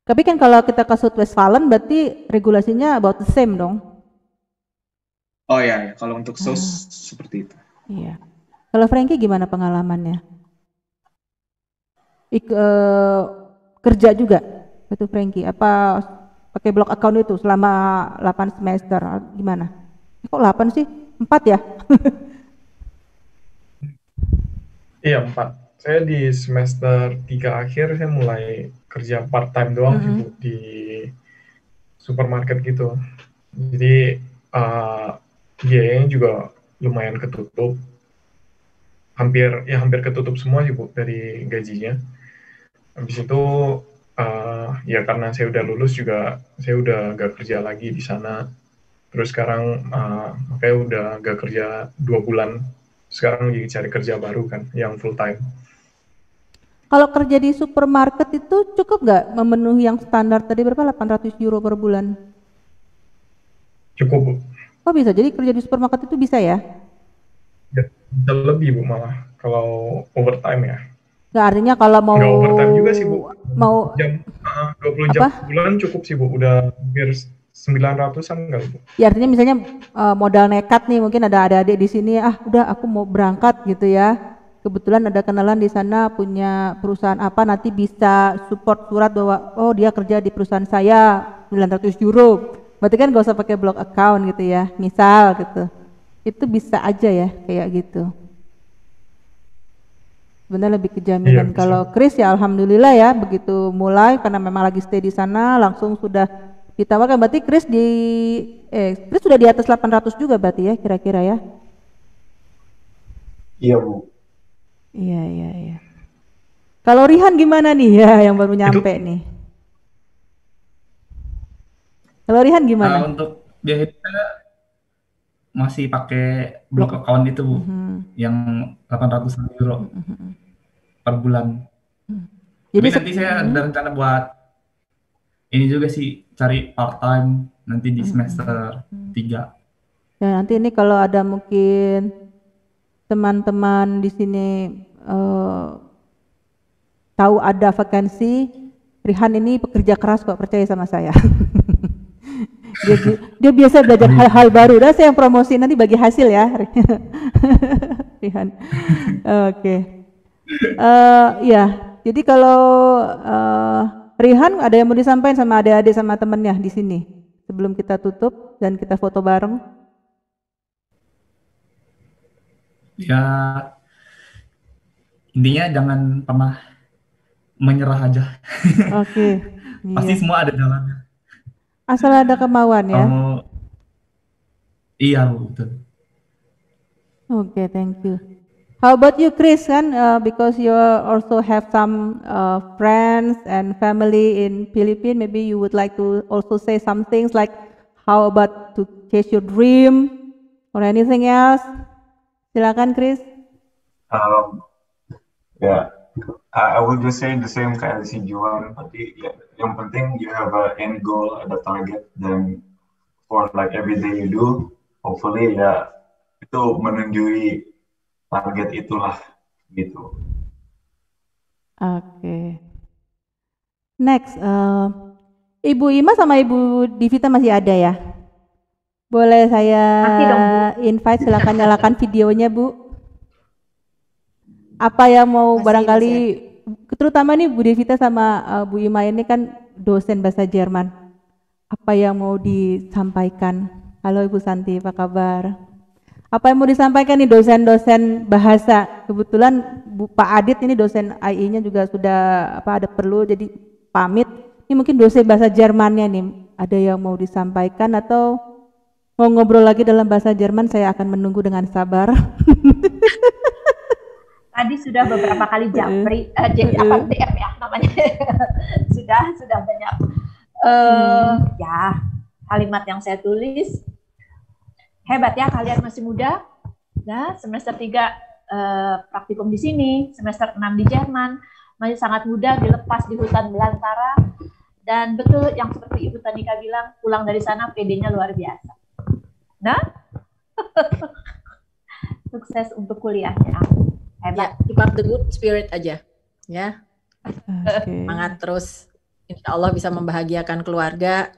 Tapi kan kalau kita ke South Westfalen berarti regulasinya about the same dong. Oh iya, kalau untuk SOS seperti itu. Iya. Kalau Frankie gimana pengalamannya? Kerja juga itu Frankie? Apa pakai block account itu selama 8 semester? Gimana? Kok 8 sih? 4 ya? Iya, 4. Saya di semester 3 akhir saya mulai kerja part time doang sih, Bu, di supermarket gitu. Jadi biayanya juga lumayan ketutup. Hampir ketutup semua sih, Bu, dari gajinya. Habis itu ya karena saya udah lulus juga saya udah gak kerja lagi di sana. Terus sekarang makanya udah gak kerja 2 bulan. Sekarang lagi cari kerja baru kan, yang full time. Kalau kerja di supermarket itu cukup nggak memenuhi yang standar tadi berapa 800 euro per bulan? Cukup, Bu. Oh bisa, jadi kerja di supermarket itu bisa ya? Ya, bisa lebih, Bu, malah kalau overtime ya. Nggak, artinya kalau mau nggak overtime juga sih, Bu. Mau 20 jam bulan cukup sih, Bu. Udah hampir 900-an nggak, Bu? Ya artinya misalnya modal nekat nih, mungkin ada adik-adik di sini, udah aku mau berangkat gitu ya. Kebetulan ada kenalan di sana punya perusahaan apa, nanti bisa support surat bahwa oh dia kerja di perusahaan saya 900 euro. Berarti kan gak usah pakai block account gitu ya, misal gitu. Itu bisa aja ya kayak gitu. Sebenarnya lebih kejaminan. Kalau Chris ya alhamdulillah ya, begitu mulai karena memang lagi stay di sana langsung sudah ditawarkan. Berarti Chris Chris sudah di atas 800 juga berarti ya kira-kira ya? Iya, Bu. Iya. Kalau Rihan gimana nih ya yang baru nyampe nih? Kalau Rihan gimana? Untuk biaya hidup saya masih pakai blok account itu Bu, yang 800 euro per bulan. Tapi nanti saya ada rencana buat ini juga sih, cari part time nanti di semester 3. Ya nanti ini kalau ada mungkin teman-teman di sini tahu ada vakansi, Rihan ini pekerja keras kok, percaya sama saya. dia biasa belajar hal-hal baru. Udah saya yang promosi nanti bagi hasil ya. Rihan. Oke. Ya, jadi kalau Rihan ada yang mau disampaikan sama adik-adik sama temennya di sini sebelum kita tutup dan kita foto bareng? Ya, intinya jangan pernah menyerah aja. Oke. Pasti semua ada jalannya. Asal ada kemauan ya. Iya betul. Oke, thank you. How about you, Chris? Kan because you also have some friends and family in Philippines, maybe you would like to also say some things like how about to chase your dream or anything else? Silakan, Chris. Yeah, I would just say the same kayak si Juan tadi. Ya, yang penting you have an end goal, ada target, dan for like every day you do, hopefully ya itu menunjui target itulah gitu. Oke. Next, Ibu Ima sama Ibu Divita masih ada ya? Boleh saya invite, silakan nyalakan videonya Bu. Apa yang mau barangkali, terutama nih Bu Devita sama Bu Ima ini kan dosen bahasa Jerman. Apa yang mau disampaikan? Halo Ibu Santi, apa kabar? Apa yang mau disampaikan nih dosen-dosen bahasa? Kebetulan Pak Adit ini dosen AI-nya juga sudah ada perlu jadi pamit. Ini mungkin dosen bahasa Jermannya nih, ada yang mau disampaikan atau mau ngobrol lagi dalam bahasa Jerman? Saya akan menunggu dengan sabar. Tadi sudah beberapa kali DM ya namanya. sudah banyak ya kalimat yang saya tulis. Hebat ya kalian, masih muda. Ya, semester 3 praktikum di sini, semester 6 di Jerman, masih sangat muda, dilepas di hutan belantara. Dan betul yang seperti Ibu Tanika bilang, pulang dari sana PD-nya luar biasa. Nah, sukses untuk kuliahnya. Hebat. Ya, keep up the good spirit aja, ya. Semangat terus. Insya Allah bisa membahagiakan keluarga,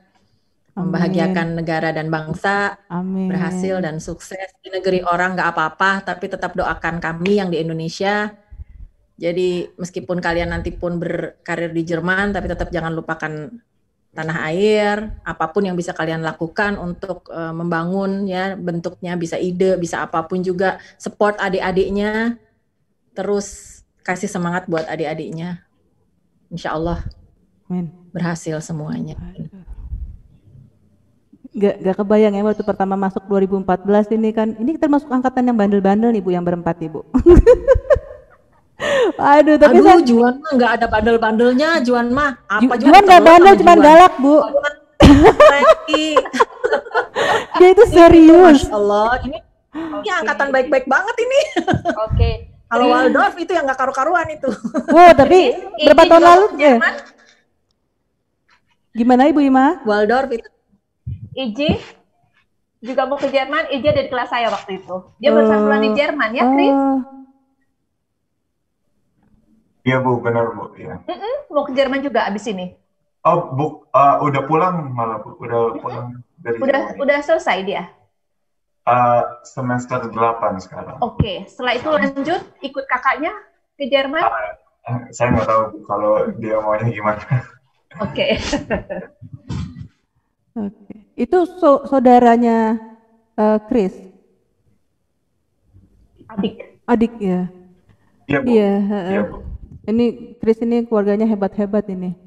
membahagiakan negara dan bangsa. Amin. Berhasil dan sukses di negeri orang nggak apa-apa, tapi tetap doakan kami yang di Indonesia. Jadi meskipun kalian nanti pun berkarir di Jerman, tapi tetap jangan lupakan tanah air. Apapun yang bisa kalian lakukan untuk membangun, ya, bentuknya bisa ide, bisa apapun juga. Support adik-adiknya. Terus kasih semangat buat adik-adiknya. Insya Allah berhasil semuanya. Gak kebayang ya waktu pertama masuk 2014 ini kan, ini termasuk angkatan yang bandel-bandel nih Bu, yang berempat Ibu. Aduh, tapi Juan mah nggak ada bandel-bandelnya, Juan mah apa juga. Juan nggak bandel, cuman galak Bu. Dia itu serius. Masya Allah, ini angkatan baik-baik banget ini. Oke. Kalau Waldorf itu yang nggak karu-karuan itu. Wow, tapi berapa tahun lalu ya? Gimana Ibu Ima? Waldorf itu. Iji juga mau ke Jerman. Iji ada di kelas saya waktu itu. Dia baru 1 bulan di Jerman ya, Chris? Iya Bu, benar Bu. Ya. Mau ke Jerman juga abis ini. Oh Bu, udah pulang malah Bu, udah pulang dari. Udah selesai dia. Semester 8 sekarang. Oke, setelah itu lanjut ikut kakaknya ke Jerman? Saya nggak tahu kalau dia maunya gimana. Oke. Oke. Itu saudaranya Chris? Adik ya? Iya Bu. Iya. Bu. Ini Chris ini keluarganya hebat-hebat ini.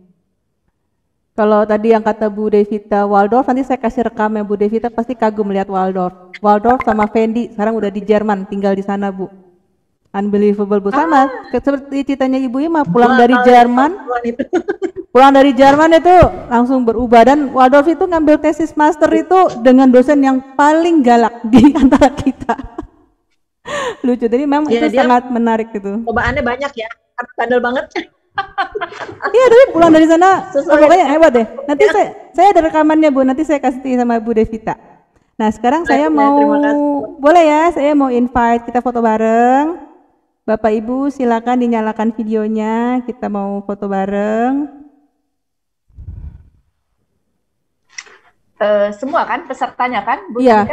Kalau tadi yang kata Bu Devita Waldorf, nanti saya kasih rekam ya, Bu Devita pasti kagum melihat Waldorf. Waldorf sama Fendi sekarang udah di Jerman, tinggal di sana Bu. Unbelievable Bu, sama seperti ceritanya Ibu Ima, pulang dari Jerman, Pulang dari Jerman itu langsung berubah, dan Waldorf itu ngambil tesis master itu dengan dosen yang paling galak di antara kita. Lucu, jadi memang itu sangat menarik gitu. Cobaannya banyak ya, bandel banget. Iya, tapi pulang dari sana pokoknya hebat deh. Nanti saya ada rekamannya Bu, nanti saya kasih sama Bu Devita. Nah sekarang saya mau, boleh ya, saya mau invite kita foto bareng. Bapak Ibu silakan dinyalakan videonya, kita mau foto bareng. Semua kan pesertanya kan? Iya,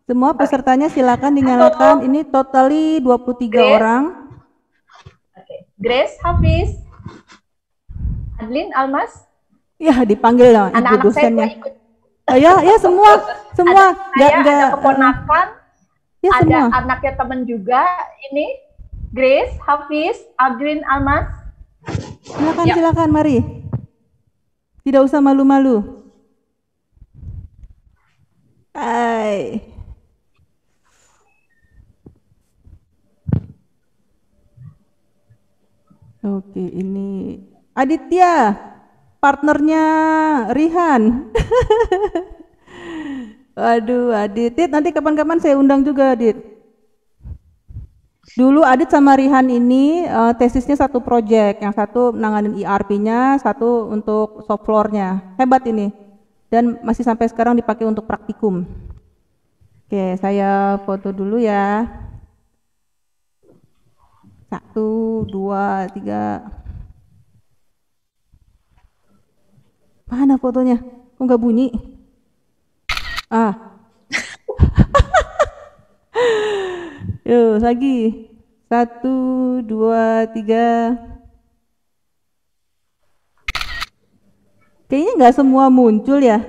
semua pesertanya silakan dinyalakan. Ini totally 23 Grace. orang. Grace, Hafiz, Adlin, Almas. Ya, dipanggil dong ibu dosennya. Ya, semua. Ada keponakan, ya, ada semua. anaknya teman juga. Ini Grace, Hafiz, Adlin, Almas. Silakan, mari. Tidak usah malu-malu. Hai. Oke, ini Aditya, partnernya Rihan. Waduh, Adit, nanti kapan-kapan saya undang juga, Adit. Dulu Adit sama Rihan ini tesisnya satu project, yang satu nanganin ERP-nya, satu untuk shop floor-nya. Hebat ini. Dan masih sampai sekarang dipakai untuk praktikum. Oke, saya foto dulu ya. 1, 2, 3. Mana fotonya? Kok nggak bunyi? Yuk, lagi. 1, 2, 3. Kayaknya nggak semua muncul ya.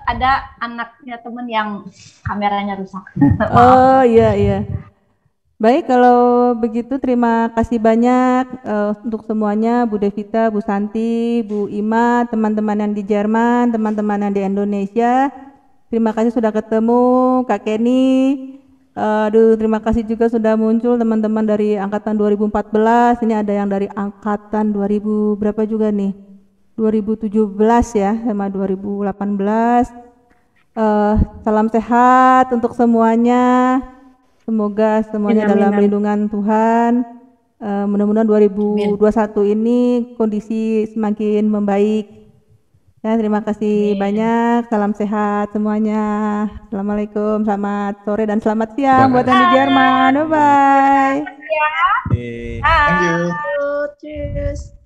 Ada anaknya temen yang kameranya rusak. Oh iya. Baik, kalau begitu terima kasih banyak untuk semuanya, Bu Devita, Bu Santi, Bu Ima, teman-teman yang di Jerman, teman-teman yang di Indonesia. Terima kasih sudah ketemu, Kak Kenny. Terima kasih juga sudah muncul teman-teman dari angkatan 2014. Ini ada yang dari angkatan 2000 berapa juga nih? 2017 ya, sama 2018. Salam sehat untuk semuanya. Semoga semuanya dalam lindungan Tuhan. Mudah-mudahan 2021 ini kondisi semakin membaik. Ya, terima kasih banyak. Salam sehat semuanya. Assalamualaikum, selamat sore dan selamat siang buat yang di Jerman. Bye bye. Thank you. Cheers.